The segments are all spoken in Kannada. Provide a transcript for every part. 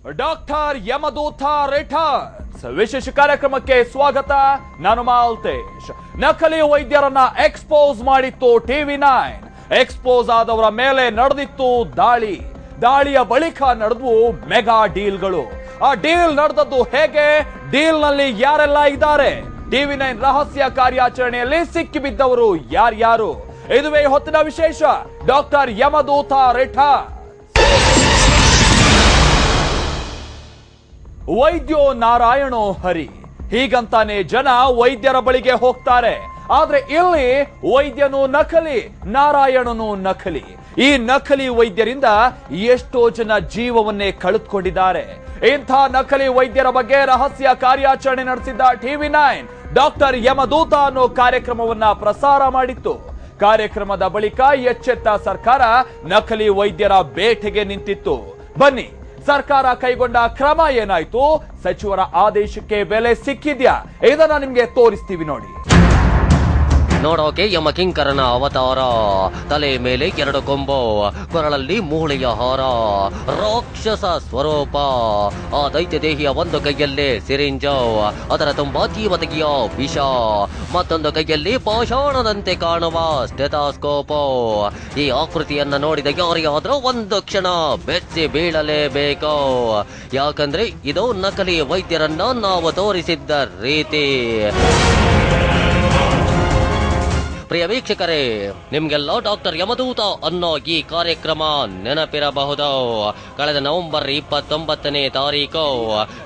ಡಾಕ್ಟರ್ ಯಮದೂತ ರಿಟರ್ನ್ಸ್ ವಿಶೇಷ ಕಾರ್ಯಕ್ರಮಕ್ಕೆ ಸ್ವಾಗತ. ನಾನು ಮಾಲ್ತೇಶ್. ನಕಲಿ ವೈದ್ಯರನ್ನ ಎಕ್ಸ್ಪೋಸ್ ಮಾಡಿತ್ತು TV9. ಎಕ್ಸ್ಪೋಸ್ ಆದವರ ಮೇಲೆ ನಡೆದಿತ್ತು ದಾಳಿಯ ಬಳಿಕ ನಡೆದವು ಮೆಗಾ ಡೀಲ್ಗಳು. ಆ ಡೀಲ್ ನಡೆದದ್ದು ಹೇಗೆ, ಡೀಲ್ ನಲ್ಲಿ ಯಾರೆಲ್ಲ ಇದ್ದಾರೆ, TV9 ರಹಸ್ಯ ಕಾರ್ಯಾಚರಣೆಯಲ್ಲಿ ಸಿಕ್ಕಿಬಿದ್ದವರು ಯಾರ್ಯಾರು, ಇದುವೇ ಹೊತ್ತಿನ ವಿಶೇಷ. Doctor Yamaduta returns. ವೈದ್ಯೋ ನಾರಾಯಣೋ ಹರಿ, ಹೀಗಂತಾನೆ ಜನ ವೈದ್ಯರ ಬಳಿಗೆ ಹೋಗ್ತಾರೆ. ಆದ್ರೆ ಇಲ್ಲಿ ವೈದ್ಯನು ನಕಲಿ, ನಾರಾಯಣನು ನಕಲಿ. ಈ ನಕಲಿ ವೈದ್ಯರಿಂದ ಎಷ್ಟೋ ಜನ ಜೀವವನ್ನೇ ಕಳೆದುಕೊಂಡಿದ್ದಾರೆ. ಇಂಥ ನಕಲಿ ವೈದ್ಯರ ಬಗ್ಗೆ ರಹಸ್ಯ ಕಾರ್ಯಾಚರಣೆ ನಡೆಸಿದ್ದ TV9 ಡಾಕ್ಟರ್ ಯಮದೂತ ಅನ್ನೋ ಕಾರ್ಯಕ್ರಮವನ್ನ ಪ್ರಸಾರ ಮಾಡಿತ್ತು. ಕಾರ್ಯಕ್ರಮದ ಬಳಿಕ ಎಚ್ಚೆತ್ತ ಸರ್ಕಾರ ನಕಲಿ ವೈದ್ಯರ ಬೇಟೆಗೆ ನಿಂತಿತ್ತು. ಬನ್ನಿ, ಸರ್ಕಾರ ಕೈಗೊಂಡ ಕ್ರಮ ಏನಾಯ್ತು, ಸಚಿವರ ಆದೇಶಕ್ಕೆ ಬೆಲೆ ಸಿಕ್ಕಿದ್ಯಾ, ಇದನ್ನ ನಿಮ್ಗೆ ತೋರಿಸ್ತೀವಿ ನೋಡಿ. ನೋಡೋಕೆ ಯಮ ಕಿಂಕರನ ಅವತಾರ, ತಲೆ ಮೇಲೆ 2 ಕೊಂಬು, ಕೊರಳಲ್ಲಿ ಮೂಳೆಯ ಹಾರ, ರಾಕ್ಷಸ ಸ್ವರೂಪ. ಆ ದೈತ್ಯ ದೇಹಿಯ ಒಂದು ಕೈಯಲ್ಲಿ ಸಿರಿಂಜು, ಅದರ ತುಂಬಾ ತೀವ್ರತೆಯ ವಿಷ, ಮತ್ತೊಂದು ಕೈಯಲ್ಲಿ ಪಾಷಾಣದಂತೆ ಕಾಣುವ ಸ್ಟೆಥೋಸ್ಕೋಪ್. ಈ ಆಕೃತಿಯನ್ನ ನೋಡಿದ ಯಾರಿಗಾದ್ರೂ ಒಂದು ಕ್ಷಣ ಬೆಚ್ಚಿ ಬೀಳಲೇಬೇಕು. ಯಾಕಂದ್ರೆ ಇದು ನಕಲಿ ವೈದ್ಯರನ್ನ ನಾವು ತೋರಿಸಿದ್ದ ರೀತಿ. ಪ್ರಿಯ ವೀಕ್ಷಕರೇ, ನಿಮ್ಗೆಲ್ಲ ಡಾಕ್ಟರ್ ಯಮದೂತ ಅನ್ನೋ ಈ ಕಾರ್ಯಕ್ರಮ ನೆನಪಿರಬಹುದು. ಕಳೆದ ನವೆಂಬರ್ 29ನೇ ತಾರೀಕು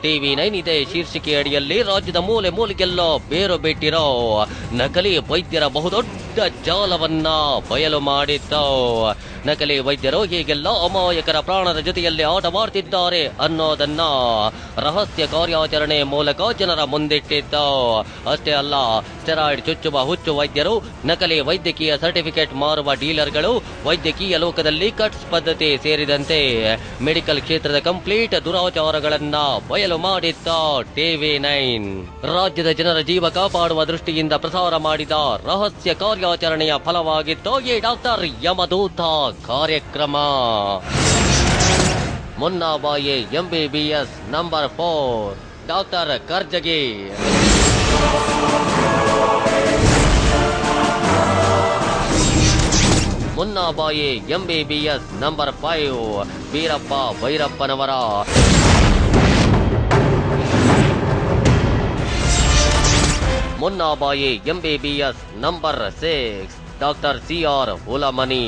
TV9 ಇದೇ ಶೀರ್ಷಿಕೆ ಅಡಿಯಲ್ಲಿ ರಾಜ್ಯದ ಮೂಲೆ ಮೂಲೆಗೆಲ್ಲೋ ಬೇರು ಬಿಟ್ಟಿರೋ ನಕಲಿ ವೈದ್ಯರ ಬಹುದೊಡ್ಡ ಜಾಲವನ್ನ ಬಯಲು ಮಾಡಿತ್ತು. ನಕಲಿ ವೈದ್ಯರು ಹೀಗೆಲ್ಲ ಅಮಾಯಕರ ಪ್ರಾಣದ ಜೊತೆಯಲ್ಲಿ ಆಟವಾಡ್ತಿದ್ದಾರೆ ಅನ್ನೋದನ್ನ ರಹಸ್ಯ ಕಾರ್ಯಾಚರಣೆ ಮೂಲಕ ಜನರ ಮುಂದಿಟ್ಟಿತ್ತು. ಅಷ್ಟೇ ಅಲ್ಲ, ಸ್ಟೆರಾಯ್ಡ್ ಚುಚ್ಚುವ ಹುಚ್ಚು ವೈದ್ಯರು, ನಕಲಿ ವೈದ್ಯಕೀಯ ಸರ್ಟಿಫಿಕೇಟ್ ಮಾರುವ ಡೀಲರ್ಗಳು, ವೈದ್ಯಕೀಯ ಲೋಕದಲ್ಲಿ ಕಟ್ಸ್ ಪದ್ಧತಿ ಸೇರಿದಂತೆ ಮೆಡಿಕಲ್ ಕ್ಷೇತ್ರದ ಕಂಪ್ಲೀಟ್ ದುರಾಚಾರಗಳನ್ನ ಬಯಲು ಮಾಡಿತ್ತ TV9. ರಾಜ್ಯದ ಜನರ ಜೀವ ಕಾಪಾಡುವ ದೃಷ್ಟಿಯಿಂದ ಪ್ರಸಾರ ಮಾಡಿದ ರಹಸ್ಯ ಕಾರ್ಯಾಚರಣೆಯ ಫಲವಾಗಿತ್ತು ಈ ಡಾಕ್ಟರ್ ಯಮದೂತ ಕಾರ್ಯಕ್ರಮ. Munnabhai MBBS number 4 doctor Karjagi. Munnabhai MBBS number 5 Veerappa ಭೈರಪ್ಪನವರ. Munnabhai MBBS number 6 doctor CR Hulamani.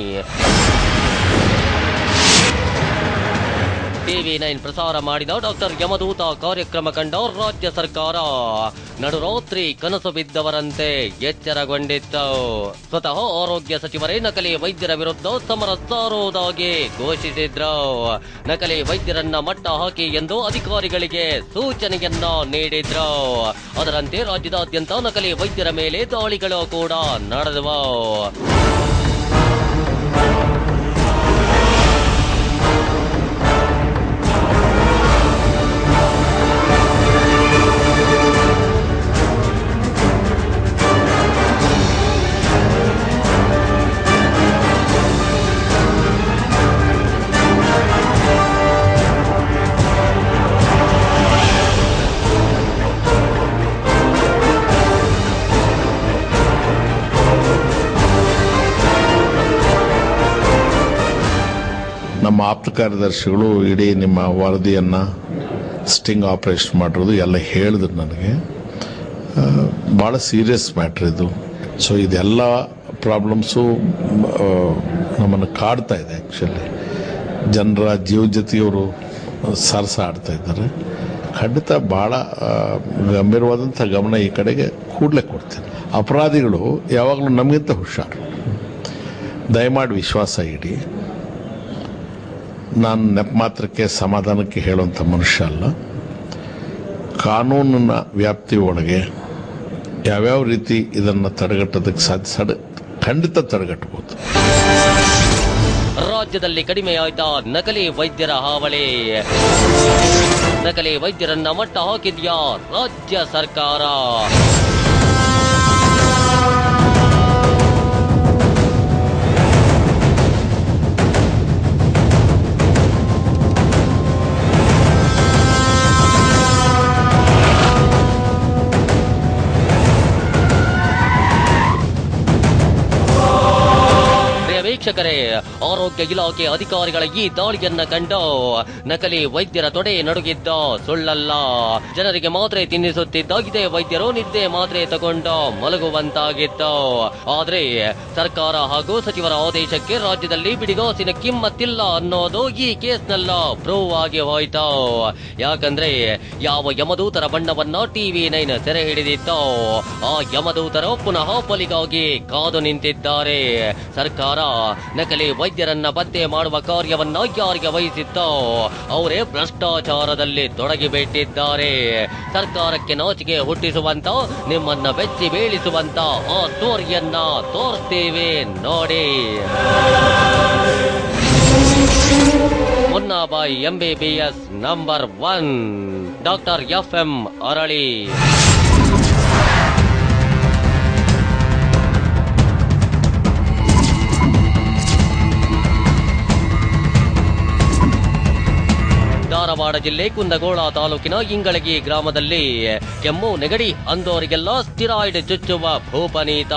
TV9 ಪ್ರಸಾರ ಮಾಡಿದ ಡಾಕ್ಟರ್ ಯಮದೂತ ಕಾರ್ಯಕ್ರಮ ಕಂಡ ರಾಜ್ಯ ಸರ್ಕಾರ ನಡುರಾತ್ರಿ ಕನಸು ಬಿದ್ದವರಂತೆ ಎಚ್ಚರಗೊಂಡಿತ್ತು. ಸ್ವತಃ ಆರೋಗ್ಯ ಸಚಿವರೇ ನಕಲಿ ವೈದ್ಯರ ವಿರುದ್ಧ ಸಮರ ಸಾರುವುದಾಗಿ ಘೋಷಿಸಿದ್ರು. ನಕಲಿ ವೈದ್ಯರನ್ನ ಮಟ್ಟ ಹಾಕಿ ಎಂದು ಅಧಿಕಾರಿಗಳಿಗೆ ಸೂಚನೆಯನ್ನ ನೀಡಿದ್ರು. ಅದರಂತೆ ರಾಜ್ಯದಾದ್ಯಂತ ನಕಲಿ ವೈದ್ಯರ ಮೇಲೆ ದಾಳಿಗಳು ಕೂಡ ನಡೆದವು. ನಮ್ಮ ಆಪ್ತ ಕಾರ್ಯದರ್ಶಿಗಳು ಇಡೀ ನಿಮ್ಮ ವರದಿಯನ್ನು ಸ್ಟಿಂಗ್ ಆಪರೇಷನ್ ಮಾಡಿರೋದು ಎಲ್ಲ ಹೇಳಿದ್ರು ನನಗೆ. ಭಾಳ ಸೀರಿಯಸ್ ಮ್ಯಾಟ್ರ್ ಇದು. ಸೊ ಇದೆಲ್ಲ ಪ್ರಾಬ್ಲಮ್ಸು ನಮ್ಮನ್ನು ಕಾಡ್ತಾ ಇದೆ. ಆ್ಯಕ್ಚುಲಿ ಜನರ ಜೀವ ಜೊತೆಯವರು ಸರಸ ಆಡ್ತಾ ಇದ್ದಾರೆ. ಖಂಡಿತ ಭಾಳ ಗಂಭೀರವಾದಂಥ ಗಮನ ಈ ಕಡೆಗೆ ಕೂಡಲೇ ಕೊಡ್ತೀನಿ. ಅಪರಾಧಿಗಳು ಯಾವಾಗಲೂ ನಮಗಿಂತ ಹುಷಾರು. ದಯಮಾಡಿ ವಿಶ್ವಾಸ ಇಡಿ. ನಾನು ನೆಪ ಮಾತ್ರಕ್ಕೆ ಸಮಾಧಾನಕ್ಕೆ ಹೇಳುವಂಥ ಮನುಷ್ಯ ಅಲ್ಲ. ಕಾನೂನಿನ ವ್ಯಾಪ್ತಿ ಒಳಗೆ ಯಾವ್ಯಾವ ರೀತಿ ಇದನ್ನು ತಡೆಗಟ್ಟೋದಕ್ಕೆ ಸಾಧ್ಯ, ಖಂಡಿತ ತಡೆಗಟ್ಟಬಹುದು. ರಾಜ್ಯದಲ್ಲಿ ಕಡಿಮೆಯಾಯ್ತಾ ನಕಲಿ ವೈದ್ಯರ ಹಾವಳಿ? ನಕಲಿ ವೈದ್ಯರನ್ನ ಮಟ್ಟ ಹಾಕಿದ್ಯಾ ರಾಜ್ಯ ಸರ್ಕಾರ? ವೀಕ್ಷಕರೇ, ಆರೋಗ್ಯ ಇಲಾಖೆ ಅಧಿಕಾರಿಗಳ ಈ ದಾಳಿಯನ್ನ ಕಂಡು ನಕಲಿ ವೈದ್ಯರ ತೊಡೆ ನಡುಗಿದ್ದ ಸುಳ್ಳಲ್ಲ. ಜನರಿಗೆ ಮಾತ್ರೆ ತಿನ್ನಿಸುತ್ತಿದ್ದ ಇದೇ ವೈದ್ಯರು ನಿದ್ದೆ ಮಾತ್ರೆ ತಗೊಂಡು ಮಲಗುವಂತಾಗಿತ್ತು. ಆದ್ರೆ ಸರ್ಕಾರ ಹಾಗೂ ಸಚಿವರ ಆದೇಶಕ್ಕೆ ರಾಜ್ಯದಲ್ಲಿ ಬಿಡಿಗಾಸಿನ ಕಿಮ್ಮತ್ತಿಲ್ಲ ಅನ್ನೋದು ಈ ಕೇಸ್ನಲ್ಲ ಪ್ರೂವ್ ಆಗಿ ಹೋಯ್ತು. ಯಾಕಂದ್ರೆ ಯಾವ ಯಮದೂತರ ಬಣ್ಣವನ್ನ TV9 ಸೆರೆ ಹಿಡಿದಿತ್ತೋ ಆ ಯಮದೂತರು ಪುನಃ ಬಲಿಗಾಗಿ ಕಾದು ನಿಂತಿದ್ದಾರೆ. ಸರ್ಕಾರ ನಕಲಿ ವೈದ್ಯರನ್ನ ಪತ್ತೆ ಮಾಡುವ ಕಾರ್ಯವನ್ನ ಯಾರಿಗೆ ವಹಿಸಿತ್ತೋ ಅವರೇ ಭ್ರಷ್ಟಾಚಾರದಲ್ಲಿ ತೊಡಗಿಬಿಟ್ಟಿದ್ದಾರೆ. ಸರ್ಕಾರಕ್ಕೆ ನಾಚಿಕೆ ಹುಟ್ಟಿಸುವಂತ, ನಿಮ್ಮನ್ನ ಬೆಚ್ಚಿ ಬೀಳಿಸುವಂತ ಆ ಸ್ಟೋರಿಯನ್ನ ತೋರಿಸ್ತೀವಿ ನೋಡಿ. Munnabhai MBBS number 1 doctor FM ಅರಳಿ. ಧಾರವಾಡ ಜಿಲ್ಲೆ ಕುಂದಗೋಳ ತಾಲೂಕಿನ ಇಂಗಳಗಿ ಗ್ರಾಮದಲ್ಲಿ ಕೆಮ್ಮು ನೆಗಡಿ ಅಂದೋರಿಗೆಲ್ಲ ಸ್ಟಿರಾಯ್ಡ್ ಚುಚ್ಚುವ ಭೂಪನೀತ.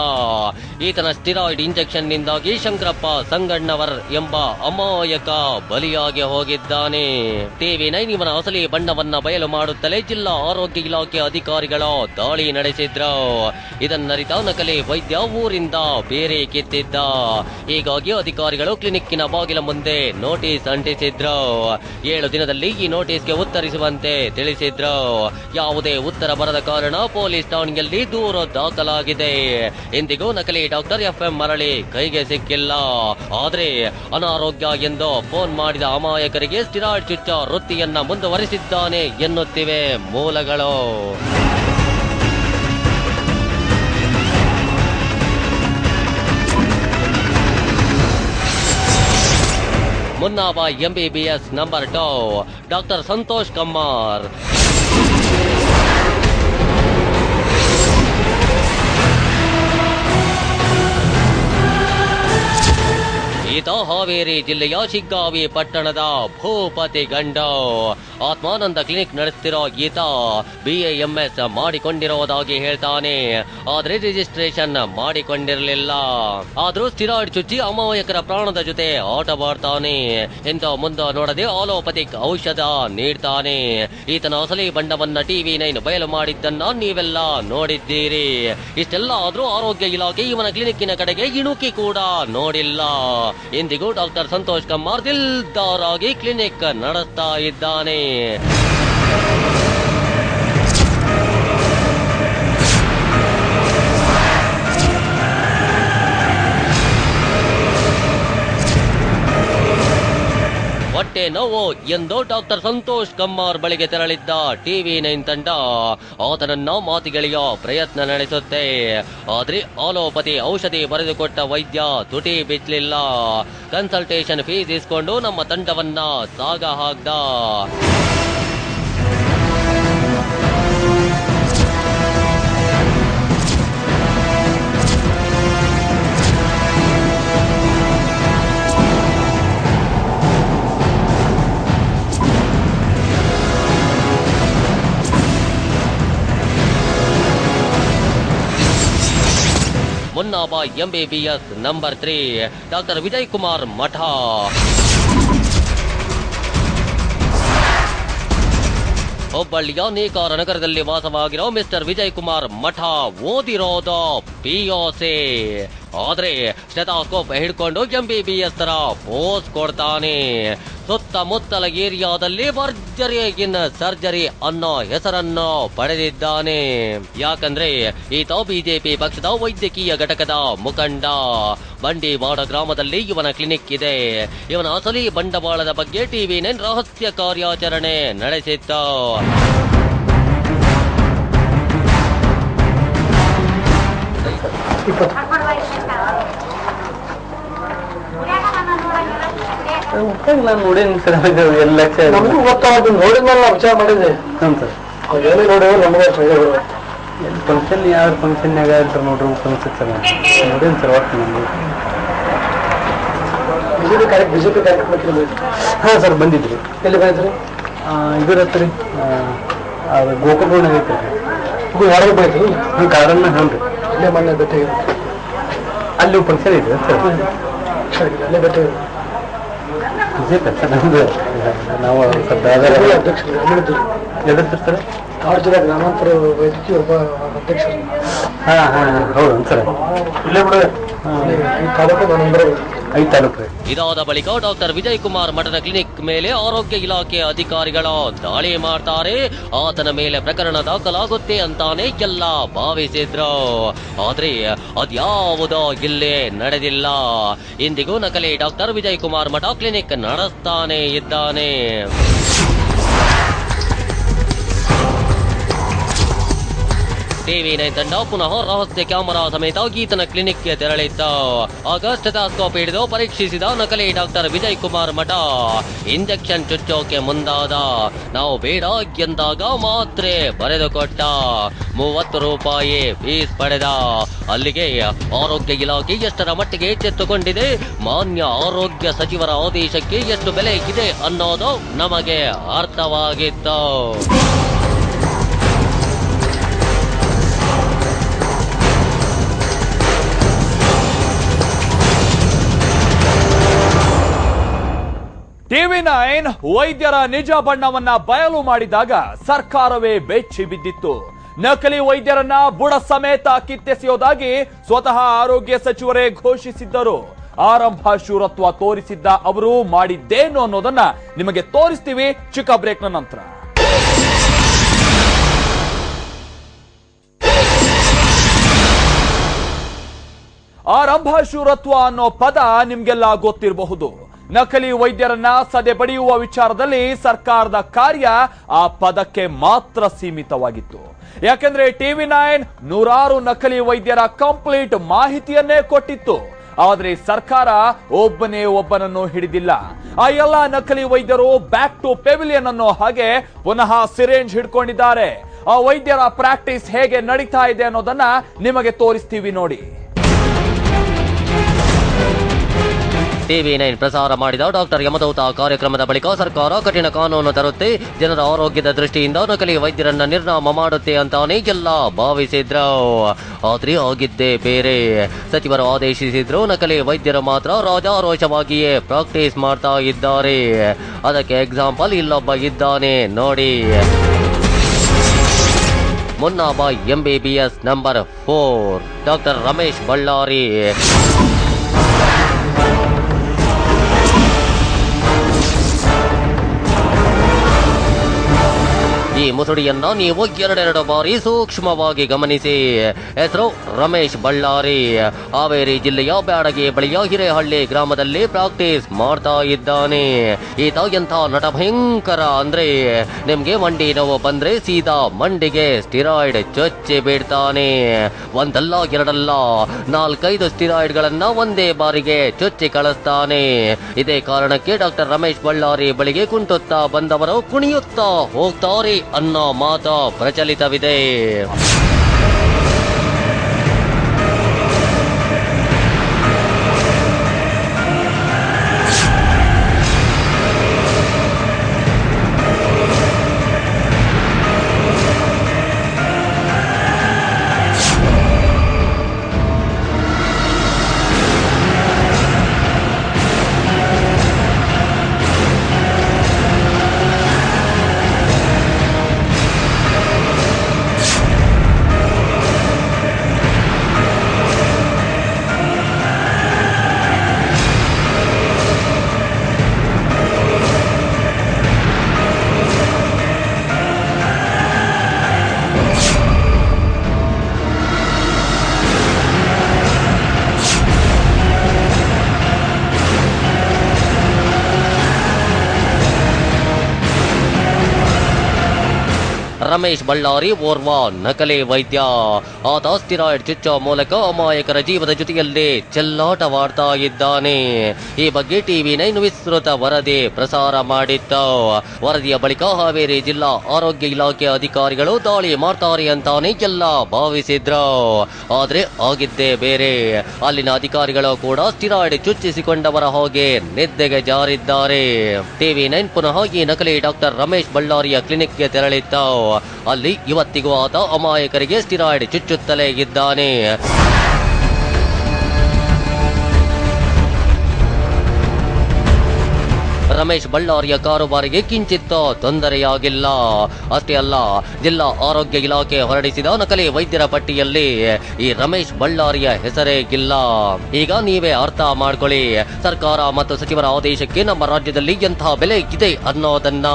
ಈತನ ಸ್ಟಿರಾಯ್ಡ್ ಇಂಜೆಕ್ಷನ್ ನಿಂದಾಗಿ ಶಂಕರಪ್ಪ ಸಂಗಣ್ಣವರ್ ಎಂಬ ಅಮಾಯಕ ಬಲಿಯಾಗಿ ಹೋಗಿದ್ದಾನೆ. TV9 ಇವನ ಅಸಲಿ ಬಣ್ಣವನ್ನ ಬಯಲು ಮಾಡುತ್ತಲೇ ಜಿಲ್ಲಾ ಆರೋಗ್ಯ ಇಲಾಖೆ ಅಧಿಕಾರಿಗಳು ದಾಳಿ ನಡೆಸಿದ್ರು. ಇದನ್ನರಿತ ನಕಲಿ ವೈದ್ಯ ಊರಿಂದ ಬೇರೆ ಕಿತ್ತಿದ್ದ. ಹೀಗಾಗಿ ಅಧಿಕಾರಿಗಳು ಕ್ಲಿನಿಕ್ಕಿನ ಬಾಗಿಲ ಮುಂದೆ ನೋಟಿಸ್ ಅಂಟಿಸಿದ್ರು. 7 ದಿನದಲ್ಲಿ ಈ ನೋಟಿಸ್ಗೆ ಉತ್ತರಿಸುವಂತೆ ತಿಳಿಸಿದ್ರು. ಯಾವುದೇ ಉತ್ತರ ಬರದ ಕಾರಣ ಪೊಲೀಸ್ ಠಾಣೆಯಲ್ಲಿ ದೂರು ದಾಖಲಾಗಿದೆ. ಇಂದಿಗೂ ನಕಲಿ ಡಾಕ್ಟರ್ FM ಮರಳಿ ಕೈಗೆ ಸಿಕ್ಕಿಲ್ಲ. ಆದ್ರೆ ಅನಾರೋಗ್ಯ ಎಂದು ಫೋನ್ ಮಾಡಿದ ಅಮಾಯಕರಿಗೆ ಸ್ಟಿರಾಯ್ಡ್ ಚುಚ್ಚ ವೃತ್ತಿಯನ್ನ ಮುಂದುವರಿಸಿದ್ದಾನೆ ಎನ್ನುತ್ತಿವೆ ಮೂಲಗಳು. Munnabhai MBBS number 2 doctor Santosh Kammar. ಈತ ಹಾವೇರಿ ಜಿಲ್ಲೆಯ ಶಿಗ್ಗಾವಿ ಪಟ್ಟಣದ ಭೂಪತಿ ಗಂಡ. ಆತ್ಮಾನಂದ ಕ್ಲಿನಿಕ್ ನಡೆಸ್ತಿರೋ ಈತ BAMS ಮಾಡಿಕೊಂಡಿರೋದಾಗಿ ಹೇಳ್ತಾನೆ. ಆದ್ರೆ ರಿಜಿಸ್ಟ್ರೇಷನ್ ಮಾಡಿಕೊಂಡಿರಲಿಲ್ಲ. ಆದ್ರೂ ಸ್ಟಿರಾಯ್ಡ್ ಚುಚ್ಚಿ ಅಮಾಯಕರ ಪ್ರಾಣದ ಜೊತೆ ಆಟವಾಡ್ತಾನೆ. ಇಂಥ ಮುಂದೆ ನೋಡದೆ ಆಲೋಪತಿಕ್ ಔಷಧ ನೀಡ್ತಾನೆ. ಈತನ ಅಸಲಿ ಬಣ್ಣವನ್ನ TV9 ಬಯಲು ಮಾಡಿದ್ದನ್ನ ನೀವೆಲ್ಲ ನೋಡಿದ್ದೀರಿ. ಇಷ್ಟೆಲ್ಲ ಆದ್ರೂ ಆರೋಗ್ಯ ಇಲಾಖೆ ಇವನ ಕ್ಲಿನಿಕ್ಕಿನ ಕಡೆಗೆ ಇಣುಕಿ ಕೂಡ ನೋಡಿಲ್ಲ. ಇಂದಿಗೂ ಡಾಕ್ಟರ್ ಸಂತೋಷ್ ಕಮ್ಮಾರ್ ದಿಲ್ದಾರ್ ಆಗಿ ಕ್ಲಿನಿಕ್ ನಡೆಸ್ತಾ ಇದ್ದಾನೆ. ಹೊಟ್ಟೆ ನೋವು ಎಂದು ಡಾಕ್ಟರ್ ಸಂತೋಷ್ ಕಮ್ಮಾರ್ ಬಳಿಗೆ ತೆರಳಿದ್ದ TV9 ತಂಡ ಆತನನ್ನ ಮಾತಿಗೆಳೆಯ ಪ್ರಯತ್ನ ನಡೆಸುತ್ತೆ. ಆದ್ರೆ ಆಲೋಪತಿ ಔಷಧಿ ಬರೆದುಕೊಟ್ಟ ವೈದ್ಯ ತುಟಿ ಬಿಚ್ಚಲಿಲ್ಲ. ಕನ್ಸಲ್ಟೇಷನ್ ಫೀಸ್ ಇಸ್ಕೊಂಡು ನಮ್ಮ ತಂಡವನ್ನ ಸಾಗ ಹಾಕ್ದ. Munnabhai MBBS number 3 doctor Vijay Kumar ಮಠ. ಹುಬ್ಬಳ್ಳಿಯ ನೇಕಾರ ನಗರದಲ್ಲಿ ವಾಸವಾಗಿರೋ ಮಿಸ್ಟರ್ ವಿಜಯ್ ಕುಮಾರ್ ಮಠ ಓದಿರೋದು POC. ಆದ್ರೆ ಸ್ಟೆಥೋಸ್ಕೋಪ್ ಹಿಡ್ಕೊಂಡು MBBS ತರ ಪೋಸ್ ಕೊಡ್ತಾನೆ. ಸುತ್ತಮುತ್ತಲ ಏರಿಯಾದಲ್ಲಿ ಭರ್ಜರಿ ಇನ್ ಸರ್ಜರಿ ಅನ್ನೋ ಹೆಸರನ್ನು ಪಡೆದಿದ್ದಾನೆ. ಯಾಕಂದ್ರೆ ಈತ BJP ಪಕ್ಷದ ವೈದ್ಯಕೀಯ ಘಟಕದ ಮುಖಂಡ. ಬಂಡಿವಾಡ ಗ್ರಾಮದಲ್ಲಿ ಇವನ ಕ್ಲಿನಿಕ್ ಇದೆ. ಇವನ ಅಸಲಿ ಬಂಡವಾಳದ ಬಗ್ಗೆ TV9 ರಹಸ್ಯ ಕಾರ್ಯಾಚರಣೆ ನಡೆಸಿತ್ತು. ನಾನು ನೋಡೇನಿ ಸರ್. ಎಲ್ಲ ನಮಗೂ ಗೊತ್ತಾಗ ನೋಡಿದ್ಮೇಲೆ ನಾವು ವಿಚಾರ ಮಾಡಿದ್ದೆ. ಹ್ಞೂ ಸರ್. ಅವೇನೇ ನೋಡಿದ್ರೆ ನಮಗೆ ಫಂಕ್ಷನ್ ಯಾವ ಫಂಕ್ಷನ್ಯಾಗ ಇರ್ತಾರೆ ನೋಡ್ರಿ ಫಂಕ್ಷನ್ ಸರ್ ನೋಡೇನಿ ಸರ್. ಒಟ್ಟು ನಮಗೆ ಬಿಜೆಪಿ ಕಾರ್ಯಕ್ರಮಕ್ಕೆ ಹಾಂ ಸರ್ ಬಂದಿದ್ರಿ. ಎಲ್ಲಿ ಬಂದಿದ್ರಿ? ಇದ್ರ ಹತ್ರ ರೀ ಗೋಕುಲ್ಪೂರ್ಣ ಐತೆ ರೀ. ಹೊರಗೆ ಬಂದ್ರಿ ಕಾರನ್ನ? ಹ್ಞೂ ರೀ. ಇಲ್ಲೇ ಮೊನ್ನೆ ಭೇಟಿ ಅಲ್ಲಿ ಫಂಕ್ಷನ್ ಇದೆ ಸರ್. ನಾವು ಎದುರ್ತಿರ್ತಾರೆ ಕಾಡು ಜಿಲ್ಲಾ ಗ್ರಾಮಾಂತರ ವೈದ್ಯಕೀಯ ಒಬ್ಬ ಅಧ್ಯಕ್ಷರು. ಹೌದು ಸರ್. ಇಲ್ಲೇ ಬಿಡ ಈ ತಾಲೂಕು ನಾನು 5 ತಾಲೂಕು. ಇದಾದ ಬಳಿಕ ಡಾಕ್ಟರ್ ವಿಜಯ್ ಕುಮಾರ್ ಮಠದ ಕ್ಲಿನಿಕ್ ಮೇಲೆ ಆರೋಗ್ಯ ಇಲಾಖೆ ಅಧಿಕಾರಿಗಳ ದಾಳಿ ಮಾಡ್ತಾರೆ. ಆತನ ಮೇಲೆ ಪ್ರಕರಣ ದಾಖಲಾಗುತ್ತೆ ಅಂತಾನೆ ಎಲ್ಲ ಭಾವಿಸಿದ್ರು. ಆದ್ರೆ ಅದ್ಯಾವುದೋ ಇಲ್ಲೇ ನಡೆದಿಲ್ಲ. ಇಂದಿಗೂ ನಕಲಿ ಡಾಕ್ಟರ್ ವಿಜಯ್ ಕುಮಾರ್ ಮಠ ಕ್ಲಿನಿಕ್ ನಡೆಸ್ತಾನೆ ಇದ್ದಾನೆ. ಟಿವಿ9 ತಂಡ ಪುನಃ ರಹಸ್ಯ ಕ್ಯಾಮೆರಾ ಸಮೇತ ಈತನ ಕ್ಲಿನಿಕ್ಗೆ ತೆರಳಿದ್ದ. ಆಗ ಸ್ಟೆಥೋಸ್ಕೋಪ್ ಹಿಡಿದು ಪರೀಕ್ಷಿಸಿದ ನಕಲಿ ಡಾಕ್ಟರ್ ವಿಜಯ್ ಕುಮಾರ್ ಮಠ ಇಂಜೆಕ್ಷನ್ ಚುಚ್ಚೋಕೆ ಮುಂದಾದ. ನಾವು ಬೇಡ ಎಂದಾಗ ಮಾತ್ರೆ ಬರೆದುಕೊಟ್ಟ. 30 ರೂಪಾಯಿ ಫೀಸ್ ಪಡೆದ. ಅಲ್ಲಿಗೆ ಆರೋಗ್ಯ ಇಲಾಖೆ ಎಷ್ಟರ ಮಟ್ಟಿಗೆ ಎಚ್ಚೆತ್ತುಕೊಂಡಿದೆ, ಮಾನ್ಯ ಆರೋಗ್ಯ ಸಚಿವರ ಆದೇಶಕ್ಕೆ ಎಷ್ಟು ಬೆಲೆ ಇದೆ ಅನ್ನೋದು ನಮಗೆ ಅರ್ಥವಾಗಿತ್ತು. ಟಿವಿ9 ವೈದ್ಯರ ನಿಜ ಬಣ್ಣವನ್ನ ಬಯಲು ಮಾಡಿದಾಗ ಸರ್ಕಾರವೇ ಬೆಚ್ಚಿ ಬಿದ್ದಿತ್ತು. ನಕಲಿ ವೈದ್ಯರನ್ನ ಬುಡ ಸಮೇತ ಕಿತ್ತೆಸೆಯೋದಾಗಿ ಸ್ವತಃ ಆರೋಗ್ಯ ಸಚಿವರೇ ಘೋಷಿಸಿದ್ದರು. ಆರಂಭ ಶೂರತ್ವ ತೋರಿಸಿದ್ದ ಅವರು ಮಾಡಿದ್ದೇನು ಅನ್ನೋದನ್ನ ನಿಮಗೆ ತೋರಿಸ್ತೀವಿ ಚಿಕ್ಕ ಬ್ರೇಕ್ನ ನಂತರ. ಆರಂಭ ಶೂರತ್ವ ಅನ್ನೋ ಪದ ನಿಮ್ಗೆಲ್ಲ ಗೊತ್ತಿರಬಹುದು. ನಕಲಿ ವೈದ್ಯರನ್ನ ಸದೆ ಬಡಿಯುವ ವಿಚಾರದಲ್ಲಿ ಸರ್ಕಾರದ ಕಾರ್ಯ ಆ ಪದಕ್ಕೆ ಮಾತ್ರ ಸೀಮಿತವಾಗಿತ್ತು. ಯಾಕೆಂದ್ರೆ ಟಿವಿ9 ನೂರಾರು ನಕಲಿ ವೈದ್ಯರ ಕಂಪ್ಲೀಟ್ ಮಾಹಿತಿಯನ್ನೇ ಕೊಟ್ಟಿತ್ತು. ಆದ್ರೆ ಸರ್ಕಾರ ಒಬ್ಬನೇ ಒಬ್ಬನನ್ನು ಹಿಡಿದಿಲ್ಲ. ಆ ಎಲ್ಲ ನಕಲಿ ವೈದ್ಯರು ಬ್ಯಾಕ್ ಟು ಪೆವಿಲಿಯನ್ ಅನ್ನೋ ಹಾಗೆ ಪುನಃ ಸಿರೇಂಜ್ ಹಿಡ್ಕೊಂಡಿದ್ದಾರೆ. ಆ ವೈದ್ಯರ ಪ್ರಾಕ್ಟೀಸ್ ಹೇಗೆ ನಡೀತಾ ಇದೆ ಅನ್ನೋದನ್ನ ನಿಮಗೆ ತೋರಿಸ್ತೀವಿ ನೋಡಿ. ಟಿವಿ9 ಪ್ರಸಾರ ಮಾಡಿದ ಡಾಕ್ಟರ್ ಯಮದೂತ ಕಾರ್ಯಕ್ರಮದ ಬಳಿಕ ಸರ್ಕಾರ ಕಠಿಣ ಕಾನೂನು ತರುತ್ತೆ, ಜನರ ಆರೋಗ್ಯದ ದೃಷ್ಟಿಯಿಂದ ನಕಲಿ ವೈದ್ಯರನ್ನ ನಿರ್ನಾಮ ಮಾಡುತ್ತೆ ಅಂತಾನೆ ಎಲ್ಲ ಭಾವಿಸಿದ್ರು. ಆದ್ರೆ ಆಗಿದ್ದೇ ಬೇರೆ. ಸಚಿವರು ಆದೇಶಿಸಿದ್ರು, ನಕಲಿ ವೈದ್ಯರು ಮಾತ್ರ ರಾಜಾರೋಷವಾಗಿಯೇ ಪ್ರಾಕ್ಟೀಸ್ ಮಾಡ್ತಾ ಇದ್ದಾರೆ. ಅದಕ್ಕೆ ಎಕ್ಸಾಂಪಲ್ ಇಲ್ಲೊಬ್ಬ ಇದ್ದಾನೆ ನೋಡಿ. Munnabhai MBBS number 4 doctor Ramesh Ballari. ಈ ಮುಸುಡಿಯನ್ನ ನೀವು ಎರಡೆರಡು ಬಾರಿ ಸೂಕ್ಷ್ಮವಾಗಿ ಗಮನಿಸಿ. ಹೆಸರು ರಮೇಶ್ ಬಳ್ಳಾರಿ. ಹಾವೇರಿ ಜಿಲ್ಲೆಯ ಬ್ಯಾಡಗಿ ಬಳಿಯ ಹಿರೇಹಳ್ಳಿ ಗ್ರಾಮದಲ್ಲಿ ಪ್ರಾಕ್ಟೀಸ್ ಮಾಡ್ತಾ ಇದ್ದಾನೆ. ಈತ ಎಂಥ ನಟ ಭಯಂಕರ ಅಂದ್ರೆ, ನಿಮ್ಗೆ ಮಂಡಿ ನೋವು ಬಂದ್ರೆ ಸೀದಾ ಮಂಡಿಗೆ ಸ್ಟಿರಾಯ್ಡ್ ಚೊಚ್ಚಿ ಬಿಡ್ತಾನೆ. ಒಂದಲ್ಲ ಎರಡಲ್ಲ 4-5 ಸ್ಟಿರಾಯ್ಡ್ ಗಳನ್ನ ಒಂದೇ ಬಾರಿಗೆ ಚೊಚ್ಚಿ ಕಳಿಸ್ತಾನೆ. ಇದೇ ಕಾರಣಕ್ಕೆ ಡಾಕ್ಟರ್ ರಮೇಶ್ ಬಳ್ಳಾರಿ ಬಳಿಗೆ ಕುಂಟುತ್ತಾ ಬಂದವರು ಕುಣಿಯುತ್ತಾ ಹೋಗ್ತಾರೆ ಅನ್ನೋ ಮಾತು ಪ್ರಚಲಿತವಿದೆ. ರಮೇಶ್ ಬಳ್ಳಾರಿ ಓರ್ವ ನಕಲಿ ವೈದ್ಯ. ಆತ ಸ್ಟಿರಾಯ್ಡ್ ಚುಚ್ಚೋ ಮೂಲಕ ಅಮಾಯಕರ ಜೀವದ ಜೊತೆಯಲ್ಲಿ ಚೆಲ್ಲಾಟವಾಡ್ತಾ ಇದ್ದಾನೆ. ಈ ಬಗ್ಗೆ ಟಿವಿ9 ವಿಸ್ತೃತ ವರದಿ ಪ್ರಸಾರ ಮಾಡಿತ್ತು. ವರದಿಯ ಬಳಿಕ ಹಾವೇರಿ ಜಿಲ್ಲಾ ಆರೋಗ್ಯ ಇಲಾಖೆ ಅಧಿಕಾರಿಗಳು ದಾಳಿ ಮಾಡ್ತಾರೆ ಅಂತಾನೆ ಎಲ್ಲ ಭಾವಿಸಿದ್ರು. ಆದ್ರೆ ಆಗಿದ್ದೇ ಬೇರೆ. ಅಲ್ಲಿನ ಅಧಿಕಾರಿಗಳು ಕೂಡ ಸ್ಟಿರಾಯ್ಡ್ ಚುಚ್ಚಿಸಿಕೊಂಡವರ ಹಾಗೆ ನಿದ್ದೆಗೆ ಜಾರಿದ್ದಾರೆ. ಟಿವಿ9 ಪುನಃ ಈ ನಕಲಿ ಡಾಕ್ಟರ್ ರಮೇಶ್ ಬಳ್ಳಾರಿಯ ಕ್ಲಿನಿಕ್ಗೆ ತೆರಳಿತ್ತು. ಅಲ್ಲಿ ಇವತ್ತಿಗೂ ಆತ ಅಮಾಯಕರಿಗೆ ಸ್ಟಿರಾಯ್ಡ್ ಚುಚ್ಚುತ್ತಲೇ ಇದ್ದಾನೆ. ರಮೇಶ್ ಬಳ್ಳಾರಿಯ ಕಾರುಬಾರಿಗೆ ಕಿಂಚಿತ್ತೋ ತೊಂದರೆಯಾಗಿಲ್ಲ. ಅಷ್ಟೇ ಅಲ್ಲ, ಜಿಲ್ಲಾ ಆರೋಗ್ಯ ಇಲಾಖೆ ಹೊರಡಿಸಿದ ನಕಲಿ ವೈದ್ಯರ ಪಟ್ಟಿಯಲ್ಲಿ ಈ ರಮೇಶ್ ಬಳ್ಳಾರಿಯ ಹೆಸರೇ ಇಲ್ಲ. ಈಗ ನೀವೇ ಅರ್ಥ ಮಾಡ್ಕೊಳ್ಳಿ, ಸರ್ಕಾರ ಮತ್ತು ಸಚಿವರ ಆದೇಶಕ್ಕೆ ನಮ್ಮ ರಾಜ್ಯದಲ್ಲಿ ಎಂಥ ಬೆಲೆ ಇದೆ ಅನ್ನೋದನ್ನ,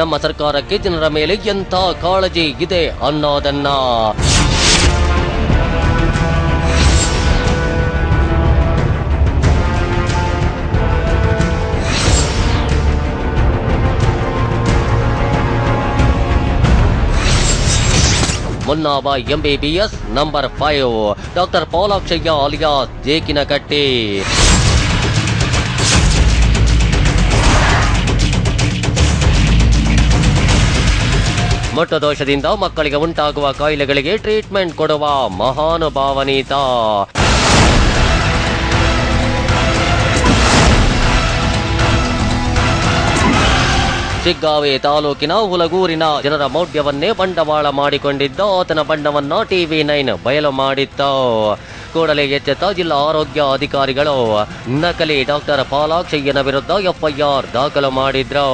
ನಮ್ಮ ಸರ್ಕಾರಕ್ಕೆ ಜನರ ಮೇಲೆ ಎಂಥ ಕಾಳಜಿ ಇದೆ ಅನ್ನೋದನ್ನ. ಮುನ್ನಾಬ MBBS ನಂಬರ್ 5 ಡಾಕ್ಟರ್ ಪೌಲಾಕ್ಷಯ್ಯ ಅಲಿಯಾಸ್ ಜೇಕಿನಕಟ್ಟಿ. ಮುಟ್ಟದೋಷದಿಂದ ಮಕ್ಕಳಿಗೆ ಉಂಟಾಗುವ ಕಾಯಿಲೆಗಳಿಗೆ ಟ್ರೀಟ್ಮೆಂಟ್ ಕೊಡುವ ಮಹಾನುಭಾವನೀತ. ಶಿಗ್ಗಾವಿ ತಾಲೂಕಿನ ಹುಲಗೂರಿನ ಜನರ ಮೌಢ್ಯವನ್ನೇ ಬಂಡವಾಳ ಮಾಡಿಕೊಂಡಿದ್ದ ಆತನ ಬಣ್ಣವನ್ನ TV9 ಬಯಲು ಮಾಡಿತ್ತು. ಕೂಡಲೇ ಎಚ್ಚೆತ್ತ ಜಿಲ್ಲಾ ಆರೋಗ್ಯ ಅಧಿಕಾರಿಗಳು ನಕಲಿ ಡಾಕ್ಟರ್ ಪಾಲಾಕ್ಷಯ್ಯನ ವಿರುದ್ಧ FIR ದಾಖಲು ಮಾಡಿದ್ರು.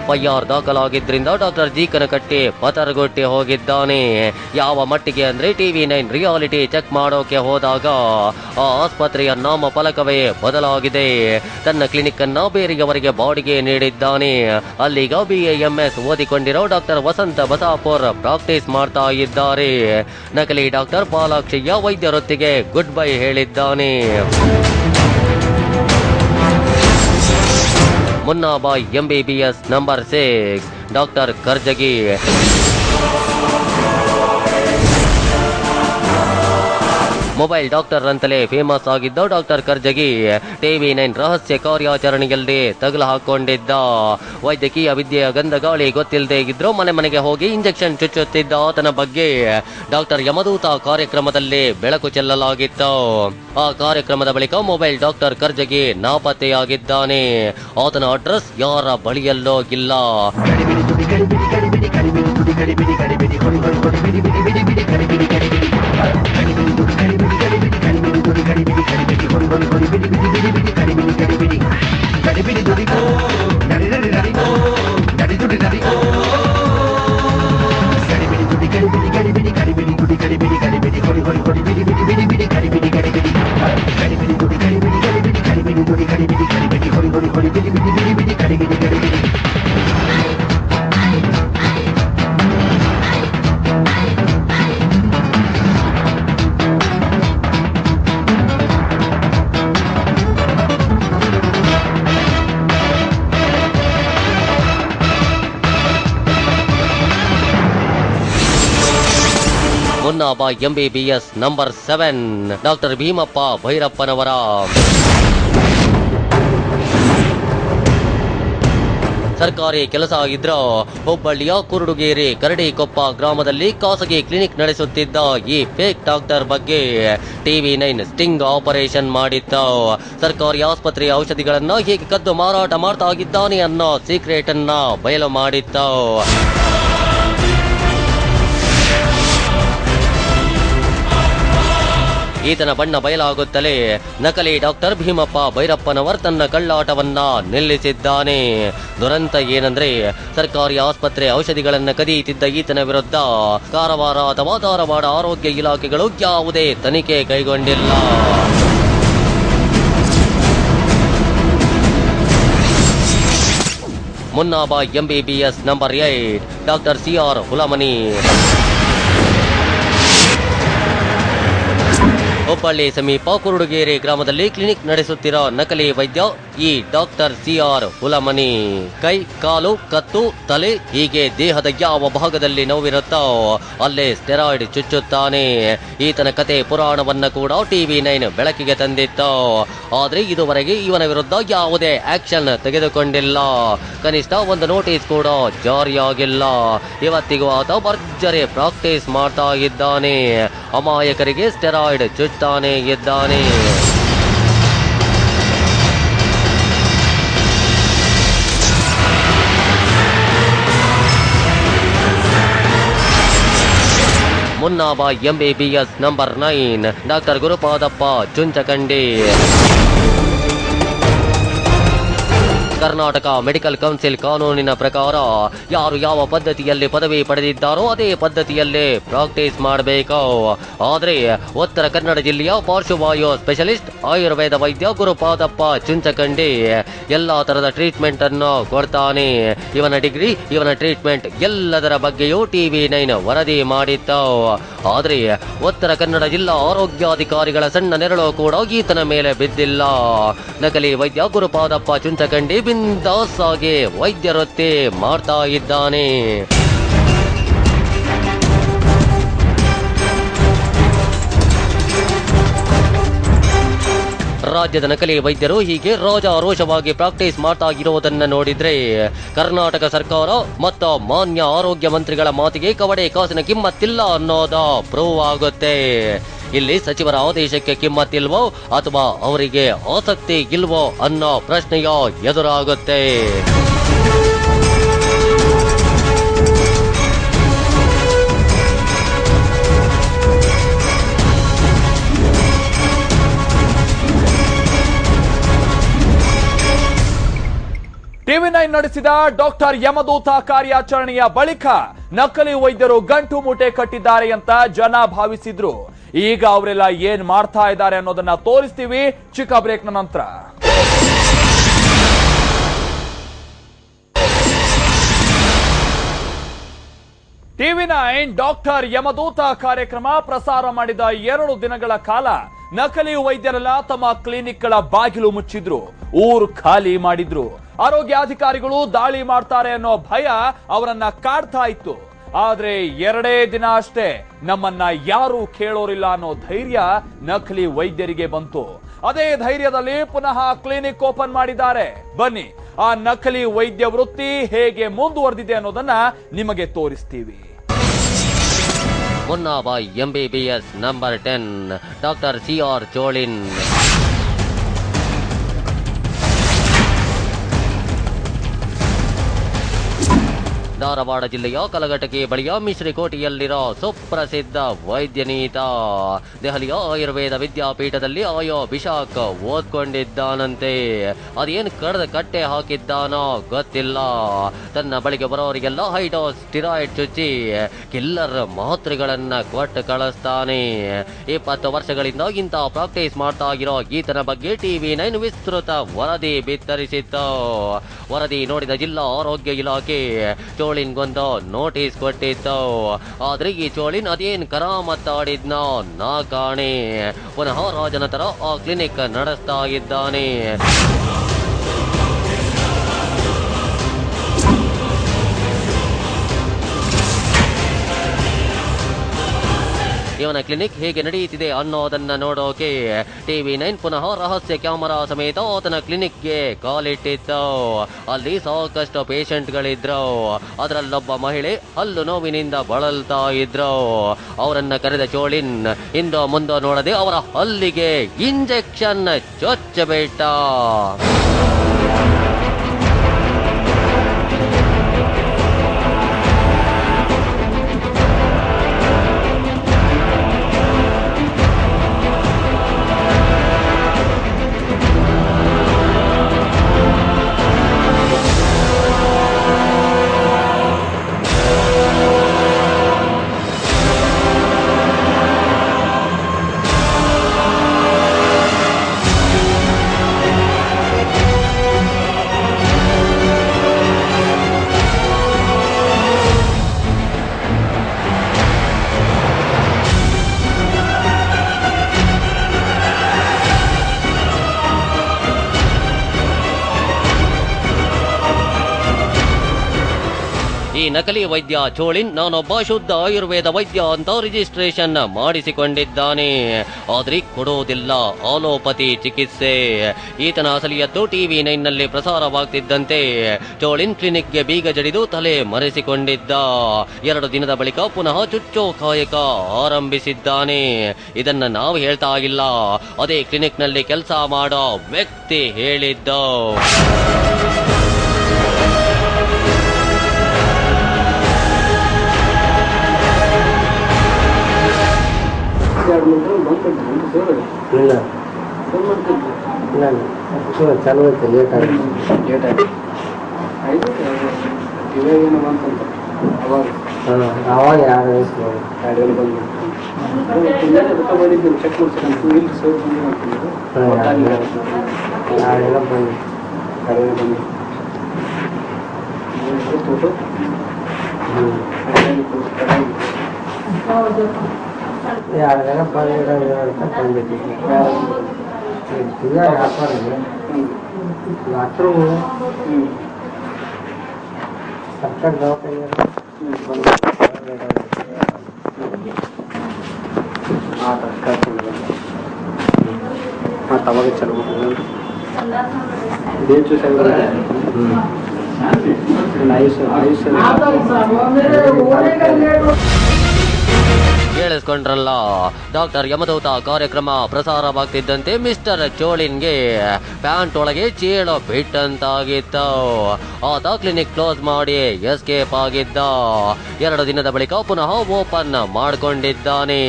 FIR ದಾಖಲಾಗಿದ್ರಿಂದ ಡಾಕ್ಟರ್ ಜೀಕನಕಟ್ಟಿ ಪತರಗೊಟ್ಟಿ ಹೋಗಿದ್ದಾನೆ. ಯಾವ ಮಟ್ಟಿಗೆ ಅಂದ್ರೆ TV9 ರಿಯಾಲಿಟಿ ಚೆಕ್ ಮಾಡೋಕೆ ಹೋದಾಗ ಆ ಆಸ್ಪತ್ರೆಯ ನಾಮ ಫಲಕವೇ ಬದಲಾಗಿದೆ. ತನ್ನ ಕ್ಲಿನಿಕ್ ಅನ್ನ ಬೇರೆಯವರಿಗೆ ಬಾಡಿಗೆ ನೀಡಿದ್ದಾನೆ. ಅಲ್ಲಿಗ BAMS ಓದಿಕೊಂಡಿರೋ ಡಾಕ್ಟರ್ ವಸಂತ ಬಸಾಪುರ್ ಪ್ರಾಕ್ಟೀಸ್ ಮಾಡ್ತಾ ಇದ್ದಾರೆ. ನಕಲಿ ಡಾಕ್ಟರ್ ಪಾಲಾಕ್ಷಯ್ಯ ವೈದ್ಯ ವೃತ್ತಿಗೆ ಗುಡ್ ಬೈ ಹೇಳಿದ್ದಾನೆ. ಮುನ್ನಾಬ MBBS number 6 doctor Karjagi. Mobile doctor ಅಂತಲೇ ಫೇಮಸ್ ಆಗಿದ್ದ ಡಾಕ್ಟರ್ ಕರ್ಜಗಿ TV9 ರಹಸ್ಯ ಕಾರ್ಯಾಚರಣೆಯಲ್ಲಿ ತಗಲು ಹಾಕೊಂಡಿದ್ದ. ವೈದ್ಯಕೀಯ ವಿದ್ಯೆಯ ಗಂಧಗಾಳಿ ಗೊತ್ತಿಲ್ಲದೆ ಇದ್ರೂ ಮನೆ ಮನೆಗೆ ಹೋಗಿ ಇಂಜೆಕ್ಷನ್ ಚುಚ್ಚುತ್ತಿದ್ದ ಆತನ ಬಗ್ಗೆ ಡಾಕ್ಟರ್ ಯಮದೂತ ಕಾರ್ಯಕ್ರಮದಲ್ಲಿ ಬೆಳಕು ಚೆಲ್ಲಲಾಗಿತ್ತು. ಆ ಕಾರ್ಯಕ್ರಮದ ಬಳಿಕ ಮೊಬೈಲ್ ಡಾಕ್ಟರ್ ಕರ್ಜಗಿ ನಾಪತ್ತೆಯಾಗಿದ್ದಾನೆ. ಆತನ ಅಡ್ರೆಸ್ ಯಾರ ಬಳಿಯಲ್ಲೋ ಇಲ್ಲ. ಮುನ್ನಾಬ MBBS ನಂಬರ್ 7 ಡಾಕ್ಟರ್ ಭೀಮಪ್ಪ ಭೈರಪ್ಪನವರ. ಸರ್ಕಾರಿ ಕೆಲಸ ಆಗಿದ್ರು ಹುಬ್ಬಳ್ಳಿಯ ಕುರುಡುಗೇರಿ ಕರಡಿಕೊಪ್ಪ ಗ್ರಾಮದಲ್ಲಿ ಖಾಸಗಿ ಕ್ಲಿನಿಕ್ ನಡೆಸುತ್ತಿದ್ದ ಈ ಫೇಕ್ ಡಾಕ್ಟರ್ ಬಗ್ಗೆ TV9 ಸ್ಟಿಂಗ್ ಆಪರೇಷನ್ ಮಾಡಿತ್ತು. ಸರ್ಕಾರಿ ಆಸ್ಪತ್ರೆಯ ಔಷಧಿಗಳನ್ನ ಹೇಗೆ ಕದ್ದು ಮಾರಾಟ ಮಾಡ್ತಾ ಇದ್ದಾನೆ ಅನ್ನೋ ಸೀಕ್ರೆಟ್ ಅನ್ನ ಬಯಲು ಮಾಡಿತ್ತು. ಈತನ ಬಣ್ಣ ಬಯಲಾಗುತ್ತಲೇ ನಕಲಿ ಡಾಕ್ಟರ್ ಭೀಮಪ್ಪ ಭೈರಪ್ಪನವರ್ ತನ್ನ ಕಳ್ಳಾಟವನ್ನ ನಿಲ್ಲಿಸಿದ್ದಾನೆ. ದುರಂತ ಏನಂದ್ರೆ ಸರ್ಕಾರಿ ಆಸ್ಪತ್ರೆ ಔಷಧಿಗಳನ್ನ ಕದಿಯುತ್ತಿದ್ದ ಈತನ ವಿರುದ್ಧ ಕಾರವಾರ ಅಥವಾ ಧಾರವಾಡ ಆರೋಗ್ಯ ಇಲಾಖೆಗಳು ಯಾವುದೇ ತನಿಖೆ ಕೈಗೊಂಡಿಲ್ಲ. Munnabhai MBBS number 8 doctor CR Hulamani. Hubballi ಸಮೀಪ ಕುರುಡುಗೇರಿ ಗ್ರಾಮದಲ್ಲಿ ಕ್ಲಿನಿಕ್ ನಡೆಸುತ್ತಿರೋ ನಕಲಿ ವೈದ್ಯ ಈ ಡಾಕ್ಟರ್ CR ಹುಲಮನಿ. ಕೈ, ಕಾಲು, ಕತ್ತು, ತಲೆ ಹೀಗೆ ದೇಹದ ಯಾವ ಭಾಗದಲ್ಲಿ ನೋವಿರುತ್ತೋ ಅಲ್ಲೇ ಸ್ಟೆರಾಯ್ಡ್ ಚುಚ್ಚುತ್ತಾನೆ. ಈತನ ಕತೆ ಪುರಾಣವನ್ನ ಕೂಡ TV9 ಬೆಳಕಿಗೆ ತಂದಿತ್ತು. ಆದ್ರೆ ಇದುವರೆಗೆ ಇವನ ವಿರುದ್ಧ ಯಾವುದೇ ಆಕ್ಷನ್ ತೆಗೆದುಕೊಂಡಿಲ್ಲ. ಕನಿಷ್ಠ ಒಂದು ನೋಟಿಸ್ ಕೂಡ ಜಾರಿಯಾಗಿಲ್ಲ. ಇವತ್ತಿಗೂ ಆತ ಭರ್ಜರಿ ಪ್ರಾಕ್ಟೀಸ್ ಮಾಡ್ತಾ ಇದ್ದಾನೆ. ಅಮಾಯಕರಿಗೆ ಸ್ಟೆರಾಯ್ಡ್ ಚುಚ್ತಾನೆ ಇದ್ದಾನೆ. Munnabhai MBBS number 9 doctor Gurupadappa Chunchakandi. Karnataka medical council ಕಾನೂನಿನ ಪ್ರಕಾರ ಯಾರು ಯಾವ ಪದ್ಧತಿಯಲ್ಲಿ ಪದವಿ ಪಡೆದಿದ್ದಾರೋ ಅದೇ ಪದ್ಧತಿಯಲ್ಲೇ ಪ್ರಾಕ್ಟೀಸ್ ಮಾಡಬೇಕು. ಆದರೆ ಉತ್ತರ ಕನ್ನಡ ಜಿಲ್ಲೆಯ ಪಾರ್ಶ್ವವಾಯು ಸ್ಪೆಷಲಿಸ್ಟ್ ಆಯುರ್ವೇದ ವೈದ್ಯ ಗುರುಪಾದಪ್ಪ ಚುಂಚಕಂಡಿ ಎಲ್ಲಾ ತರದ ಟ್ರೀಟ್ಮೆಂಟ್ ಅನ್ನು ಕೊಡ್ತಾನೆ. ಇವನ ಡಿಗ್ರಿ, ಇವನ ಟ್ರೀಟ್ಮೆಂಟ್ ಎಲ್ಲದರ ಬಗ್ಗೆಯೂ TV9 ವರದಿ ಮಾಡಿತ್ತು. ಆದರೆ ಉತ್ತರ ಕನ್ನಡ ಜಿಲ್ಲಾ ಆರೋಗ್ಯಾಧಿಕಾರಿಗಳ ಸಣ್ಣ ನೆರಳು ಕೂಡ ಈತನ ಮೇಲೆ ಬಿದ್ದಿಲ್ಲ. ನಕಲಿ ವೈದ್ಯ ಗುರುಪಾದಪ್ಪ ಚುಂಚಕಂಡಿ ಬಿಂದಾಸ್ ಆಗಿ ವೈದ್ಯ ವೃತ್ತಿ ಮಾಡ್ತಾ ಇದ್ದಾನೆ. ರಾಜ್ಯದ ನಕಲಿ ವೈದ್ಯರು ಹೀಗೆ ರಾಜಾರೋಷವಾಗಿ ಪ್ರಾಕ್ಟೀಸ್ ಮಾಡ್ತಾ ಇರೋದನ್ನ ನೋಡಿದ್ರೆ ಕರ್ನಾಟಕ ಸರ್ಕಾರ ಮತ್ತು ಮಾನ್ಯ ಆರೋಗ್ಯ ಮಂತ್ರಿಗಳ ಮಾತಿಗೆ ಕವಡೆ ಕಾಸಿನ ಕಿಮ್ಮತ್ತಿಲ್ಲ ಅನ್ನೋದ ಪ್ರೂವ್ ಆಗುತ್ತೆ. ಇಲ್ಲಿ ಸಚಿವರ ಆದೇಶಕ್ಕೆ ಕಿಮ್ಮತ್ತಿಲ್ವೋ ಅಥವಾ ಅವರಿಗೆ ಆಸಕ್ತಿ ಇಲ್ವೋ ಅನ್ನೋ ಪ್ರಶ್ನೆಯ ಎದುರಾಗುತ್ತೆ. TV9 ನಡೆಸಿದ ಡಾಕ್ಟರ್ ಯಮದೂತ ಕಾರ್ಯಾಚರಣೆಯ ಬಳಿಕ ನಕಲಿ ವೈದ್ಯರು ಗಂಟು ಮೂಟೆ ಕಟ್ಟಿದ್ದಾರೆ ಅಂತ ಜನ ಭಾವಿಸಿದ್ರು. ಈಗ ಅವರೆಲ್ಲ ಏನ್ ಮಾಡ್ತಾ ಇದ್ದಾರೆ ಅನ್ನೋದನ್ನ ತೋರಿಸ್ತೀವಿ ಚಿಕ್ಕ ಬ್ರೇಕ್ನ ನಂತರ. TV9 ಡಾಕ್ಟರ್ ಯಮದೂತ ಕಾರ್ಯಕ್ರಮ ಪ್ರಸಾರ ಮಾಡಿದ 2 ದಿನಗಳ ಕಾಲ ನಕಲಿ ವೈದ್ಯರೆಲ್ಲ ತಮ್ಮ ಕ್ಲಿನಿಕ್ಗಳ ಬಾಗಿಲು ಮುಚ್ಚಿದ್ರು, ಊರು ಖಾಲಿ ಮಾಡಿದ್ರು. ಆರೋಗ್ಯಾಧಿಕಾರಿಗಳು ದಾಳಿ ಮಾಡ್ತಾರೆ ಅನ್ನೋ ಭಯ ಅವರನ್ನ ಕಾಡ್ತಾ ಇತ್ತು. ಆದ್ರೆ 2 ದಿನ ಅಷ್ಟೇ ನಮ್ಮನ್ನ ಯಾರು ಕೇಳೋರಿಲ್ಲ ಅನ್ನೋ ಧೈರ್ಯ ನಕಲಿ ವೈದ್ಯರಿಗೆ ಬಂತು. ಅದೇ ಧೈರ್ಯದಲ್ಲಿ ಪುನಃ ಕ್ಲಿನಿಕ್ ಓಪನ್ ಮಾಡಿದ್ದಾರೆ. ಬನ್ನಿ, ಆ ನಕಲಿ ವೈದ್ಯ ವೃತ್ತಿ ಹೇಗೆ ಮುಂದುವರೆದಿದೆ ಅನ್ನೋದನ್ನ ನಿಮಗೆ ತೋರಿಸ್ತೀವಿ. Munnabhai MBBS number 10 doctor CR Cholin. Dharwad ಜಿಲ್ಲೆಯ ಕಲಘಟಕಿ ಬಳಿಯ ಮಿಶ್ರಿಕೋಟೆಯಲ್ಲಿರೋ ಸುಪ್ರಸಿದ್ಧ ವೈದ್ಯನೀತ ದೆಹಲಿಯ ಆಯುರ್ವೇದ ವಿದ್ಯಾಪೀಠದಲ್ಲಿ ಅಭಿಷಾಕ್ ಓದ್ಕೊಂಡಿದ್ದಾನಂತೆ. ಅದೇನು ಕಡ್ದ ಕಟ್ಟೆ ಹಾಕಿದ್ದಾನೋ ಗೊತ್ತಿಲ್ಲ. ತನ್ನ ಬಳಿಗೆ ಬರೋರಿಗೆಲ್ಲ ಹೈಡೋಸ್ ಸ್ಟಿರಾಯ್ಡ್ ಚುಚ್ಚಿ ಕಿಲ್ಲರ್ ಮಾತ್ರೆಗಳನ್ನ ಕೊಟ್ಟು ಕಳಿಸ್ತಾನೆ. 20 ವರ್ಷಗಳಿಂದ ಇಂಥ ಪ್ರಾಕ್ಟೀಸ್ ಮಾಡ್ತಾ ಇರೋ ಈತನ ಬಗ್ಗೆ TV9 ವಿಸ್ತೃತ ವರದಿ ಬಿತ್ತರಿಸಿತ್ತು. ವರದಿ ನೋಡಿದ ಜಿಲ್ಲಾ ಆರೋಗ್ಯ ಇಲಾಖೆ ಚೋಳಿನ್ಗೊಂದು ನೋಟಿಸ್ ಕೊಟ್ಟಿತ್ತು. ಆದ್ರೆ ಈ ಚೋಳಿನ್ ಅದೇನ್ ಕರಾಮತ್ತಾಡಿದ್ನೋ ನಾ ಕಾಣೆ. ಪುನಃ ರಾಜನ ತರ ಆ ಕ್ಲಿನಿಕ್ ನಡೆಸ್ತಾ ಇದ್ದಾನೆ. ಇವನ ಕ್ಲಿನಿಕ್ ಹೇಗೆ ನಡೆಯುತ್ತಿದೆ ಅನ್ನೋದನ್ನ ನೋಡೋಕೆ TV9 ಪುನಃ ರಹಸ್ಯ ಕ್ಯಾಮರಾ ಸಮೇತ ಆತನ ಕ್ಲಿನಿಕ್ಗೆ ಕಾಲಿಟ್ಟಿತ್ತು. ಅಲ್ಲಿ ಸಾಕಷ್ಟು ಪೇಷಂಟ್ಗಳಿದ್ರು. ಅದರಲ್ಲೊಬ್ಬ ಮಹಿಳೆ ಹಲ್ಲು ನೋವಿನಿಂದ ಬಳಲ್ತಾ ಇದ್ರು. ಅವರನ್ನ ಕರೆದ ಚೋಳಿನ್ ಹಿಂದೋ ಮುಂದೋ ನೋಡದೆ ಅವರ ಹಲ್ಲಿಗೆ ಇಂಜೆಕ್ಷನ್ ಚೊಚ್ಚಬಿಟ್ಟ. ಈ ನಕಲಿ ವೈದ್ಯ ಚೋಳಿನ್ ನಾನೊಬ್ಬ ಶುದ್ಧ ಆಯುರ್ವೇದ ವೈದ್ಯ ಅಂತ ರಿಜಿಸ್ಟ್ರೇಷನ್ ಮಾಡಿಸಿಕೊಂಡಿದ್ದಾನೆ. ಆದ್ರೆ ಕೊಡೋದಿಲ್ಲ ಆಲೋಪತಿ ಚಿಕಿತ್ಸೆ. ಈತನ ಅಸಲಿಯತ್ತು TV9 ನಲ್ಲಿ ಪ್ರಸಾರವಾಗ್ತಿದ್ದಂತೆ ಚೋಳಿನ್ ಕ್ಲಿನಿಕ್ಗೆ ಬೀಗ ಜಡಿದು ತಲೆ ಮರೆಸಿಕೊಂಡಿದ್ದ. 2 ದಿನದ ಬಳಿಕ ಪುನಃ ಚುಚ್ಚೋ ಕಾಯಕ ಆರಂಭಿಸಿದ್ದಾನೆ. ಇದನ್ನ ನಾವು ಹೇಳ್ತಾ ಇಲ್ಲ, ಅದೇ ಕ್ಲಿನಿಕ್ ನಲ್ಲಿ ಕೆಲಸ ಮಾಡೋ ವ್ಯಕ್ತಿ ಹೇಳಿದ್ದು. ಇಲ್ಲ ಇಲ್ಲ ಚಾಲು ಐತೆ ಲೇಟ್ ಆಗಿ ಇವಾಗೇನು ಬಂತಂತ ಅವಾಗ ಯಾರು ಗಾಡಿಯಲ್ಲಿ ಬಂದು ಮಾಡಿದ್ದೀವಿ ಚೆಕ್ ಮಾಡ್ತೀನಿ ಇಲ್ಲಿ ಸರ್ ಯಾರೆಲ್ಲ ಬಂದು ಗಾಡಿಯಲ್ಲಿ ಬಂದು ಫೋಟೋ ಯಾರೆಲ್ಲ ಬಂದಿದ್ದೀವಿ ವ್ಯಾಪಾರ ಬಾತ್ರೂಮು ಸರ್ಕಾರಿ ದವಾಖಾನೆ ಮತ್ತು ಅವಾಗ ಚಲೋ ಡೇಟು ಕೇಳಿಸ್ಕೊಂಡ್ರಲ್ಲ, ಡಾಕ್ಟರ್ ಯಮದೂತ ಕಾರ್ಯಕ್ರಮ ಪ್ರಸಾರವಾಗ್ತಿದ್ದಂತೆ ಮಿಸ್ಟರ್ ಚೋಳಿನ್ಗೆ ಪ್ಯಾಂಟ್ ಒಳಗೆ ಚೀಳ ಬಿಟ್ಟಂತಾಗಿತ್ತು. ಆತ ಕ್ಲಿನಿಕ್ ಕ್ಲೋಸ್ ಮಾಡಿ ಎಸ್ಕೇಪ್ ಆಗಿದ್ದ. 2 ದಿನದ ಬಳಿಕ ಪುನಃ ಓಪನ್ ಮಾಡಿಕೊಂಡಿದ್ದಾನೆ.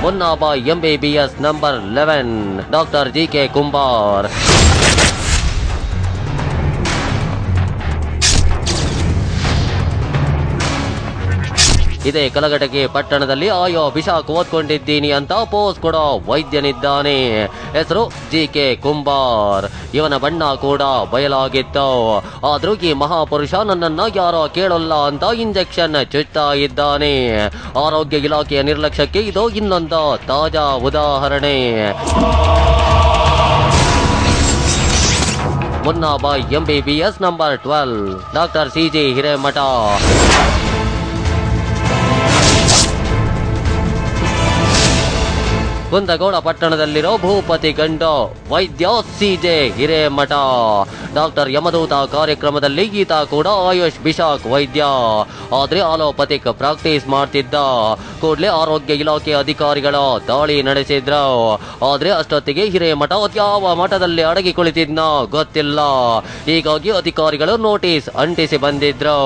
Munnabhai MBBS number 11 doctor GK Kumbar. ಇದೇ ಕಲಘಟಗಿ ಪಟ್ಟಣದಲ್ಲಿ ಆಯೋ ವಿಷಾಕ್ ಓದ್ಕೊಂಡಿದ್ದೀನಿ ಅಂತ ಪೋಸ್ ಕೊಡೋ ವೈದ್ಯನಿದ್ದಾನೆ. ಹೆಸರು GK ಕುಂಬಾರ್. ಇವನ ಬಣ್ಣ ಕೂಡ ಬಯಲಾಗಿತ್ತು. ಆದ್ರೂ ಈ ಮಹಾಪುರುಷ ನನ್ನನ್ನ ಯಾರೋ ಕೇಳಲ್ಲ ಅಂತ ಇಂಜೆಕ್ಷನ್ ಚುಚ್ತಾ ಇದ್ದಾನೆ. ಆರೋಗ್ಯ ಇಲಾಖೆಯ ನಿರ್ಲಕ್ಷ್ಯಕ್ಕೆ ಇದು ಇನ್ನೊಂದು ತಾಜಾ ಉದಾಹರಣೆ. Munnabhai MBBS number 12 doctor CG Hiremath. Kundgol ಪಟ್ಟಣದಲ್ಲಿರೋ ಭೂಪತಿ ಗಂಡು ವೈದ್ಯ CJ ಹಿರೇಮಠ. ಡಾಕ್ಟರ್ ಯಮದೂತ ಕಾರ್ಯಕ್ರಮದಲ್ಲಿ ಈತ ಕೂಡ ಆಯುಷ್ ಬಿಷಾಕ್ ವೈದ್ಯ. ಆದ್ರೆ ಆಲೋಪತಿಕ್ ಪ್ರಾಕ್ಟೀಸ್ ಮಾಡ್ತಿದ್ದ. ಕೂಡಲೇ ಆರೋಗ್ಯ ಇಲಾಖೆ ಅಧಿಕಾರಿಗಳು ದಾಳಿ ನಡೆಸಿದ್ರು. ಆದ್ರೆ ಅಷ್ಟೊತ್ತಿಗೆ ಹಿರೇಮಠ ಯಾವ ಮಠದಲ್ಲಿ ಅಡಗಿ ಕುಳಿತಿದ್ನೋ ಗೊತ್ತಿಲ್ಲ. ಹೀಗಾಗಿ ಅಧಿಕಾರಿಗಳು ನೋಟಿಸ್ ಅಂಟಿಸಿ ಬಂದಿದ್ರು.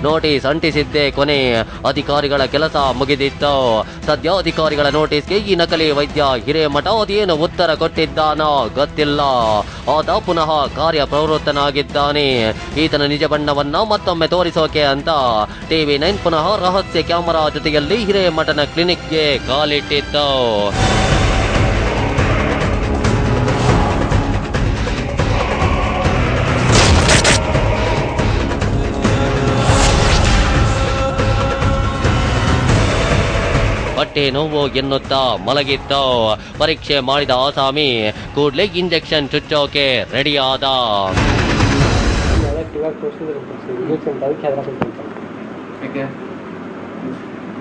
ನೋಟಿಸ್ ಅಂಟಿಸಿದ್ದೇ ಕೊನೆ. ಅಧಿಕಾರಿಗಳ ಕೆಲಸ ಮುಗಿದಿತ್ತು. ಸದ್ಯ ಅಧಿಕಾರಿಗಳ ನೋಟಿಸ್ಗೆ ಈ ನಕಲಿ ವೈದ್ಯ ಹಿರೇಮಠ ಅದೇನು ಉತ್ತರ ಕೊಟ್ಟಿದ್ದಾನೋ ಗೊತ್ತಿಲ್ಲ. ಆತ ಪುನಃ ಕಾರ್ಯಪ್ರವೃತ್ತನಾಗಿದ್ದಾನೆ. ಈತನ ನಿಜ ಬಣ್ಣವನ್ನ ಮತ್ತೊಮ್ಮೆ ತೋರಿಸೋಕೆ ಅಂತ TV9 ಪುನಃ ರಹಸ್ಯ ಕ್ಯಾಮೆರಾ ಜೊತೆಯಲ್ಲಿ ಹಿರೇಮಠನ ಕ್ಲಿನಿಕ್ಗೆ ಕಾಲಿಟ್ಟಿತ್ತು. ಹೊಟ್ಟೆ ನೋವು ಎನ್ನುತ್ತಾ ಮಲಗಿತ್ತು. ಪರೀಕ್ಷೆ ಮಾಡಿದ ಆಸಾಮಿ ಕೂಡಲೇ ಇಂಜೆಕ್ಷನ್ ಚುಚ್ಚೋಕೆ ರೆಡಿ ಆದ.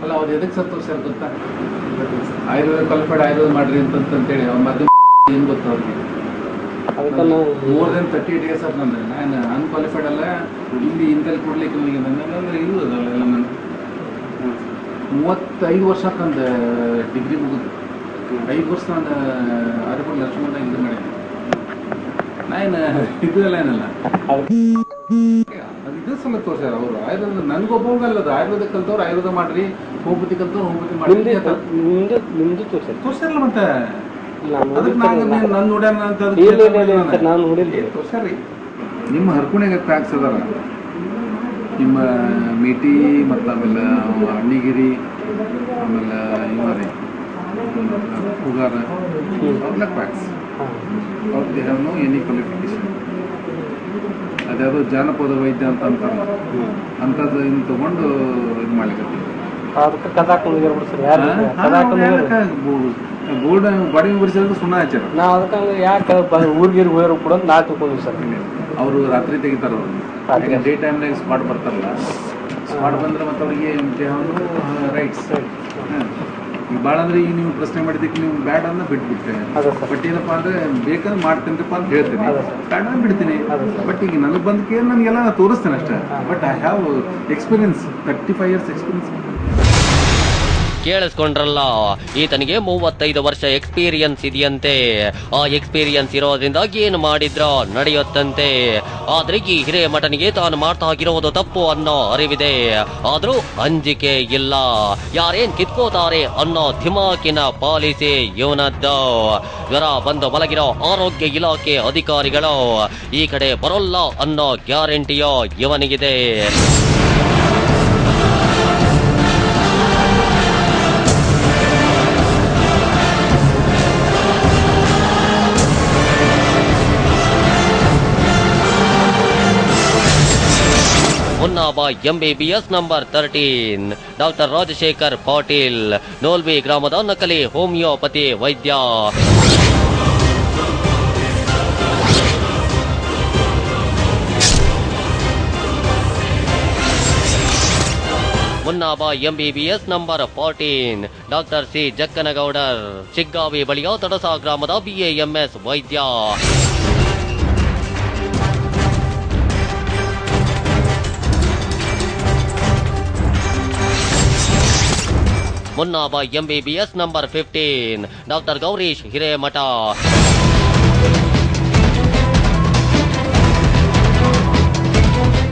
ಅಲ್ಲ ಅವ್ರು ಎದಕ್ಕೆ ಸತ್ತು ಸರ್ ಗೊತ್ತಾ? ಆಯುರ್ವೇದ ಕ್ವಾಲಿಫೈಡ್ ಆಯುರ್ವೇದ ಮಾಡ್ರಿ ಅಂತಂತೇಳಿ ಅವ್ನ ಮದ್ದು ಏನು ಗೊತ್ತ ಅವ್ರಿಗೆ? ಮೋರ್ ದೆನ್ 38 years ಆಯ್ತು ನಂದು. ನಾನು ಅನ್ಕ್ವಾಲಿಫೈಡ್ ಅಲ್ಲ, ಇಲ್ಲಿ ಇಂತಲ್ಲಿ ಕೊಡ್ಲಿಕ್ಕೆ ಅಂದ್ರೆ ಇರುವುದಲ್ಲ ಎಲ್ಲ. ನಾನು 35 ವರ್ಷ ನಂದು ಡಿಗ್ರಿ ಮುಗಿದು 5 ವರ್ಷ ನಾನು ಆರೋಗ್ಯ ಲಕ್ಷ್ಮಣ ಇದು ಮಾಡಿದ್ದೆ. ನಾನು ಇದು ಎಲ್ಲ ಏನಲ್ಲ ಅದು ಇದು ಸಲ ತೋರ್ಸ್ಯಾರ ಅವರು ಆಯುರ್ವೇದ. ನನಗೊಬ್ಬಂಗಲ್ಲದು ಆಯುರ್ವೇದ ಕಲ್ತವ್ರು ಆಯುರ್ವೇದ ಮಾಡ್ರಿ, ಹೋಮಿಯೋಪತಿ ಕಲ್ತವ್ರು ಹೋಮಿಯೋಪತಿ ಮಾಡಿ ತೋರ್ಸ್ಯಾರಲ್ಲ. ಮತ್ತೆ ಅದಕ್ಕೆ ನಾನು ನೋಡ್ಯಾನ ಅಂತ ತೋರ್ಸ್ಯಾರಿ. ನಿಮ್ಮ ಹರ್ಕುಣಿಗೆ ಪ್ಯಾಕ್ಸ್ ಅದಾರ, ನಿಮ್ಮ ಮೇಟಿ ಮತ್ತು ಆಮೇಲೆ ಅಣ್ಣಿಗಿರಿ, ಆಮೇಲೆ ಇವರಿ ಉಗಾರ ಅವ್ರನ್ನ ಪ್ಯಾಕ್ಸ್. ಅವ್ರು they have no any qualification. ಅದ್ಯಾವುದೋ ಜಾನಪದ ವೈದ್ಯ ಅಂತ ಅಂತಾರ, ಅಂಥದ್ದು ಇನ್ನು ತೊಗೊಂಡು ಇದು ಮಾಡ್ಲಿಕ್ಕೆ ಬೋರ್ಡ್ ಬಾಡಿ ಬರ್ಸಿದ್ರೆ ಸುಣ್ಣ ಹಚ್ಚಾರ. ನಾವು ಅದಕ್ಕೆ ಯಾಕೆ ಊರಿಗೆ ಹೋಗಿರೋ ಕೂಡ ನಾ ತಗೊಂಡ್ವಿ ಸರ್. ಅವರು ರಾತ್ರಿ ತೆಗಿತಾರ. ಅವ್ರು ಡೇ ಟೈಮ್ನಾಗ ಸ್ಪಾಟ್ ಬರ್ತಾರಲ್ಲ, ಸ್ಪಾಟ್ ಬಂದ್ರೆ ಮತ್ತೆ ಅವ್ರಿಗೆ ರೈಟ್ಸ್ ಈಗ ಭಾಳ ಅಂದ್ರೆ ಈಗ ನೀವು ಪ್ರಶ್ನೆ ಮಾಡಿದ್ದಕ್ಕೆ ನೀವು ಬ್ಯಾಡ್ ಅನ್ನ ಬಿಟ್ಬಿಟ್ಟೆ. ಬಟ್ ಏನಪ್ಪ ಅಂದ್ರೆ ಬೇಕಂದ್ರೆ ಮಾಡ್ತೇನ್ರಪ್ಪ ಅಂತ ಹೇಳ್ತೀನಿ, ಬ್ಯಾಡ್ ಅನ್ನ ಬಿಡ್ತೀನಿ. ಬಟ್ ಈಗ ನನಗೆ ಬಂದ ಕೇರ್ ನನಗೆಲ್ಲ ತೋರಿಸ್ತೇನೆ ಅಷ್ಟೇ. But I have experience, 35 years experience. ಕೇಳಿಸ್ಕೊಂಡ್ರಲ್ಲ, ಈತನಿಗೆ 35 ವರ್ಷ ಎಕ್ಸ್ಪೀರಿಯನ್ಸ್ ಇದೆಯಂತೆ. ಆ ಎಕ್ಸ್ಪೀರಿಯನ್ಸ್ ಇರೋದ್ರಿಂದ ಏನು ಮಾಡಿದ್ರ ನಡೆಯುತ್ತಂತೆ. ಆದ್ರೆ ಈ ಹಿರೇಮಠನಿಗೆ ತಾನು ಮಾಡ್ತಾ ಆಗಿರೋದು ತಪ್ಪು ಅನ್ನೋ ಅರಿವಿದೆ, ಆದ್ರೂ ಅಂಜಿಕೆ ಇಲ್ಲ. ಯಾರೇನ್ ಕಿತ್ಕೋತಾರೆ ಅನ್ನೋ ಧಿಮಾಕಿನ ಪಾಲಿಸಿ ಇವನದ್ದು. ಜ್ವರ ಬಂದು ಮಲಗಿರೋ ಆರೋಗ್ಯ ಇಲಾಖೆ ಅಧಿಕಾರಿಗಳು ಈ ಕಡೆ ಬರೋಲ್ಲ ಅನ್ನೋ ಗ್ಯಾರಂಟಿಯೋ ಇವನಿಗಿದೆ. Munnabhai MBBS number 13 doctor Rajashekhar Patil, Nolvi ಗ್ರಾಮದ ನಕಲಿ ಹೋಮಿಯೋಪತಿ ವೈದ್ಯ. Munnabhai MBBS number 14 doctor C Jakkanagoudar, Chiggavi ಬಳಿಯ ತಡಸ ಗ್ರಾಮದ BAMS ವೈದ್ಯ. Munnabhai MBBS number 15 doctor Gourish Hiremath.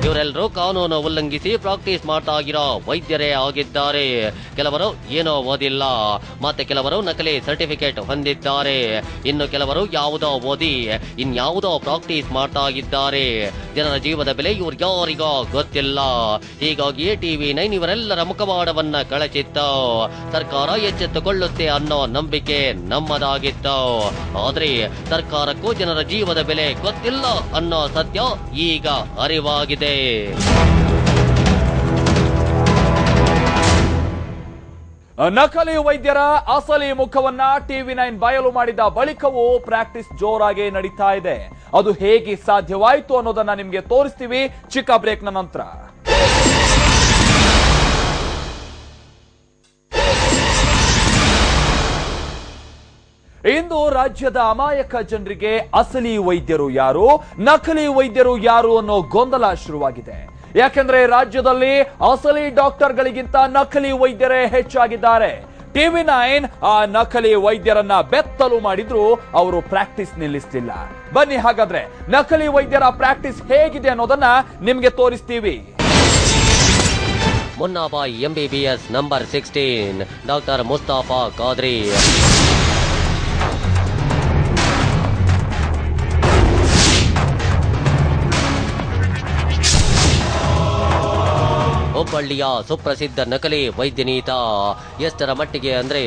ಇವರೆಲ್ಲರೂ ಕಾನೂನು ಉಲ್ಲಂಘಿಸಿ ಪ್ರಾಕ್ಟೀಸ್ ಮಾಡ್ತಾ ಆಗಿರೋ ವೈದ್ಯರೇ ಆಗಿದ್ದಾರೆ. ಕೆಲವರು ಏನೋ ಓದಿಲ್ಲ, ಮತ್ತೆ ಕೆಲವರು ನಕಲಿ ಸರ್ಟಿಫಿಕೇಟ್ ಹೊಂದಿದ್ದಾರೆ, ಇನ್ನು ಕೆಲವರು ಯಾವುದೋ ಓದಿ ಇನ್ಯಾವುದೋ ಪ್ರಾಕ್ಟೀಸ್ ಮಾಡ್ತಾ ಇದ್ದಾರೆ. ಜನರ ಜೀವದ ಬೆಲೆ ಇವ್ರು ಯಾರಿಗೋ ಗೊತ್ತಿಲ್ಲ. ಹೀಗಾಗಿಯೇ TV9 ಇವರೆಲ್ಲರ ಮುಖವಾಡವನ್ನ ಕಳಚಿತ್ತು. ಸರ್ಕಾರ ಎಚ್ಚೆತ್ತುಕೊಳ್ಳುತ್ತೆ ಅನ್ನೋ ನಂಬಿಕೆ ನಮ್ಮದಾಗಿತ್ತು. ಆದ್ರೆ ಸರ್ಕಾರಕ್ಕೂ ಜನರ ಜೀವದ ಬೆಲೆ ಗೊತ್ತಿಲ್ಲ ಅನ್ನೋ ಸತ್ಯ ಈಗ ಅರಿವಾಗಿದೆ. ನಕಲಿ ವೈದ್ಯರ ಅಸಲಿ ಮುಖವನ್ನ TV9 ಬಯಲು ಮಾಡಿದ ಬಳಿಕವೂ ಪ್ರಾಕ್ಟೀಸ್ ಜೋರಾಗಿ ನಡೀತಾ ಇದೆ. ಅದು ಹೇಗೆ ಸಾಧ್ಯವಾಯಿತು ಅನ್ನೋದನ್ನ ನಿಮ್ಗೆ ತೋರಿಸ್ತೀವಿ ಚಿಕ್ಕ ಬ್ರೇಕ್ನ ನಂತರ. ಇಂದು ರಾಜ್ಯದ ಅಮಾಯಕ ಜನರಿಗೆ ಅಸಲಿ ವೈದ್ಯರು ಯಾರು, ನಕಲಿ ವೈದ್ಯರು ಯಾರು ಅನ್ನೋ ಗೊಂದಲ ಶುರುವಾಗಿದೆ. ಯಾಕೆಂದ್ರೆ ರಾಜ್ಯದಲ್ಲಿ ಅಸಲಿ ಡಾಕ್ಟರ್ಗಳಿಗಿಂತ ನಕಲಿ ವೈದ್ಯರೇ ಹೆಚ್ಚಾಗಿದ್ದಾರೆ. TV9 ಆ ನಕಲಿ ವೈದ್ಯರನ್ನ ಬೆತ್ತಲು ಮಾಡಿದ್ರು ಅವರು ಪ್ರಾಕ್ಟೀಸ್ ನಿಲ್ಲಿಸಲಿಲ್ಲ. ಬನ್ನಿ ಹಾಗಾದ್ರೆ ನಕಲಿ ವೈದ್ಯರ ಪ್ರಾಕ್ಟೀಸ್ ಹೇಗಿದೆ ಅನ್ನೋದನ್ನ ನಿಮ್ಗೆ ತೋರಿಸ್ತೀವಿ. ಮುನ್ನಾಬಾ MBBS number 16 doctor Mustafa Khadri. ಹುಬ್ಬಳ್ಳಿಯ ಸುಪ್ರಸಿದ್ಧ ನಕಲಿ ವೈದ್ಯನೀತ. ಎಷ್ಟರ ಮಟ್ಟಿಗೆ ಅಂದ್ರೆ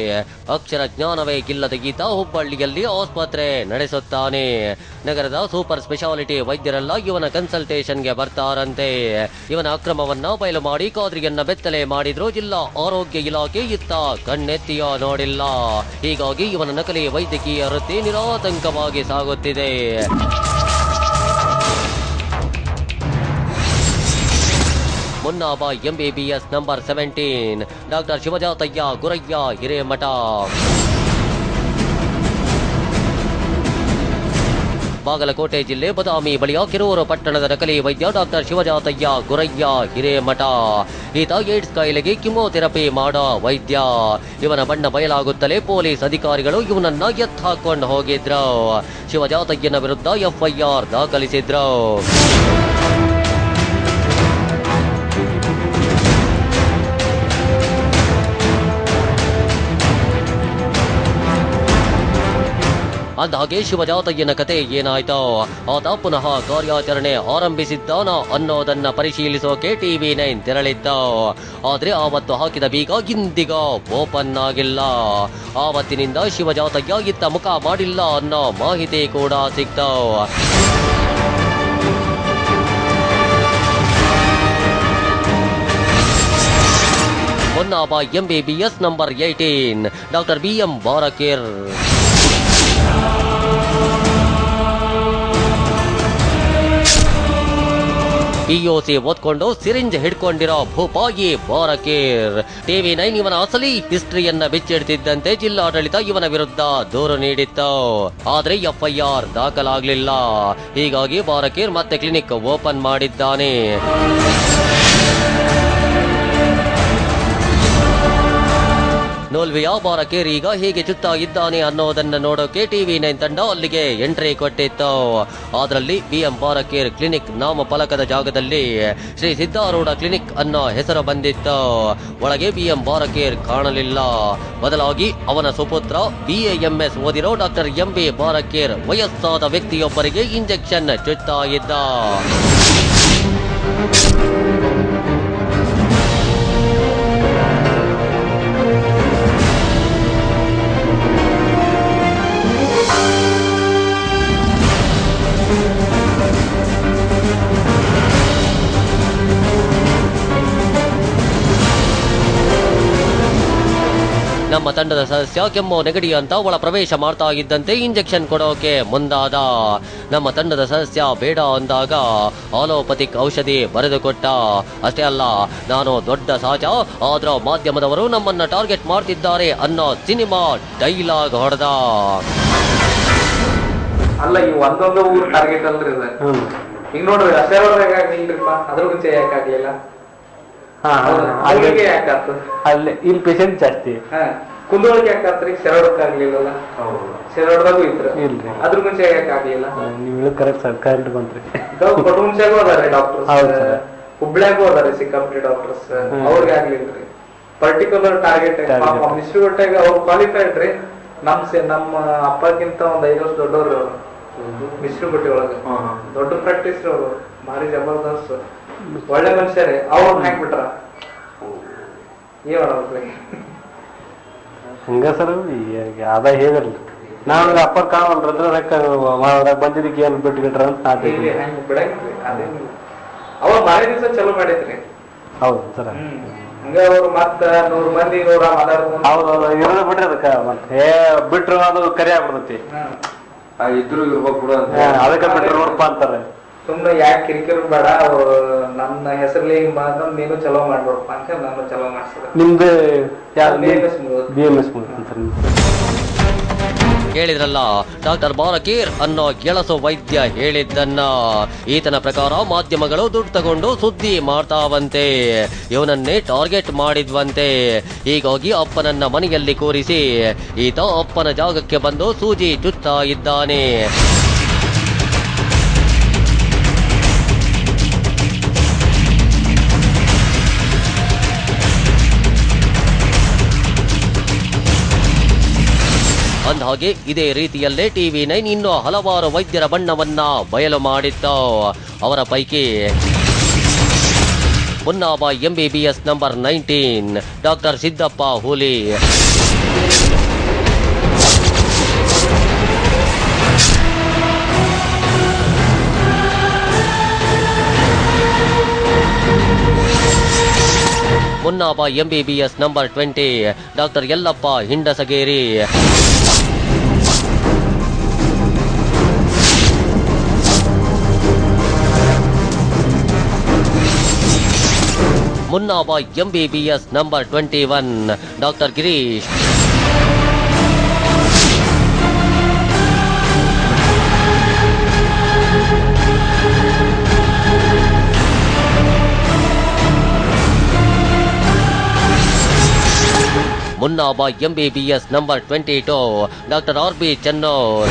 ಅಕ್ಷರ ಜ್ಞಾನವೇ ಇಲ್ಲದ ಈತ ಹುಬ್ಬಳ್ಳಿಯಲ್ಲಿ ಆಸ್ಪತ್ರೆ ನಡೆಸುತ್ತಾನೆ. ನಗರದ ಸೂಪರ್ ಸ್ಪೆಷಾಲಿಟಿ ವೈದ್ಯರೆಲ್ಲ ಇವನ ಕನ್ಸಲ್ಟೇಷನ್ಗೆ ಬರ್ತಾರಂತೆ. ಇವನ ಅಕ್ರಮವನ್ನ ಬಯಲು ಮಾಡಿ ಖಾದ್ರಿಯನ್ನ ಬೆತ್ತಲೆ ಮಾಡಿದ್ರು ಜಿಲ್ಲಾ ಆರೋಗ್ಯ ಇಲಾಖೆ ಇತ್ತ ಕಣ್ಣೆತ್ತಿಯೋ ನೋಡಿಲ್ಲ. ಹೀಗಾಗಿ ಇವನ ನಕಲಿ ವೈದ್ಯಕೀಯ ವೃತ್ತಿ ನಿರಾತಂಕವಾಗಿ ಸಾಗುತ್ತಿದೆ. Munnabhai MBBS number 17 doctor Shivajatayya Gurayya Hiremath. Bagalkot ಜಿಲ್ಲೆ ಬದಾಮಿ ಬಳಿಯ ಕಿರೂರು ಪಟ್ಟಣದ ನಕಲಿ ವೈದ್ಯ ಡಾಕ್ಟರ್ ಶಿವಜಾತಯ್ಯ ಗುರಯ್ಯ ಹಿರೇಮಠ. ಈತ ಏಡ್ಸ್ ಕಾಯಿಲೆಗೆ ಕಿಮೋಥೆರಪಿ ಮಾಡೋ ವೈದ್ಯ. ಇವನ ಬಣ್ಣ ಬಯಲಾಗುತ್ತಲೇ ಪೊಲೀಸ್ ಅಧಿಕಾರಿಗಳು ಇವನನ್ನ ಎತ್ತಾಕೊಂಡು ಹೋಗಿದ್ರು. ಶಿವಜಾತಯ್ಯನ ವಿರುದ್ಧ FIR ದಾಖಲಿಸಿದ್ರು. ಅಂದಹಾಗೆ ಶಿವಜಾತಯ್ಯನ ಕತೆ ಏನಾಯ್ತೋ, ಆತ ಪುನಃ ಕಾರ್ಯಾಚರಣೆ ಆರಂಭಿಸಿದ್ದಾನ ಅನ್ನೋದನ್ನ ಪರಿಶೀಲಿಸೋಕೆ TV9 ತೆರಳಿದ್ದ. ಆದ್ರೆ ಆವತ್ತು ಹಾಕಿದ ಬೀಗ ಇಂದಿಗ ಓಪನ್ ಆಗಿಲ್ಲ. ಆವತ್ತಿನಿಂದ ಶಿವಜಾತಯ್ಯ ಇತ್ತ ಮುಖ ಮಾಡಿಲ್ಲ ಅನ್ನೋ ಮಾಹಿತಿ ಕೂಡ ಸಿಕ್ತು. ಮುನ್ನಾಬಾ MBBS number 18 doctor BM ಬಾರಕೀರ್. POC ಓದ್ಕೊಂಡು ಸಿರಿಂಜ್ ಹಿಡ್ಕೊಂಡಿರೋ ಭೂಪಾಯಿ ಬಾರಕೀರ್. TV9 ಇವನ ಅಸಲಿ ಹಿಸ್ಟ್ರಿಯನ್ನ ಬಿಚ್ಚಿಡ್ತಿದ್ದಂತೆ ಜಿಲ್ಲಾಡಳಿತ ಇವನ ವಿರುದ್ಧ ದೂರು ನೀಡಿತ್ತು. ಆದ್ರೆ FIR ದಾಖಲಾಗ್ಲಿಲ್ಲ. ಹೀಗಾಗಿ ಬಾರಕೀರ್ ಮತ್ತೆ ಕ್ಲಿನಿಕ್ ಓಪನ್ ಮಾಡಿದ್ದಾನೆ. ನೋಲ್ವಿಯಾ ಬಾರಕೀರ್ ಈಗ ಹೇಗೆ ಚುತ್ತಾಗಿದ್ದಾನೆ ಅನ್ನೋದನ್ನ ನೋಡೋಕೆ TV9 ತಂಡ ಅಲ್ಲಿಗೆ ಎಂಟ್ರಿ ಕೊಟ್ಟಿತ್ತು. ಅದರಲ್ಲಿ BM ಬಾರಕೀರ್ ಕ್ಲಿನಿಕ್ ನಾಮಫಲಕದ ಜಾಗದಲ್ಲಿ ಶ್ರೀ ಸಿದ್ದಾರೂಢ ಕ್ಲಿನಿಕ್ ಅನ್ನೋ ಹೆಸರು ಬಂದಿತ್ತು. ಒಳಗೆ BM ಬಾರಕೀರ್ ಕಾಣಲಿಲ್ಲ. ಬದಲಾಗಿ ಅವನ ಸುಪುತ್ರ BAMS ಓದಿರೋ ಡಾಕ್ಟರ್ MB ಬಾರಕೀರ್ ವಯಸ್ಸಾದ ವ್ಯಕ್ತಿಯೊಬ್ಬರಿಗೆ ಇಂಜೆಕ್ಷನ್ ಚುತ್ತಾ ಇದ್ದ. ನಮ್ಮ ತಂಡದ ಸದಸ್ಯ ಕೆಮ್ಮು ನೆಗಡಿ ಅಂತ ಒಳ ಪ್ರವೇಶ ಮಾಡ್ತಾ ಇದ್ದಂತೆ ಇಂಜೆಕ್ಷನ್ ಕೊಡೋಕೆ ಮುಂದಾದ. ನಮ್ಮ ತಂಡದ ಸದಸ್ಯ ಬೇಡ ಅಂದಾಗ ಆಲೋಪತಿಕ್ ಔಷಧಿ ಬರೆದುಕೊಟ್ಟ. ಅಷ್ಟೇ ಅಲ್ಲ, ನಾನು ದೊಡ್ಡ ಸಾಚ, ಆದ್ರ ಮಾಧ್ಯಮದವರು ನಮ್ಮನ್ನ ಟಾರ್ಗೆಟ್ ಮಾಡ್ತಿದ್ದಾರೆ ಅನ್ನೋ ಸಿನಿಮಾ ಡೈಲಾಗ್ ಹೊಡೆದ. ಅಲ್ಲ, ಈ ಒಂದೊಂದು ಊರು ಟಾರ್ಗೆಟ್ ಅಲ್ರಿ ಇದು. ಈಗ ನೋಡ್ರಿ ಅಷ್ಟೇಲ್ರಿಪ್ಪ, ಅದ್ರ ಮುಂಚೆ ಯಾಕಾಗ್ಲಿಲ್ಲ? ಅಲ್ಲಿ ಇಲ್ಲಿ ಪೇಷಂಟ್ ಜಾಸ್ತಿ. ಕುಂದೋಳಿಗೆ ಯಾಕಾತ್ರಿ? ಸೆರಡಕ್ಕಾಗ್ಲಿಲ್ಲ. ಸೆರಡದಾಗೂ ಇತ್ರ ಇಲ್ರಿ. ಅದ್ರ ಮುಂಚೆ ಯಾಕಾಗ್ಲಿಲ್ಲ? ನೀವು ಕರೆಕ್ಟ್ ಸರ್, ಕರೆಕ್ಟ್ ಬಂತ್ರಿ. ಕೊಟ್ಟು ಮುಂಚೆಗೂ ಅದಾರೆ ಡಾಕ್ಟರ್ಸ್, ಹುಬ್ಳ್ಯಾಗೂ ಅದಾರೆ ಸಿಕ್ಕಾಪಟ್ಟೆ ಡಾಕ್ಟರ್ಸ್, ಅವ್ರಿಗೆ ಆಗ್ಲಿಲ್ರಿ. ಪರ್ಟಿಕ್ಯುಲರ್ ಟಾರ್ಗೆಟ್ ಡಿಸ್ಟ್ರಿಬ್ಯೂಟಾಗ ಅವ್ರು ಕ್ವಾಲಿಫೈಡ್ ರೀ. ನಮ್ಮ ಅಪ್ಪಕ್ಕಿಂತ ಒಂದ್ 5 ವರ್ಷ ದೊಡ್ಡವ್ರು ಡಿಸ್ಟ್ರಿಬ್ಯೂಟಿ ಒಳಗ. ದೊಡ್ಡ ಪ್ರಾಕ್ಟೀಸ್ ಅವರು, ಭಾರಿ ಜಬರ್ದಸ್ತ್, ಒಳ್ಳೆ ಮನುಷ್ಯರೇ. ಅವ್ರು ಹಾಕ್ಬಿಟ್ರ ಏನ್ ಹಂಗ ಸರ್. ಅದ ಹೇಳಿದ್ರಿ, ನಾವ್ ಅಪ್ಪರ್ ಕಾಣಲ್ರ ಬಂದಿದ್ದಕ್ಕೆ ಏನ್ ಬಿಟ್ಬಿಟ್ರ ಅಂತ ಬಿಡಂಗ್ರಿ. ಅದೇನಿಲ್ಲ, ಅವ್ರ ಮಾರೇ ದಿವಸ ಚಲೋ ಮಾಡಿದ್ರಿ. ಹೌದು ಸರ್. ಹಂಗ ಅವ್ರು ಮತ್ತ 100 ಮಂದಿ 100 ಮಾತಾಡ್ಕೊಂಡು ಹೌದು ಇರೋದ ಬಿಡ್ರಿ. ಅದಕ್ಕ ಮತ್ತೆ ಬಿಟ್ರು ಅದು ಕರಿ ಆಗ್ಬಿಡ್ತೈತಿ. ಇದ್ರು ಇರ್ಬೇಕು ಕೂಡ, ಅದಕ್ಕೆ ಬಿಟ್ರು ನೋಡಪ್ಪ ಅಂತಾರೆ. ಸುಮ್ನೆ ಯಾಕೆ ಕಿರಿಕಿರಿ ಬೇಡ, ನನ್ನ ಹೆಸರಲ್ಲಿ ಹಿಂಗ್ ಬಂದ್ ನೀನು ಚಲೋ ಮಾಡ್ಬೇಡಪ್ಪ ಅಂತ ನಾನು ಚಲೋ ಮಾಡ್ಸಿದ. ನಿಮ್ದು BMS ಕೇಳಿದ್ರಲ್ಲ, ಡಾಕ್ಟರ್ ಬಾರಕೀರ್ ಅನ್ನೋ ಗೆಳಸು ವೈದ್ಯ ಹೇಳಿದ್ದನ್ನ. ಈತನ ಪ್ರಕಾರ ಮಾಧ್ಯಮಗಳು ದುಡ್ಡು ತಗೊಂಡು ಸುದ್ದಿ ಮಾಡ್ತಾವಂತೆ, ಇವನನ್ನೇ ಟಾರ್ಗೆಟ್ ಮಾಡಿದ್ವಂತೆ. ಹೀಗಾಗಿ ಅಪ್ಪನನ್ನ ಮನೆಯಲ್ಲಿ ಕೂರಿಸಿ ಈತ ಅಪ್ಪನ ಜಾಗಕ್ಕೆ ಬಂದು ಸೂಜಿ ಚುತ್ತಾ ಇದ್ದಾನೆ. ಅಂದಹಾಗೆ ಇದೇ ರೀತಿಯಲ್ಲೇ TV9 ಇನ್ನೂ ಹಲವಾರು ವೈದ್ಯರ ಬಣ್ಣವನ್ನ ಬಯಲು ಮಾಡಿತ್ತು. ಅವರ ಪೈಕಿ Munnabhai MBBS number 19 doctor Siddappa Huli, Munnabhai MBBS number 20 doctor Yallappa Hindasageri, Munnabhai MBBS number 21 doctor Girish, Munnabhai MBBS number 22 doctor RB Chennor,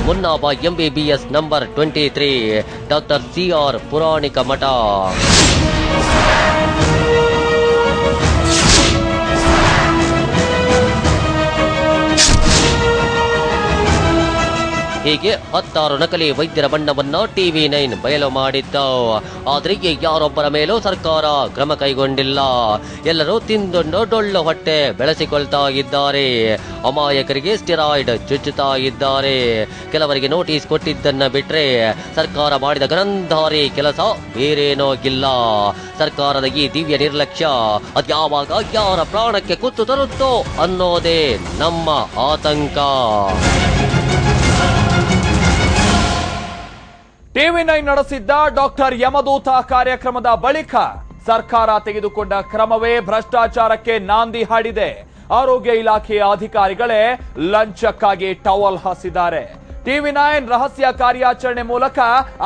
Munnabhai MBBS number 23 doctor CR Puranikmath, ಹೀಗೆ 10 ನಕಲಿ ವೈದ್ಯರ ಬಣ್ಣವನ್ನ TV9 ಬಯಲು ಮಾಡಿತ್ತು. ಆದ್ರೆ ಯಾರೊಬ್ಬರ ಮೇಲೂ ಸರ್ಕಾರ ಕ್ರಮ ಕೈಗೊಂಡಿಲ್ಲ. ಎಲ್ಲರೂ ತಿಂದುಂಡು ಡೊಳ್ಳು ಹೊಟ್ಟೆ ಬೆಳೆಸಿಕೊಳ್ತಾ ಇದ್ದಾರೆ. ಅಮಾಯಕರಿಗೆ ಸ್ಟೆರಾಯ್ಡ್ ಚುಚ್ಚುತ್ತಾ ಇದ್ದಾರೆ. ಕೆಲವರಿಗೆ ನೋಟಿಸ್ ಕೊಟ್ಟಿದ್ದನ್ನ ಬಿಟ್ರೆ ಸರ್ಕಾರ ಮಾಡಿದ ಗಂಧಾರಿ ಕೆಲಸ ಬೇರೇನೋ ಇಲ್ಲ. ಸರ್ಕಾರದ ಈ ದಿವ್ಯ ನಿರ್ಲಕ್ಷ್ಯ ಅದ್ಯಾವಾಗ ಯಾರ ಪ್ರಾಣಕ್ಕೆ ಕುತ್ತು ತರುತ್ತೋ ಅನ್ನೋದೇ ನಮ್ಮ ಆತಂಕ. TV9 ನಡೆಸಿದ್ದ ಡಾಕ್ಟರ್ ಯಮದೂತ ಕಾರ್ಯಕ್ರಮದ ಬಳಿಕ ಸರ್ಕಾರ ತೆಗೆದುಕೊಂಡ ಕ್ರಮವೇ ಭ್ರಷ್ಟಾಚಾರಕ್ಕೆ ನಾಂದಿ ಹಾಡಿದೆ. ಆರೋಗ್ಯ ಇಲಾಖೆಯ ಅಧಿಕಾರಿಗಳೇ ಲಂಚಕ್ಕಾಗಿ ಟವಲ್ ಹಾಸಿದ್ದಾರೆ. TV9 ರಹಸ್ಯ ಕಾರ್ಯಾಚರಣೆ ಮೂಲಕ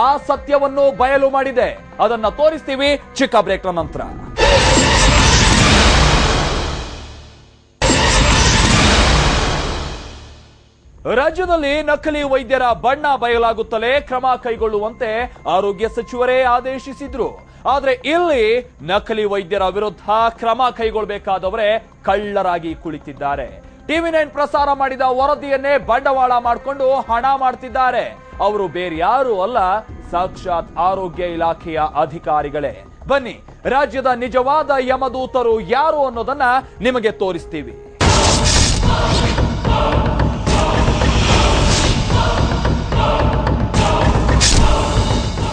ಆ ಸತ್ಯವನ್ನು ಬಯಲು ಮಾಡಿದೆ. ಅದನ್ನ ತೋರಿಸ್ತೀವಿ ಚಿಕ್ಕ ಬ್ರೇಕ್ನ ನಂತರ. ರಾಜ್ಯದಲ್ಲಿ ನಕಲಿ ವೈದ್ಯರ ಬಣ್ಣ ಬಯಲಾಗುತ್ತಲೇ ಕ್ರಮ ಕೈಗೊಳ್ಳುವಂತೆ ಆರೋಗ್ಯ ಸಚಿವರೇ ಆದೇಶಿಸಿದ್ರು. ಆದ್ರೆ ಇಲ್ಲಿ ನಕಲಿ ವೈದ್ಯರ ವಿರುದ್ಧ ಕ್ರಮ ಕೈಗೊಳ್ಳಬೇಕಾದವರೇ ಕಳ್ಳರಾಗಿ ಕುಳಿತಿದ್ದಾರೆ. TV9 ಪ್ರಸಾರ ಮಾಡಿದ ವರದಿಯನ್ನೇ ಬಂಡವಾಳ ಮಾಡಿಕೊಂಡು ಹಣ ಮಾಡ್ತಿದ್ದಾರೆ. ಅವರು ಬೇರ್ಯಾರೂ ಅಲ್ಲ, ಸಾಕ್ಷಾತ್ ಆರೋಗ್ಯ ಇಲಾಖೆಯ ಅಧಿಕಾರಿಗಳೇ. ಬನ್ನಿ, ರಾಜ್ಯದ ನಿಜವಾದ ಯಮದೂತರು ಯಾರು ಅನ್ನೋದನ್ನ ನಿಮಗೆ ತೋರಿಸ್ತೀವಿ.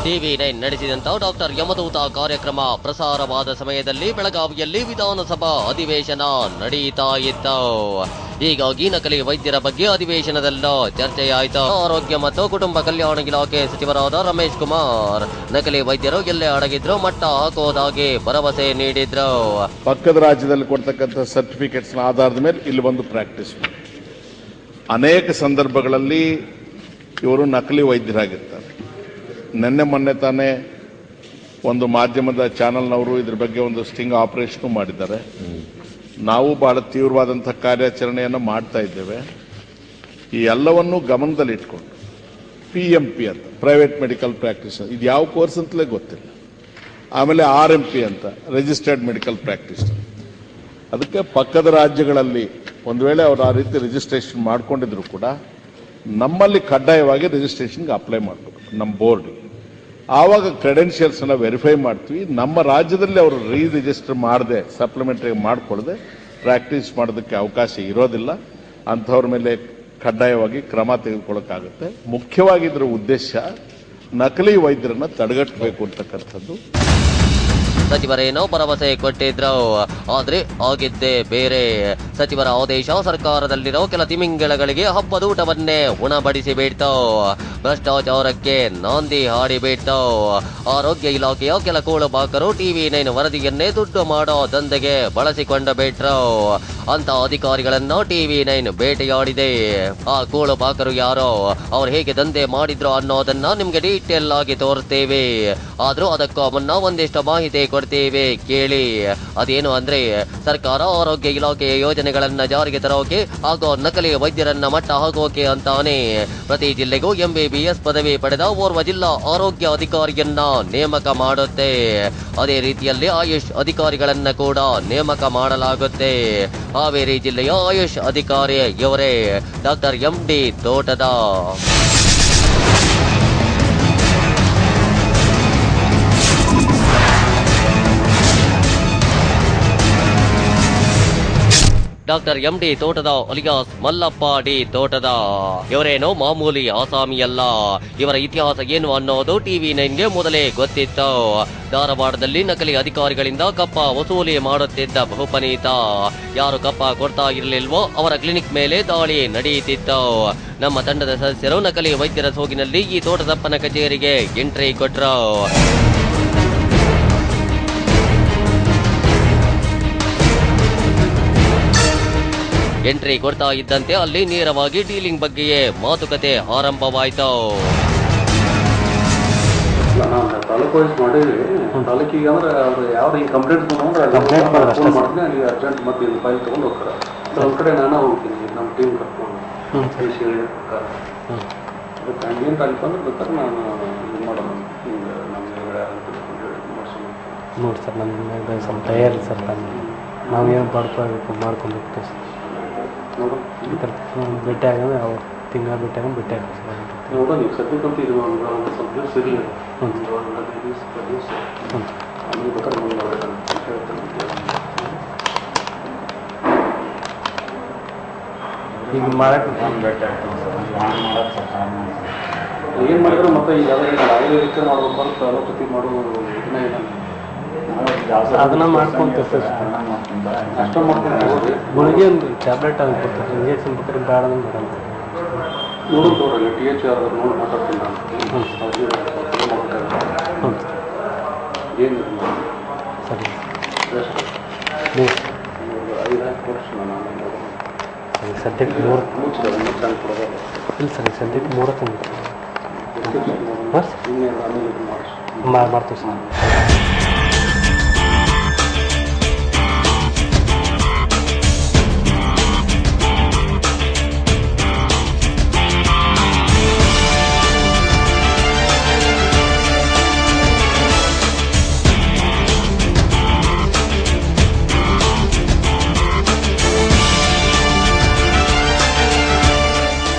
TV9 ನಡೆಸಿದಂತ ಡಾಕ್ಟರ್ ಯಮದೂತ ಕಾರ್ಯಕ್ರಮ ಪ್ರಸಾರವಾದ ಸಮಯದಲ್ಲಿ ಬೆಳಗಾವಿಯಲ್ಲಿ ವಿಧಾನಸಭಾ ಅಧಿವೇಶನ ನಡೆಯುತ್ತಾ ಇತ್ತು. ಹೀಗಾಗಿ ನಕಲಿ ವೈದ್ಯರ ಬಗ್ಗೆ ಅಧಿವೇಶನದಲ್ಲೂ ಚರ್ಚೆಯಾಯಿತು. ಆರೋಗ್ಯ ಮತ್ತು ಕುಟುಂಬ ಕಲ್ಯಾಣ ಇಲಾಖೆ ಸಚಿವರಾದ ರಮೇಶ್ ಕುಮಾರ್ ನಕಲಿ ವೈದ್ಯರು ಎಲ್ಲೇ ಅಡಗಿದ್ರು ಮಟ್ಟ ಹಾಕೋದಾಗಿ ಭರವಸೆ ನೀಡಿದ್ರು. ಪಕ್ಕದ ರಾಜ್ಯದಲ್ಲಿ ಕೊಡ್ತಕ್ಕಂಥ ಸರ್ಟಿಫಿಕೇಟ್ಸ್ ಆಧಾರದ ಮೇಲೆ ಇಲ್ಲಿ ಬಂದು ಪ್ರಾಕ್ಟೀಸ್ ಮಾಡಿ ಅನೇಕ ಸಂದರ್ಭಗಳಲ್ಲಿ ಇವರು ನಕಲಿ ವೈದ್ಯರಾಗಿರ್ತಾರೆ. ನಿನ್ನೆ ಮೊನ್ನೆ ತಾನೇ ಒಂದು ಮಾಧ್ಯಮದ ಚಾನೆಲ್ನವರು ಇದ್ರ ಬಗ್ಗೆ ಒಂದು ಸ್ಟಿಂಗ್ ಆಪರೇಷನ್ ಮಾಡಿದ್ದಾರೆ. ನಾವು ಬಹಳ ತೀವ್ರವಾದಂಥ ಕಾರ್ಯಾಚರಣೆಯನ್ನು ಮಾಡ್ತಾ ಇದ್ದೇವೆ. ಈ ಎಲ್ಲವನ್ನೂ ಗಮನದಲ್ಲಿಟ್ಕೊಂಡು PMP ಅಂತ ಪ್ರೈವೇಟ್ ಮೆಡಿಕಲ್ ಪ್ರಾಕ್ಟೀಸ್, ಇದು ಯಾವ ಕೋರ್ಸ್ ಅಂತಲೇ ಗೊತ್ತಿಲ್ಲ. ಆಮೇಲೆ RMP ಅಂತ ರಿಜಿಸ್ಟರ್ಡ್ ಮೆಡಿಕಲ್ ಪ್ರಾಕ್ಟೀಸ್. ಅದಕ್ಕೆ ಪಕ್ಕದ ರಾಜ್ಯಗಳಲ್ಲಿ ಒಂದು ವೇಳೆ ಅವರು ಆ ರೀತಿ ರಿಜಿಸ್ಟ್ರೇಷನ್ ಮಾಡ್ಕೊಂಡಿದ್ರು ಕೂಡ ನಮ್ಮಲ್ಲಿ ಕಡ್ಡಾಯವಾಗಿ ರಿಜಿಸ್ಟ್ರೇಷನ್ಗೆ ಅಪ್ಲೈ ಮಾಡಬೇಕು ನಮ್ಮ ಬೋರ್ಡ್ಗೆ. ಆವಾಗ ಕ್ರೆಡೆನ್ಷಿಯಲ್ಸ್ ಎಲ್ಲ ವೆರಿಫೈ ಮಾಡ್ತೀವಿ. ನಮ್ಮ ರಾಜ್ಯದಲ್ಲಿ ಅವರು ರಿಜಿಸ್ಟರ್ ಮಾಡದೆ ಸಪ್ಲಿಮೆಂಟರಿ ಮಾಡಿಕೊಳ್ಳದೆ ಪ್ರಾಕ್ಟೀಸ್ ಮಾಡೋದಕ್ಕೆ ಅವಕಾಶ ಇರೋದಿಲ್ಲ. ಅಂಥವ್ರ ಮೇಲೆ ಕಡ್ಡಾಯವಾಗಿ ಕ್ರಮ ತೆಗೆದುಕೊಳ್ಳೋಕ್ಕಾಗುತ್ತೆ. ಮುಖ್ಯವಾಗಿ ಇದರ ಉದ್ದೇಶ ನಕಲಿ ವೈದ್ಯರನ್ನು ತಡೆಗಟ್ಟಬೇಕು ಅಂತಕ್ಕಂಥದ್ದು. ಸಚಿವರೇನೋ ಭರವಸೆ ಕೊಟ್ಟಿದ್ರು, ಆದ್ರೆ ಆಗಿದ್ದೇ ಬೇರೆ. ಸಚಿವರ ಆದೇಶ ಸರ್ಕಾರದಲ್ಲಿರೋ ಕೆಲ ತಿಮಿಂಗಿಳಗಳಿಗೆ ಹಬ್ಬದೂಟವನ್ನೇ ಉಣಬಡಿಸಿ ಬಿಡ್ತು. ಭ್ರಷ್ಟಾಚಾರಕ್ಕೆ ನಾಂದಿ ಹಾಡಿಬಿಡ್ತು. ಆರೋಗ್ಯ ಇಲಾಖೆಯ ಕೆಲ ಕೂಳುಬಾಕರು TV9 ವರದಿಯನ್ನೇ ದುಡ್ಡು ಮಾಡೋ ದಂಧೆಗೆ ಬಳಸಿಕೊಂಡು ಬಿಟ್ರು. ಅಂತ ಅಧಿಕಾರಿಗಳನ್ನ TV9 ಬೇಟೆಯಾಡಿದೆ. ಆ ಕೂಳುಬಾಕರು ಯಾರೋ, ಅವ್ರು ಹೇಗೆ ದಂಧೆ ಮಾಡಿದ್ರು ಅನ್ನೋದನ್ನ ನಿಮ್ಗೆ ಡೀಟೇಲ್ ಆಗಿ ತೋರಿಸ್ತೇವೆ. ಆದ್ರೂ ಅದಕ್ಕೂ ಮುನ್ನ ಒಂದಿಷ್ಟು ಮಾಹಿತಿ ಕೊಡ್ತೇವೆ, ಕೇಳಿ. ಅದೇನು ಅಂದ್ರೆ, ಸರ್ಕಾರ ಆರೋಗ್ಯ ಇಲಾಖೆಯ ಯೋಜನೆಗಳನ್ನ ಜಾರಿಗೆ ತರೋಕೆ ಹಾಗೂ ನಕಲಿ ವೈದ್ಯರನ್ನ ಮಟ್ಟ ಹಾಕೋಕೆ ಅಂತಾನೆ ಪ್ರತಿ ಜಿಲ್ಲೆಗೂ MBBS ಪದವಿ ಪಡೆದ ಓರ್ವ ಜಿಲ್ಲಾ ಆರೋಗ್ಯ ಅಧಿಕಾರಿಯನ್ನ ನೇಮಕ ಮಾಡುತ್ತೆ. ಅದೇ ರೀತಿಯಲ್ಲಿ ಆಯುಷ್ ಅಧಿಕಾರಿಗಳನ್ನ ಕೂಡ ನೇಮಕ ಮಾಡಲಾಗುತ್ತೆ. ಹಾವೇರಿ ಜಿಲ್ಲೆಯ ಆಯುಷ್ ಅಧಿಕಾರಿ ಇವರೇ ಡಾಕ್ಟರ್ MD ತೋಟದ. ಡಾಕ್ಟರ್ MD ತೋಟದ ಅಲಿಯಾಸ್ ಮಲ್ಲಪ್ಪ ಡಿ ತೋಟದ. ಇವರೇನೋ ಮಾಮೂಲಿ ಆಸಾಮಿಯಲ್ಲ. ಇವರ ಇತಿಹಾಸ ಏನು ಅನ್ನೋದು TV9ಗೆ ಮೊದಲೇ ಗೊತ್ತಿತ್ತು. ಧಾರವಾಡದಲ್ಲಿ ನಕಲಿ ಅಧಿಕಾರಿಗಳಿಂದ ಕಪ್ಪ ವಸೂಲಿ ಮಾಡುತ್ತಿದ್ದ ಬಹುಪನೀತ. ಯಾರು ಕಪ್ಪ ಕೊಡ್ತಾ ಇರಲಿಲ್ವೋ ಅವರ ಕ್ಲಿನಿಕ್ ಮೇಲೆ ದಾಳಿ ನಡೆಯುತ್ತಿತ್ತು. ನಮ್ಮ ತಂಡದ ಸದಸ್ಯರು ನಕಲಿ ವೈದ್ಯರ ಸೋಗಿನಲ್ಲಿ ಈ ತೋಟದಪ್ಪನ ಕಚೇರಿಗೆ ಎಂಟ್ರಿ ಕೊಟ್ರು. ಎಂಟ್ರಿ ಕೊಡ್ತಾ ಇದ್ದಂತೆ ಅಲ್ಲಿ ನೇರವಾಗಿ ಡೀಲಿಂಗ್ ಬಗ್ಗೆಯೇ ಮಾತುಕತೆ ಆರಂಭವಾಯಿತು. ತಾಲೂಕು ವೈಸ್ ಮಾಡಿದ್ವಿ. ತಾಲೂಕಿಗೆ ಅಂದ್ರೆ ಅವ್ರು ಯಾವ್ದು ಹಿಂಗೆ ಕಂಪ್ಲೇಂಟ್ ಮಾಡ್ತೀನಿ, ಅಲ್ಲಿ ಅರ್ಜೆಂಟ್ ಮತ್ತೆ ಇಲ್ಲಿ ಫೈಲ್ ತೊಗೊಂಡು ಹೋಗ್ತಾರೆ. ಒಂದು ಕಡೆ ನಾನು ಹೋಗ್ತೀನಿ, ನಮ್ಮ ಟೀಮ್ ಕರ್ಕೊಂಡು ಅದಕ್ಕೆ ಹಂಗೇನು ತಾಲೂಕು ಅಂದ್ರೆ ಬೇಕಾದ್ರೆ ನಾನು ಇದು ಮಾಡೋಣ. ಹಿಂಗೆ ನಮ್ಗೆ ನೋಡಿ ಸರ್, ನಮ್ಗೆ ಸ್ವಲ್ಪ ತಯಾರಿ ಸರ್, ನಾವೇನು ಮಾಡ್ಕೊಂಡು ಹೋಗ್ತೀವಿ ಸರ್. ನೋಡು ಈ ಥರ ಭೇಟಿ ಆಗಂದ್ರೆ ಅವ್ರು ತಿಂಗಳ ಬಿಟ್ಟಾಗ ಬಿಟ್ಟೆ ನೋಡೋಣ ಈಗ ಸದ್ಯಕ್ಕಂತೂ ಇದು ಒಂದು ಸ್ವಲ್ಪ ದಿವಸ ಇರಲಿ. ಹ್ಞೂ ದಿವಸ ಹ್ಞೂ ಆಮೇಲೆ ಬೇಕಾದ್ರೆ ಮುಂದೆ ನೋಡ್ಬೇಕಂತ ಹೇಳ್ತಾನೆ. ಈಗ ಮಾಡಕ್ಕೆ ಏನು ಮಾಡಿದ್ರೆ ಮತ್ತೆ ಈಗ ಆಯುರ್ವೇದಿಕ ಮಾಡ್ಬೇಕು ಅಂತ ಅಲೋಪತಿ ಮಾಡೋ ಇದನ್ನ ಇಲ್ಲ. ಅದನ್ನ ಮಾಡ್ಕೊಂತೀವಿ ಸರ್. ಅಷ್ಟೇ ಮಾಡ್ಕೊಂಡು ಗುಳಿಗೆ ಒಂದು ಟ್ಯಾಬ್ಲೆಟ್ ಅದು ಕೊಡ್ತಾರೆ, ಇಂಜೆಕ್ಷನ್ ಬೇಕಾದ್ರೆ ಬೇಡ ಅಂದ್ರೆ ಬೇಡ. ನೋಡೋದು ತೋರಲ್ಲಿ TH ಆದ್ರೆ ನೋಡಿ ಮಾತಾಡ್ತೀನಿ ನಾನು. ಹ್ಞೂ ಏನು ಸರಿ ಎಷ್ಟು 5 ವರ್ಷ ನಾನು ಸರಿ ಸದ್ಯಕ್ಕೆ 3 ಮುಚ್ಚಿದೆ ಚೆನ್ನಾಗಿ ಕೊಡೋದು. ಇಲ್ಲ ಸರಿ ಸದ್ಯಕ್ಕೆ 3 ತಿಂಗಳು ಹಾಂ ಇನ್ನೇನು ಆಮೇಲೆ ಇದು ಮಾಡಿಸಿ ಮಾಡ್ತೀವಿ ಸರ್.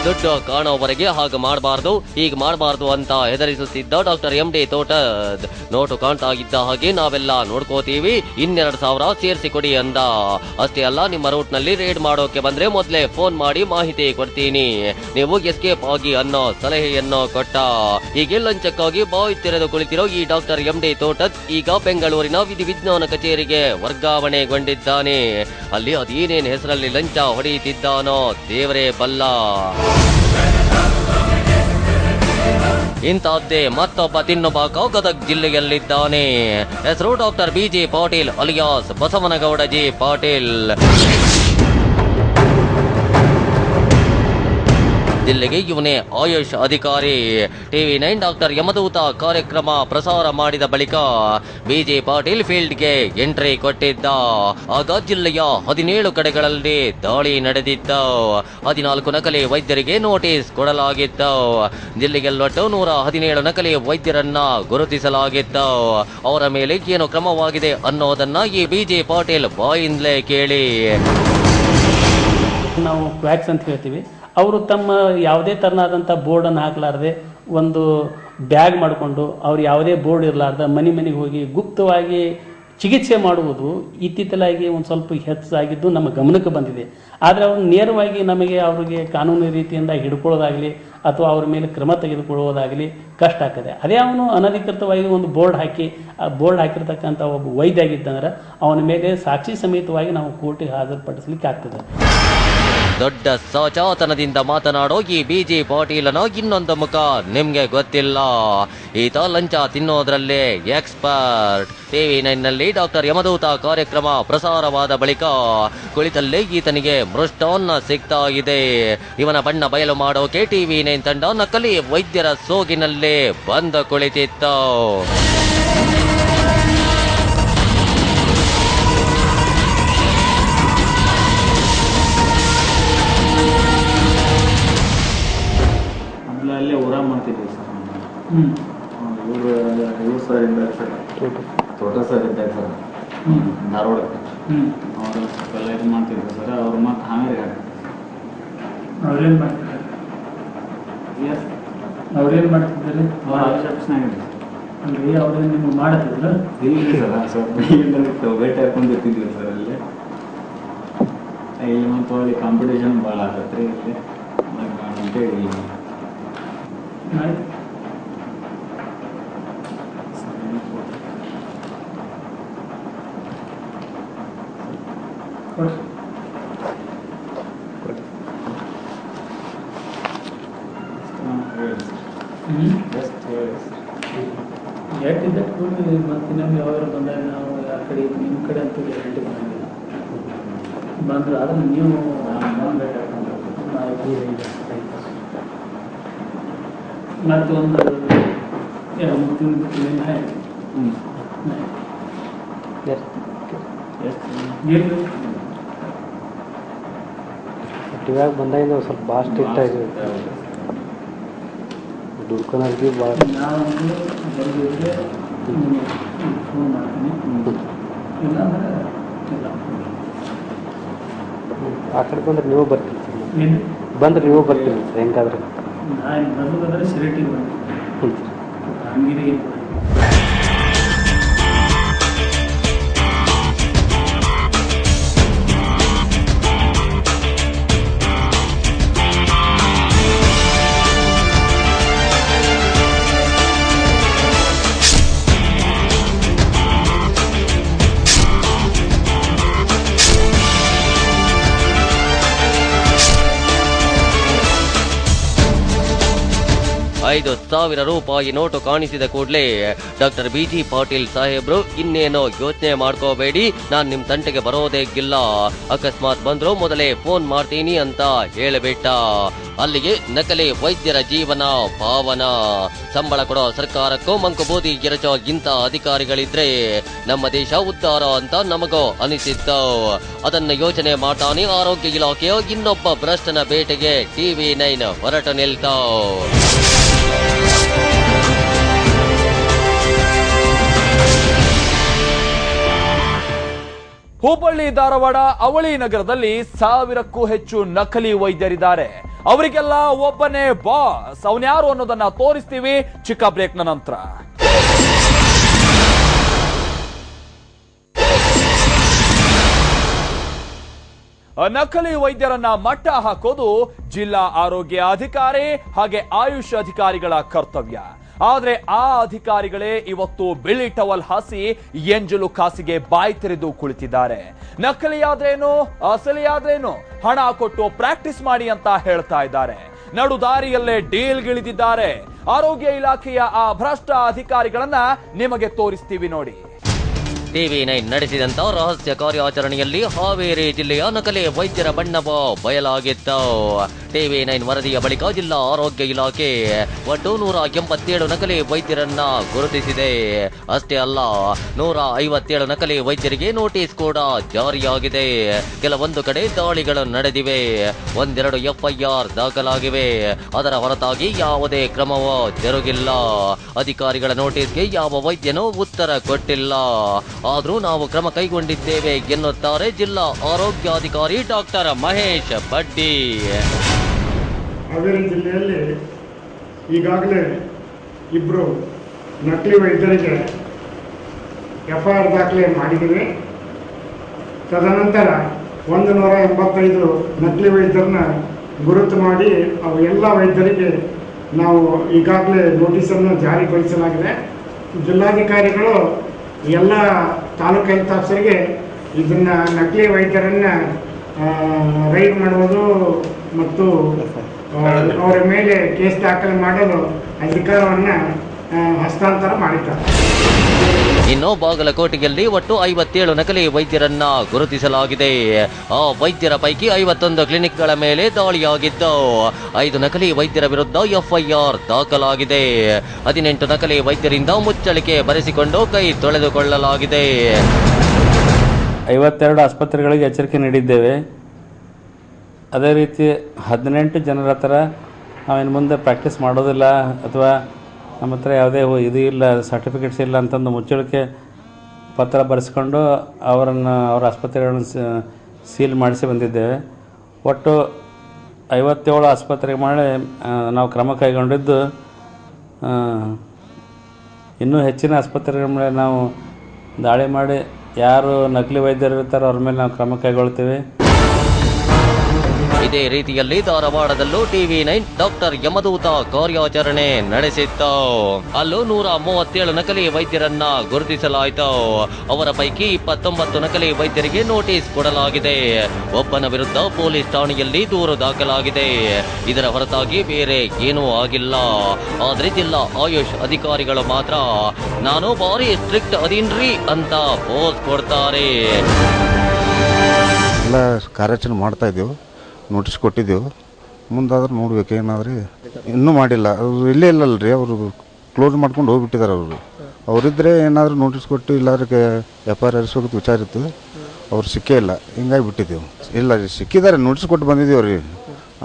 ದುಡ್ಡು ಕಾಣೋವರೆಗೆ ಹಾಗೆ ಮಾಡಬಾರ್ದು ಹೀಗೆ ಮಾಡಬಾರ್ದು ಅಂತ ಹೆದರಿಸುತ್ತಿದ್ದ ಡಾಕ್ಟರ್ MD ತೋಟದ್. ನೋಟು ಕಾಣ್ತಾ ಇದ್ದ ಹಾಗೆ ನಾವೆಲ್ಲ ನೋಡ್ಕೋತೀವಿ, 2,000 ಸೇರಿಸಿ ಕೊಡಿ ಅಂದ. ಅಷ್ಟೇ ಅಲ್ಲ, ನಿಮ್ಮ ರೂಟ್ ನಲ್ಲಿ ರೇಡ್ ಮಾಡೋಕೆ ಬಂದ್ರೆ ಮೊದಲೇ ಫೋನ್ ಮಾಡಿ ಮಾಹಿತಿ ಕೊಡ್ತೀನಿ, ನೀವು ಎಸ್ಕೇಪ್ ಆಗಿ ಅನ್ನೋ ಸಲಹೆಯನ್ನು ಕೊಟ್ಟ. ಹೀಗೆ ಲಂಚಕ್ಕಾಗಿ ಬಾಯಿ ತೆರೆದು ಕುಳಿತಿರೋ ಈ ಡಾಕ್ಟರ್ MD ತೋಟದ್ ಈಗ ಬೆಂಗಳೂರಿನ ವಿಧಿವಿಜ್ಞಾನ ಕಚೇರಿಗೆ ವರ್ಗಾವಣೆಗೊಂಡಿದ್ದಾನೆ. ಅಲ್ಲಿ ಅದೇನೇನ್ ಹೆಸರಲ್ಲಿ ಲಂಚ ಹೊಡೆಯುತ್ತಿದ್ದಾನೋ ದೇವರೇ ಬಲ್ಲ. ಇಂತಹದ್ದೇ ಮತ್ತೊಬ್ಬ ತಿನ್ನುಬಾಕ ಗದಗ ಜಿಲ್ಲೆಯಲ್ಲಿದ್ದಾನೆ. ಹೆಸರು doctor BG Patil alias Basavanagouda G Patil. ಜಿಲ್ಲೆಗೆ ಇವನೇ ಆಯುಷ್ ಅಧಿಕಾರಿ. TV9 ಡಾಕ್ಟರ್ ಯಮದೂತ ಕಾರ್ಯಕ್ರಮ ಪ್ರಸಾರ ಮಾಡಿದ ಬಳಿಕ BG ಪಾಟೀಲ್ ಫೀಲ್ಡ್ಗೆ ಎಂಟ್ರಿ ಕೊಟ್ಟಿದ್ದ. ಆಗ ಜಿಲ್ಲೆಯ 17 ಕಡೆಗಳಲ್ಲಿ ದಾಳಿ ನಡೆದಿತ್ತು. 14 ನಕಲಿ ವೈದ್ಯರಿಗೆ ನೋಟಿಸ್ ಕೊಡಲಾಗಿತ್ತು. ಜಿಲ್ಲೆಯಲ್ಲೊಟ್ಟು 117 ನಕಲಿ ವೈದ್ಯರನ್ನ ಗುರುತಿಸಲಾಗಿತ್ತು. ಅವರ ಮೇಲೆ ಏನು ಕ್ರಮವಾಗಿದೆ ಅನ್ನೋದನ್ನ ಈ BG ಪಾಟೀಲ್ ಬಾಯಿಂದಲೇ ಕೇಳಿ. ನಾವು ವ್ಯಾಕ್ಸ್ ಅಂತ ಹೇಳ್ತೀವಿ. ಅವರು ತಮ್ಮ ಯಾವುದೇ ತರನಾದಂಥ ಬೋರ್ಡನ್ನು ಹಾಕಲಾರ್ದೆ ಒಂದು ಬ್ಯಾಗ್ ಮಾಡಿಕೊಂಡು ಅವ್ರು ಯಾವುದೇ ಬೋರ್ಡ್ ಇರಲಾರ್ದ ಮನೆಗೆ ಹೋಗಿ ಗುಪ್ತವಾಗಿ ಚಿಕಿತ್ಸೆ ಮಾಡುವುದು ಇತ್ತೀಚಲಾಗಿ ಒಂದು ಸ್ವಲ್ಪ ಹೆಚ್ಚಾಗಿದ್ದು ನಮ್ಮ ಗಮನಕ್ಕೆ ಬಂದಿದೆ. ಆದರೆ ಅವರು ನೇರವಾಗಿ ನಮಗೆ ಅವರಿಗೆ ಕಾನೂನು ರೀತಿಯಿಂದ ಹಿಡ್ಕೊಳ್ಳೋದಾಗಲಿ ಅಥವಾ ಅವ್ರ ಮೇಲೆ ಕ್ರಮ ತೆಗೆದುಕೊಳ್ಳುವುದಾಗಲಿ ಕಷ್ಟ ಆಗ್ತದೆ. ಅದೇ ಅವನು ಅನಧಿಕೃತವಾಗಿ ಒಂದು ಬೋರ್ಡ್ ಹಾಕಿ ಆ ಬೋರ್ಡ್ ಹಾಕಿರ್ತಕ್ಕಂಥ ಒಬ್ಬ ವೈದ್ಯ ಆಗಿದ್ದಂದ್ರೆ ಅವನ ಮೇಲೆ ಸಾಕ್ಷಿ ಸಮೇತವಾಗಿ ನಾವು ಕೋರ್ಟಿಗೆ ಹಾಜರುಪಡಿಸಲಿಕ್ಕೆ ಆಗ್ತದೆ. ದೊಡ್ಡ ಸಚಾತನದಿಂದ ಮಾತನಾಡೋ ಈ BG ಪಾಟೀಲನ ಇನ್ನೊಂದು ಮುಖ ನಿಮ್ಗೆ ಗೊತ್ತಿಲ್ಲ. ಈತ ಲಂಚ ತಿನ್ನೋದ್ರಲ್ಲೇ ಎಕ್ಸ್ಪರ್ಟ್. TV9ನಲ್ಲಿ ಡಾಕ್ಟರ್ ಯಮದೂತ ಕಾರ್ಯಕ್ರಮ ಪ್ರಸಾರವಾದ ಬಳಿಕ ಕುಳಿತಲ್ಲೇ ಈತನಿಗೆ ಮೃಷ್ಟಾನ್ನ ಸಿಗ್ತಾ ಇದೆ. ಇವನ ಬಣ್ಣ ಬಯಲು ಮಾಡೋಕೆ TV9 ತಂಡ ನಕಲಿ ವೈದ್ಯರ ಸೋಗಿನಲ್ಲೇ ಬಂದು ಕುಳಿತಿತ್ತು. ಅಲ್ಲೇ ಊರ ಮಾಡ್ತಿದ್ವಿ ಸರ್. ಇವರು 5 ಸರ್ ಇದ್ದಾರೆ ಸರ್, ತೋಟ ಸರ್ ಇದ್ದಾರೆ ಸರ್ ಧಾರವಾಡಕ್ಕೆ. ಅವರು ಸ್ವಲ್ಪ ಇದು ಮಾಡ್ತಿದ್ರು ಸರ್. ಅವ್ರು ಮತ್ತೆ ಹಾವೇರಿಗೆ ಹಾಕ್ತಿದ್ರು. ಅವ್ರೇನು ಮಾಡ್ತಿದ್ದಾರೆ? ಅವ್ರೇನು ಮಾಡ್ತಿದ್ದಾರೆ? ಅವ್ರು ಆಫೀಸ್ನಾಗಿದೆ ಅಲ್ರಿ, ಅವ್ರೇನು ನಿಮ್ಗೆ ಮಾಡ್ತಿದ್ರು? ಇಲ್ಲ ಸರ್, ಸ್ವಲ್ಪ ಭೇಟಿ ಹಾಕೊಂಡಿರ್ತಿದ್ವಿ ಸರ್ ಅಲ್ಲಿ. ಇಲ್ಲಿ ಮತ್ತು ಅಲ್ಲಿ ಕಾಂಪಿಟೇಷನ್ ಭಾಳ ಆಗತ್ತೆ ರೀ ಇಲ್ಲಿ ಅಂತೇಳಿ. ಎಷ್ಟಿದ್ದಟ್ಟು ಮತ್ತೆ ನಮ್ಗೆ ಯಾವ್ಯಾರು ಬಂದಾಗ ನಾವು ಆ ಕಡೆ ನಿಮ್ಮ ಕಡೆ ಅಂತೂ ಗ್ಯಾರಂಟಿ ಬಂದಿಲ್ಲ. ಬಂದ್ರು ಅದನ್ನು ನೀವು ಮತ್ತು ಒಂದು 2-3 ತಿಂಗಳು ಆಯ್ತು. ಟಿವ್ಯಾಗ ಬಂದಾಗಿಂದ ಸ್ವಲ್ಪ ಭಾಳ ಸ್ಟ್ರಿಕ್ಟ್ ಆಗಿ ದುಡ್ಕೊಳೋದು ಭಾಳ. ನಾವು ಬಂದಿದ್ರೆ ಫೋನ್ ಮಾಡ್ತೀನಿ, ಇಲ್ಲಾಂದ್ರೆ ಇಲ್ಲ. ಆ ಕಡೆ ಬಂದ್ರೆ ನೀವು ಬರ್ತೀರಿ ಏನು ಬಂದ್ರೆ ನೀವು ಬರ್ತೀರಿ ಸರ್ ಹೆಂಗಾದ್ರೆ? ನಾನು ಬರೋದಾದ್ರೆ ಶಿರಟ್ಟಿಗೆ ಬಂದು ಹಂಗಿರಿ. ₹5,000 ನೋಟು ಕಾಣಿಸಿದ ಕೂಡಲೇ ಡಾಕ್ಟರ್ BG ಪಾಟೀಲ್ ಸಾಹೇಬ್ರು ಇನ್ನೇನೋ ಯೋಚನೆ ಮಾಡ್ಕೋಬೇಡಿ, ನಾನ್ ನಿಮ್ ತಂಟೆಗೆ ಬರೋದೇ ಇಲ್ಲ, ಅಕಸ್ಮಾತ್ ಬಂದ್ರು ಮೊದಲೇ ಫೋನ್ ಮಾಡ್ತೀನಿ ಅಂತ ಹೇಳಬಿಟ್ಟ. ಅಲ್ಲಿಗೆ ನಕಲಿ ವೈದ್ಯರ ಜೀವನ ಪಾವನ. ಸಂಬಳ ಕೊಡೋ ಸರ್ಕಾರಕ್ಕೂ ಮಂಕುಬೂದಿ ಎರಚೋ ಇಂಥ ಅಧಿಕಾರಿಗಳಿದ್ರೆ ನಮ್ಮ ದೇಶ ಉದ್ಧಾರ ಅಂತ ನಮಗೋ ಅನಿಸಿತ್ತು. ಅದನ್ನ ಯೋಚನೆ ಮಾಡ್ತಾನೆ ಆರೋಗ್ಯ ಇಲಾಖೆಯ ಇನ್ನೊಬ್ಬ ಭ್ರಷ್ಟನ ಬೇಟೆಗೆ TV9 ಹೊರಟು ನಿಲ್ತಾ. ಹುಬ್ಬಳ್ಳಿ ಧಾರವಾಡ ಅವಳಿ ನಗರದಲ್ಲಿ 1000ಕ್ಕೂ ಹೆಚ್ಚು ನಕಲಿ ವೈದ್ಯರಿದ್ದಾರೆ. ಅವರಿಗೆಲ್ಲ ಒಬ್ಬನೇ ಬಾಸ್. ಅವನ್ಯಾರು ಅನ್ನೋದನ್ನ ತೋರಿಸ್ತೀವಿ ಚಿಕ್ಕ ಬ್ರೇಕ್ನ ನಂತರ. ನಕಲಿ ವೈದ್ಯರನ್ನ ಮಟ್ಟ ಹಾಕೋದು ಜಿಲ್ಲಾ ಆರೋಗ್ಯ ಅಧಿಕಾರಿ ಹಾಗೆ ಆಯುಷ್ ಅಧಿಕಾರಿಗಳ ಕರ್ತವ್ಯ. ಆದ್ರೆ ಆ ಅಧಿಕಾರಿಗಳೇ ಇವತ್ತು ಬಿಳಿ ಟವಲ್ ಹಾಸಿ ಎಂಜಲು ಕಾಸಿಗೆ ಬಾಯಿ ತೆರೆದು ಕುಳಿತಿದ್ದಾರೆ. ನಕಲಿಯಾದ್ರೇನು ಅಸಲಿಯಾದ್ರೇನು ಹಣ ಕೊಟ್ಟು ಪ್ರಾಕ್ಟೀಸ್ ಮಾಡಿ ಅಂತ ಹೇಳ್ತಾ ಇದ್ದಾರೆ. ನಡು ದಾರಿಯಲ್ಲೇ ಡೀಲ್ಗಿಳಿದಿದ್ದಾರೆ. ಆರೋಗ್ಯ ಇಲಾಖೆಯ ಆ ಭ್ರಷ್ಟ ಅಧಿಕಾರಿಗಳನ್ನ ನಿಮಗೆ ತೋರಿಸ್ತೀವಿ ನೋಡಿ. TV9 ನಡೆಸಿದಂತ ರಹಸ್ಯ ಕಾರ್ಯಾಚರಣೆಯಲ್ಲಿ ಹಾವೇರಿ ಜಿಲ್ಲೆಯ ನಕಲಿ ವೈದ್ಯರ ಬಣ್ಣವ ಬಯಲಾಗಿತ್ತು. TV9 ವರದಿಯ ಬಳಿಕ ಜಿಲ್ಲಾ ಆರೋಗ್ಯ ಇಲಾಖೆ ಒಟ್ಟು 187 ನಕಲಿ ವೈದ್ಯರನ್ನ ಗುರುತಿಸಿದೆ. ಅಷ್ಟೇ ಅಲ್ಲ, 157 ನಕಲಿ ವೈದ್ಯರಿಗೆ ನೋಟಿಸ್ ಕೂಡ ಜಾರಿಯಾಗಿದೆ. ಕೆಲವೊಂದು ಕಡೆ ದಾಳಿಗಳು ನಡೆದಿವೆ. ಒಂದೆರಡು FIR ದಾಖಲಾಗಿವೆ. ಅದರ ಹೊರತಾಗಿ ಯಾವುದೇ ಕ್ರಮವೂ ಜರುಗಿಲ್ಲ. ಅಧಿಕಾರಿಗಳ ನೋಟಿಸ್ಗೆ ಯಾವ ವೈದ್ಯನೂ ಉತ್ತರ ಕೊಟ್ಟಿಲ್ಲ. ಆದ್ರೂ ನಾವು ಕ್ರಮ ಕೈಗೊಂಡಿದ್ದೇವೆ ಎನ್ನುತ್ತಾರೆ ಜಿಲ್ಲಾ ಆರೋಗ್ಯಾಧಿಕಾರಿ ಡಾಕ್ಟರ್ ಮಹೇಶ್ ಬಡ್ಡಿ. ಹಾವೇರಿ ಜಿಲ್ಲೆಯಲ್ಲಿ ಈಗಾಗಲೇ 2 ನಕಲಿ ವೈದ್ಯರಿಗೆ FIR ದಾಖಲೆ ಮಾಡಿದ್ದೀವಿ. ತದನಂತರ 185 ನಕಲಿ ವೈದ್ಯರನ್ನ ಗುರುತು ಮಾಡಿ ಅವು ಎಲ್ಲ ವೈದ್ಯರಿಗೆ ನಾವು ಈಗಾಗಲೇ ನೋಟಿಸನ್ನು ಜಾರಿಗೊಳಿಸಲಾಗಿದೆ. ಜಿಲ್ಲಾಧಿಕಾರಿಗಳು ಎಲ್ಲ ತಾಲೂಕು ಹೆಲ್ತ್ ಆಫೀಸರ್ಗೆ ಇದನ್ನ ನಕಲಿ ವೈದ್ಯರನ್ನ ರೈಡ್ ಮಾಡುವುದು ಮತ್ತು ಅವರ ಮೇಲೆ ಕೇಸ್ ದಾಖಲೆ ಮಾಡಲು ಅಧಿಕಾರವನ್ನ ಹಸ್ತಾಂತರ ಮಾಡಿದ್ದಾರೆ. ಇನ್ನು ಬಾಗಲಕೋಟೆಯಲ್ಲಿ ಒಟ್ಟು 57 ನಕಲಿ ವೈದ್ಯರನ್ನ ಗುರುತಿಸಲಾಗಿದೆ. ಆ ವೈದ್ಯರ ಪೈಕಿ 51 ಕ್ಲಿನಿಕ್ಗಳ ಮೇಲೆ ದಾಳಿಯಾಗಿದ್ದು 5 ನಕಲಿ ವೈದ್ಯರ ವಿರುದ್ಧ FIR ದಾಖಲಾಗಿದೆ. 18 ನಕಲಿ ವೈದ್ಯರಿಂದ ಮುಚ್ಚಳಿಕೆ ಬರೆಸಿಕೊಂಡು ಕೈ ತೊಳೆದುಕೊಳ್ಳಲಾಗಿದೆ. 52 ಆಸ್ಪತ್ರೆಗಳಿಗೆ ಎಚ್ಚರಿಕೆ ನೀಡಿದ್ದೇವೆ. ಅದೇ ರೀತಿ 18 ಜನರ ಹತ್ರ ನಾವೇನು ಮುಂದೆ ಪ್ರಾಕ್ಟೀಸ್ ಮಾಡೋದಿಲ್ಲ ಅಥವಾ ನಮ್ಮ ಹತ್ರ ಯಾವುದೇ ಇದು ಇಲ್ಲ, ಸರ್ಟಿಫಿಕೇಟ್ಸ್ ಇಲ್ಲ ಅಂತಂದು ಮುಚ್ಚಳಿಕೆ ಪತ್ರ ಬರೆಸ್ಕೊಂಡು ಅವ್ರ ಆಸ್ಪತ್ರೆಗಳನ್ನು ಸೀಲ್ ಮಾಡಿಸಿ ಬಂದಿದ್ದೇವೆ. ಒಟ್ಟು 57 ಆಸ್ಪತ್ರೆಗೆ ಮಾಡಿ ನಾವು ಕ್ರಮ ಕೈಗೊಂಡಿದ್ದು, ಇನ್ನೂ ಹೆಚ್ಚಿನ ಆಸ್ಪತ್ರೆಗಳ ಮೇಲೆ ನಾವು ದಾಳಿ ಮಾಡಿ ಯಾರು ನಕಲಿ ವೈದ್ಯರು ಇರ್ತಾರೋ ಅವ್ರ ಮೇಲೆ ನಾವು ಕ್ರಮ ಕೈಗೊಳ್ತೀವಿ. ಇದೇ ರೀತಿಯಲ್ಲಿ ಧಾರವಾಡದಲ್ಲೂ TV9 ಡಾಕ್ಟರ್ ಯಮದೂತ ಕಾರ್ಯಾಚರಣೆ ನಡೆಸಿತ್ತು. ಅಲ್ಲೂ 137 ನಕಲಿ ವೈದ್ಯರನ್ನ ಗುರುತಿಸಲಾಯಿತು. ಅವರ ಪೈಕಿ 29 ನಕಲಿ ವೈದ್ಯರಿಗೆ ನೋಟಿಸ್ ಕೊಡಲಾಗಿದೆ. ಒಬ್ಬನ ವಿರುದ್ಧ ಪೊಲೀಸ್ ಠಾಣೆಯಲ್ಲಿ ದೂರು ದಾಖಲಾಗಿದೆ. ಇದರ ಹೊರತಾಗಿ ಬೇರೆ ಏನೂ ಆಗಿಲ್ಲ. ಆದ್ರೆ ಜಿಲ್ಲಾ ಆಯುಷ್ ಅಧಿಕಾರಿಗಳು ಮಾತ್ರ ನಾನು ಭಾರಿ ಸ್ಟ್ರಿಕ್ಟ್ ಅದೀನ್ರಿ ಅಂತ ಪೋಸ್ ಕೊಡ್ತಾರೆ. ಎಲ್ಲ ಕಾರ್ಯಾಚರಣೆ ಮಾಡ್ತಾ ಇದ್ದೀವಿ, ನೋಟಿಸ್ ಕೊಟ್ಟಿದ್ದೆವು. ಮುಂದಾದ್ರೆ ನೋಡ್ಬೇಕು, ಏನಾದ್ರೆ ಇನ್ನೂ ಮಾಡಿಲ್ಲ. ಅವರು ಇಲ್ಲೇ ಇಲ್ಲಲ್ರಿ, ಅವರು ಕ್ಲೋಸ್ ಮಾಡ್ಕೊಂಡು ಹೋಗ್ಬಿಟ್ಟಿದ್ದಾರೆ. ಅವರಿದ್ದರೆ ಏನಾದರೂ ನೋಟಿಸ್ ಕೊಟ್ಟು ಇಲ್ಲಾದ್ರೆ FIR ಹರಿಸೋದು ವಿಚಾರ ಇತ್ತು. ಅವ್ರು ಸಿಕ್ಕೇ ಇಲ್ಲ, ಹಿಂಗಾಗಿ ಬಿಟ್ಟಿದ್ದೆವು. ಇಲ್ಲ ರೀ, ಸಿಕ್ಕಿದ್ದಾರೆ, ನೋಟಿಸ್ ಕೊಟ್ಟು ಬಂದಿದ್ದೀವಿ ರೀ.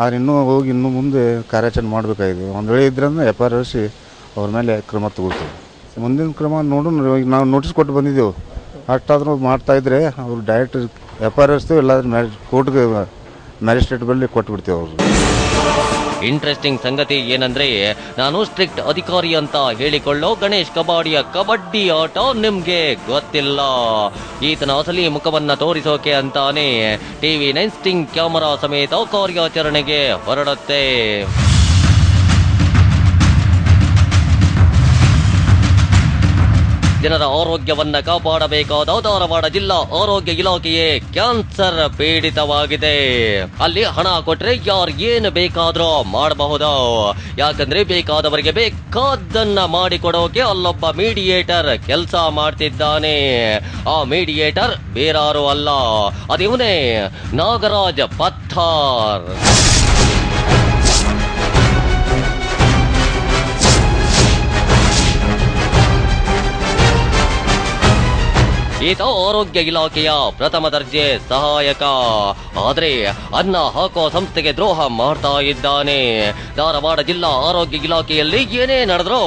ಆದ್ರೆ ಇನ್ನೂ ಹೋಗಿ ಇನ್ನೂ ಮುಂದೆ ಕಾರ್ಯಾಚರಣೆ ಮಾಡಬೇಕಾಗಿದೆ. ಒಂದು ವೇಳೆ ಇದ್ರಂದ್ರೆ FIR ಹರಿಸಿ ಅವ್ರ ಮೇಲೆ ಕ್ರಮ ತಗೊಳ್ತೀವಿ. ಮುಂದಿನ ಕ್ರಮ ನೋಡೋಣ. ನಾವು ನೋಟಿಸ್ ಕೊಟ್ಟು ಬಂದಿದ್ದೆವು. ಅಷ್ಟಾದರೂ ಮಾಡ್ತಾಯಿದ್ರೆ ಅವ್ರು ಡೈರೆಕ್ಟ್ FIR ಹರಿಸ್ತೀವಿ, ಇಲ್ಲಾಂದ್ರೆ ಕೋರ್ಟ್ಗೆ ಮ್ಯಾಜಿಸ್ಟ್ರೇಟ್ ಬಳಿ ಕೊಟ್ಬಿಡ್ತೀವಿ ಅವ್ರು. ಇಂಟ್ರೆಸ್ಟಿಂಗ್ ಸಂಗತಿ ಏನಂದ್ರೆ, ನಾನು ಸ್ಟ್ರಿಕ್ಟ್ ಅಧಿಕಾರಿ ಅಂತ ಹೇಳಿಕೊಳ್ಳೋ ಗಣೇಶ್ ಕಬಾಡಿಯ ಕಬಡ್ಡಿ ಆಟ ನಿಮ್ಗೆ ಗೊತ್ತಿಲ್ಲ. ಈತನ ಅಸಲಿ ಮುಖವನ್ನ ತೋರಿಸೋಕೆ ಅಂತಾನೆ TV9 ಸ್ಟಿಂಗ್ ಕ್ಯಾಮರಾ ಸಮೇತ ಕಾರ್ಯಾಚರಣೆಗೆ ಹೊರಡುತ್ತೆ. ಜನರ ಆರೋಗ್ಯವನ್ನ ಕಾಪಾಡಬೇಕಾದ ಧಾರವಾಡ ಜಿಲ್ಲಾ ಆರೋಗ್ಯ ಇಲಾಖೆಯೇ ಕ್ಯಾನ್ಸರ್ ಪೀಡಿತವಾಗಿದೆ. ಅಲ್ಲಿ ಹಣ ಕೊಟ್ರೆ ಯಾರು ಏನು ಬೇಕಾದ್ರೂ ಮಾಡಬಹುದು. ಯಾಕಂದ್ರೆ ಬೇಕಾದವರಿಗೆ ಬೇಕಾದನ್ನ ಮಾಡಿಕೊಡೋಕೆ ಅಲ್ಲೊಬ್ಬ ಮೀಡಿಯೇಟರ್ ಕೆಲಸ ಮಾಡ್ತಿದ್ದಾನೆ. ಆ ಮೀಡಿಯೇಟರ್ ಬೇರಾರು ಅಲ್ಲ, ಅದಿವನೇ ನಾಗರಾಜ್ ಪತ್ತಾರ್. ಈತ ಆರೋಗ್ಯ ಇಲಾಖೆಯ ಪ್ರಥಮ ದರ್ಜೆ ಸಹಾಯಕ. ಆದ್ರೆ ಅನ್ನ ಹಾಕೋ ಸಂಸ್ಥೆಗೆ ದ್ರೋಹ ಮಾಡ್ತಾ ಇದ್ದಾನೆ. ಧಾರವಾಡ ಜಿಲ್ಲಾ ಆರೋಗ್ಯ ಇಲಾಖೆಯಲ್ಲಿ ಏನೇ ನಡೆದ್ರೂ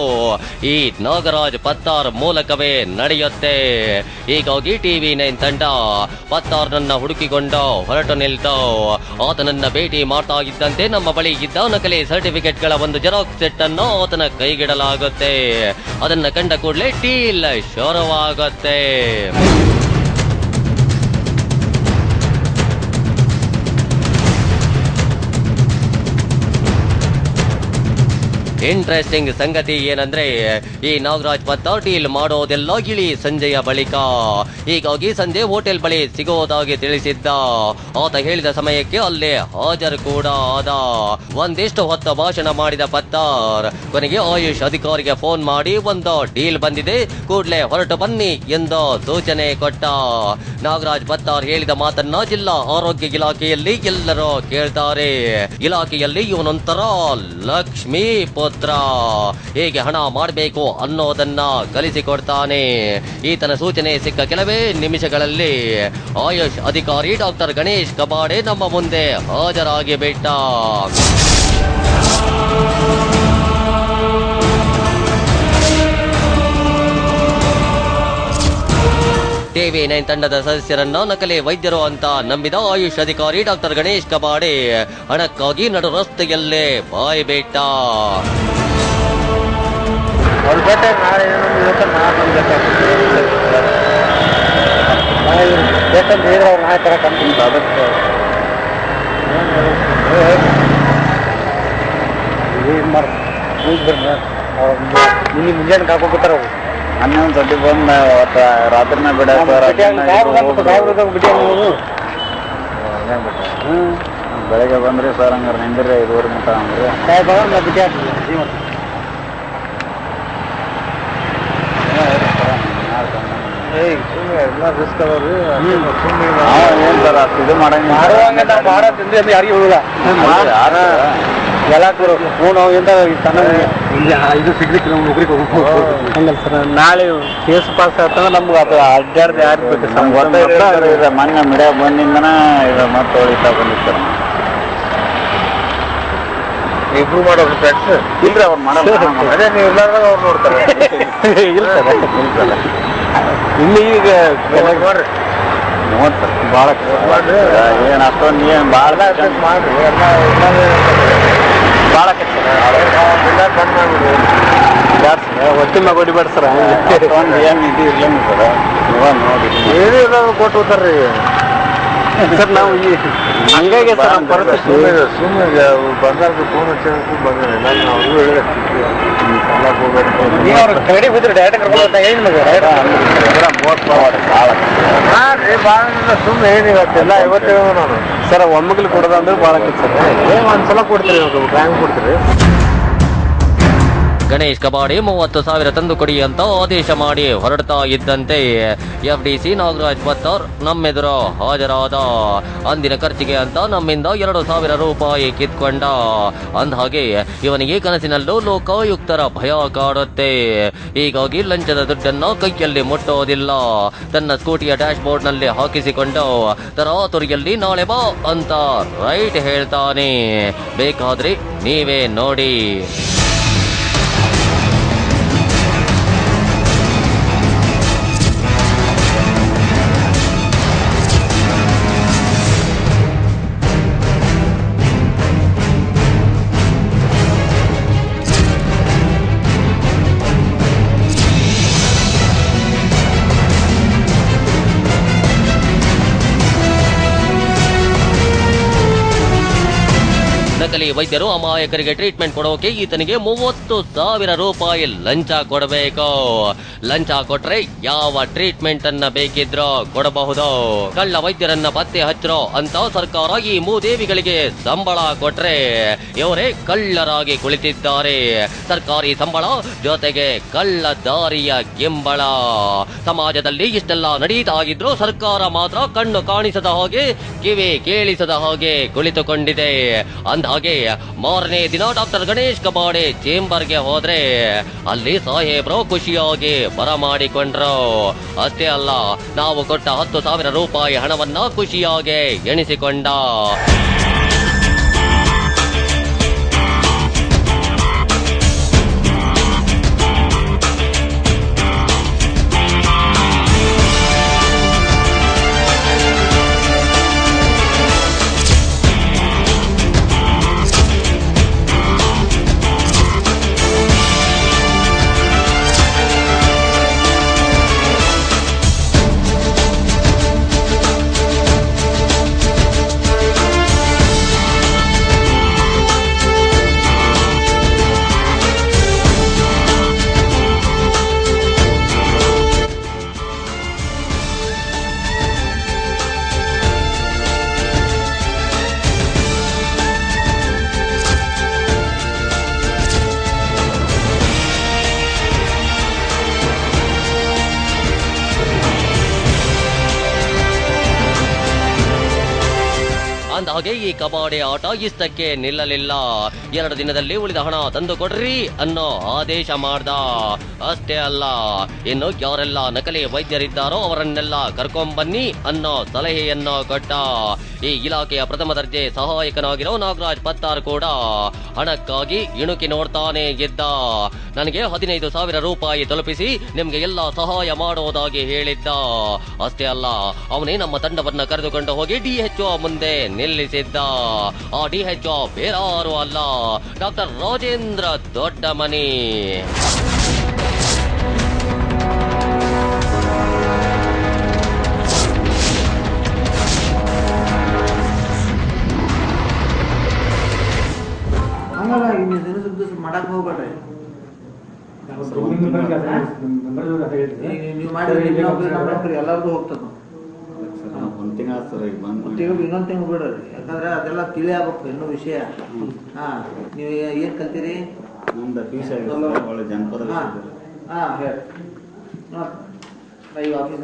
ಈ ನಾಗರಾಜ್ ಪತ್ತಾರ್ ಮೂಲಕವೇ ನಡೆಯುತ್ತೆ. ಹೀಗಾಗಿ TV9 ತಂಡ ಪತ್ತಾರ್ನನ್ನ ಹುಡುಕಿಕೊಂಡು ಹೊರಟು ನಿಲ್ತು. ಆತನನ್ನ ಭೇಟಿ ಮಾಡ್ತಾ ಇದ್ದಂತೆ ನಮ್ಮ ಬಳಿ ಇದ್ದ ನಕಲಿ ಸರ್ಟಿಫಿಕೇಟ್ಗಳ ಒಂದು ಜೆರಾಕ್ಸ್ ಸೆಟ್ ಅನ್ನು ಆತನ ಕೈಗಿಡಲಾಗುತ್ತೆ. ಅದನ್ನ ಕಂಡ ಕೂಡಲೇ ಡೀಲ್ ಶುರುವಾಗುತ್ತೆ. ಇಂಟ್ರೆಸ್ಟಿಂಗ್ ಸಂಗತಿ ಏನಂದ್ರೆ, ಈ ನಾಗರಾಜ್ ಪತ್ತಾರ್ ಡೀಲ್ ಮಾಡೋದೆಲ್ಲ ಇಳಿ ಸಂಜೆಯ ಬಳಿಕ. ಹೀಗಾಗಿ ಸಂಜೆ ಹೋಟೆಲ್ ಬಳಿ ಸಿಗೋದಾಗಿ ತಿಳಿಸಿದ್ದ. ಆತ ಹೇಳಿದ ಸಮಯಕ್ಕೆ ಅಲ್ಲೇ ಹಾಜರು ಕೂಡ ಆದ. ಒಂದಿಷ್ಟು ಹೊತ್ತು ಭಾಷಣ ಮಾಡಿದ ಪತ್ತಾರ್ ಕೊನೆಗೆ ಆಯುಷ್ ಅಧಿಕಾರಿಗೆ ಫೋನ್ ಮಾಡಿ ಒಂದು ಡೀಲ್ ಬಂದಿದೆ, ಕೂಡಲೇ ಹೊರಟು ಬನ್ನಿ ಎಂದು ಸೂಚನೆ ಕೊಟ್ಟ. ನಾಗರಾಜ್ ಪತ್ತಾರ್ ಹೇಳಿದ ಮಾತನ್ನ ಜಿಲ್ಲಾ ಆರೋಗ್ಯ ಇಲಾಖೆಯಲ್ಲಿ ಎಲ್ಲರೂ ಕೇಳ್ತಾರೆ. ಇಲಾಖೆಯಲ್ಲಿ ಇವನೊಂಥರ ಲಕ್ಷ್ಮೀ ಪುತ್ರ. ಹೇಗೆ ಹಣ ಮಾಡಬೇಕು ಅನ್ನೋದನ್ನ ಕಲಿಸಿಕೊಡ್ತಾನೆ. ಈತನ ಸೂಚನೆ ಸಿಕ್ಕ ಕೆಲವೇ ನಿಮಿಷಗಳಲ್ಲಿ ಆಯುಷ್ ಅಧಿಕಾರಿ ಡಾಕ್ಟರ್ ಗಣೇಶ್ ಕಬಾಡೆ ನಮ್ಮ ಮುಂದೆ ಹಾಜರಾಗಿ ಬಿಟ್ಟ. TV9 ತಂಡದ ಸದಸ್ಯರನ್ನ ನಕಲಿ ವೈದ್ಯರು ಅಂತ ನಂಬಿದ ಆಯುಷ್ ಅಧಿಕಾರಿ ಡಾಕ್ಟರ್ ಗಣೇಶ್ ಕಬಾಡೆ ಹಣಕ್ಕಾಗಿ ನಡು ರಸ್ತೆಯಲ್ಲೇ ಬಾಯ್ಬಿಟ್ಟ. ಮುಂಜಾನೆ ಕಾಕೋತಾರ ಹನ್ನೊಂದು ಸತಿ ಬಂದು ರಾತ್ರಿನ ಬಿಡ ಬೆಳಗ್ಗೆ ಬಂದ್ರಿ ಸರ್, ಹಂಗಾರೆ ನಿಂದ್ರಿ 5:30 ಮಟ್ಟ ಅಂದ್ರೆ ಏನ್ ಸರ್ ಅಷ್ಟು ಇದು ಮಾಡಂಗಿಲ್ಲ ಯಾರಿಗೆ ಹೋಗಲ್ಲ ಎಲ್ಲ ಇದು ಸಿಗ್ಲಿಕ್ಕೆ ನಮ್ಗೆ ನೌಕರಿಗೆ ಹೋಗಲ್ಲ ಸರ್. ನಾಳೆ ಕೇಸ್ ಪಾಸ್ ಆಗ್ತಂದ್ರೆ ನಮ್ಗೆ ಅದು ಅಡ್ಡಾಡ್ದು ಯಾರು ಬೇಕು ನಮ್ಗೆ ಗೊತ್ತಾಗಿರುತ್ತೆ. ಮೊನ್ನೆ ಮಿಡಿಯಾ ಬಂದಿಂದನ ಇದು ಮತ್ತೆ ಹೊಳಿತಾ ಬಂದಿರ್ತಾರೆ. ಇಬ್ರು ಮಾಡೋದು ಫ್ರೆಂಡ್ಸ್ ಇಲ್ರಿ ಅವ್ರು ಮಾಡಲ್ಲ. ಅದೇ ನೀವು ಇಲ್ಲಾರ್ದಾಗ ಅವ್ರು ನೋಡ್ತಾರೆ. ಇಲ್ಲ ಸರ್ ಇಲ್ಲಿ ಈಗ ನೋಡ್ರಿ 30 ಭಾಳ ಏನು ಅಷ್ಟೊಂದು ಏನು ಭಾಳ ಮಾಡ್ರಿ ಎಲ್ಲ ಭಾಳ ಬಂದ್ ಮಾಡ್ಬಿಡ್ರಿ. ಒತ್ತಿ ಮ್ಯಾಗ ಹೊಡಿಬೇಡ ಸರ್. ಅಷ್ಟೊಂದು ಏನು ಇದು ಇಲ್ಲ ಸರ್. ಇವಾಗ ನೋಡಿ ಏನು ಇಲ್ಲ ಕೊಟ್ಟು ಹೋಗ್ತಾರ್ರಿ ಸರ್. ನಾವು ಈ ಹಂಗಾಗಿ ಸರ್ ನಮ್ಮ ಪರಿಸ್ಥಿತಿ ಸುಮ್ಮನೆ ಬಂದಾಗ ಫೋನ್ ಹಚ್ಚೋದಕ್ಕೂ ಬಂದಿಲ್ಲ. ನಾನು ಅವ್ರಿಗೂ ಹೇಳಿದೆ ನೀವು ಅವ್ರ ಕಡೆ ಬಿದ್ದರೆ ಡೈರೆಕ್ಟ್ ಕರ್ಕೊಂಡು ಹೇಳಿ ನಿಮಗೆ ಭಾಳ ಸುಮ್ಮನೆ ಏನು ಇವತ್ತೆಲ್ಲ ಇವತ್ತೇ ನಾನು ಸರ್ ಒಮ್ಮಗಲು ಕೊಡೋದಂದ್ರೆ ಭಾಳ ಸರ್. ಒಂದ್ಸಲ ಕೊಡ್ತೀರಿ, ಬ್ಯಾಂಕ್ ಕೊಡ್ತೀರಿ. ಗಣೇಶ್ ಕಬಾಡೆ 30,000 ತಂದು ಕೊಡಿ ಅಂತ ಆದೇಶ ಮಾಡಿ ಹೊರಡ್ತಾ ಇದ್ದಂತೆ FDC ನಾಗರಾಜ್ ಪತ್ತಾರ್ ನಮ್ಮೆದುರು ಹಾಜರಾದ. ಅಂದಿನ ಖರ್ಚಿಗೆ ಅಂತ ನಮ್ಮಿಂದ 2,000 ರೂಪಾಯಿ ಕಿತ್ಕೊಂಡ. ಅಂದಹಾಗೆ ಇವನಿಗೆ ಕನಸಿನಲ್ಲೂ ಲೋಕಾಯುಕ್ತರ ಭಯ ಕಾಡುತ್ತೆ. ಹೀಗಾಗಿ ಲಂಚದ ದುಡ್ಡನ್ನ ಕೈಯಲ್ಲಿ ಮುಟ್ಟೋದಿಲ್ಲ. ತನ್ನ ಸ್ಕೂಟಿಯ ಡ್ಯಾಶ್ ಬೋರ್ಡ್ ನಲ್ಲಿ ಹಾಕಿಸಿಕೊಂಡು ತರಾತುರಿಯಲ್ಲಿ ನಾಳೆ ಬಾ ಅಂತ ರೈಟ್ ಹೇಳ್ತಾನೆ. ಬೇಕಾದ್ರೆ ನೀವೇ ನೋಡಿ. ನಕಲಿ ವೈದ್ಯರು ಅಮಾಯಕರಿಗೆ ಟ್ರೀಟ್ಮೆಂಟ್ ಕೊಡೋಕೆ ಈತನಿಗೆ 30,000 ರೂಪಾಯಿ ಲಂಚ ಕೊಡಬೇಕು. ಲಂಚ ಕೊಟ್ರೆ ಯಾವ ಟ್ರೀಟ್ಮೆಂಟ್ ಅನ್ನ ಬೇಕಿದ್ರೋ ಕೊಡಬಹುದು. ಕಳ್ಳ ವೈದ್ಯರನ್ನ ಪತ್ತೆ ಹಚ್ಚರೋ ಅಂತ ಸರ್ಕಾರ ಈ ಮೂದೇವಿಗಳಿಗೆ ಸಂಬಳ ಕೊಟ್ರೆ ಇವರೇ ಕಳ್ಳರಾಗಿ ಕುಳಿತಿದ್ದಾರೆ. ಸರ್ಕಾರಿ ಸಂಬಳ ಜೊತೆಗೆ ಕಳ್ಳ ದಾರಿಯ ಗಿಂಬಳ. ಸಮಾಜದಲ್ಲಿ ಇಷ್ಟೆಲ್ಲ ನಡೀತಾ ಇದ್ರು ಸರ್ಕಾರ ಮಾತ್ರ ಕಣ್ಣು ಕಾಣಿಸದ ಹಾಗೆ ಕಿವಿ ಕೇಳಿಸದ ಹಾಗೆ ಕುಳಿತುಕೊಂಡಿದೆ. ಅಂದಹಾಗೆ ಮಾರನೇ ದಿನ ಡಾಕ್ಟರ್ ಗಣೇಶ್ ಕಬಾಡೆ ಚೇಂಬರ್ಗೆ ಹೋದ್ರೆ ಅಲ್ಲಿ ಸಾಹೇಬ್ರು ಖುಷಿಯಾಗಿ ಬರಮಾಡಿಕೊಂಡ್ರು. ಅಷ್ಟೇ ಅಲ್ಲ, ನಾವು ಕೊಟ್ಟ 10,000 ರೂಪಾಯಿ ಹಣವನ್ನ ಖುಷಿಯಾಗಿ ಎಣಿಸಿಕೊಂಡ. ಅಂದಹಾಗೆ ಈ ಕಬಾಡಿ ಆಟ ಇಷ್ಟಕ್ಕೆ ನಿಲ್ಲಲಿಲ್ಲ. 2 ದಿನದಲ್ಲಿ ಉಳಿದ ಹಣ ತಂದು ಕೊಡ್ರಿ ಅನ್ನೋ ಆದೇಶ ಮಾಡ್ದ. ಅಷ್ಟೇ ಅಲ್ಲ, ಇನ್ನು ಯಾರೆಲ್ಲ ನಕಲಿ ವೈದ್ಯರಿದ್ದಾರೋ ಅವರನ್ನೆಲ್ಲ ಕರ್ಕೊಂಬನ್ನಿ ಅನ್ನೋ ಸಲಹೆಯನ್ನ ಕೊಟ್ಟ. ಈ ಇಲಾಖೆಯ ಪ್ರಥಮ ದರ್ಜೆ ಸಹಾಯಕನಾಗಿರೋ ನಾಗರಾಜ್ ಪತ್ತಾರ್ ಕೂಡ ಹಣಕ್ಕಾಗಿ ಇಣುಕಿ ನೋಡ್ತಾನೆ ಇದ್ದ. ನನಗೆ 15,000 ರೂಪಾಯಿ ತಲುಪಿಸಿ ನಿಮ್ಗೆ ಎಲ್ಲ ಸಹಾಯ ಮಾಡೋದಾಗಿ ಹೇಳಿದ್ದ. ಅಷ್ಟೇ ಅಲ್ಲ, ಅವನೇ ನಮ್ಮ ತಂಡವನ್ನ ಕರೆದುಕೊಂಡು ಹೋಗಿ DHO ಮುಂದೆ ನಿಲ್ಲಿಸಿದ್ದ. ಆ DHO ಬೇರಾರು ಅಲ್ಲ, ಡಾಕ್ಟರ್ ರಾಜೇಂದ್ರ ದೊಡ್ಡಮನಿ. ಮಾಡಕ್ ಹೋಗ್ಬೇಡ್ರಿ. ಎಲ್ಲಾರ್ದು ಹೋಗ್ತದ. ಇನ್ನೊಂದ್ ತಿಂಗಳು ಬಿಡ್ರಿ, ಯಾಕಂದ್ರೆ ಅದೆಲ್ಲ ತಿಳಿಯಾಗಬೇಕು ಇನ್ನೂ ವಿಷಯ. ಹಾ, ನೀವು ಏನ್ ಕಲ್ತೀರಿ? ಒಳ್ಳೆ ಜನಪದ. ಹಾ ಹೇಳಿ. ಈ ಆಫೀಸ್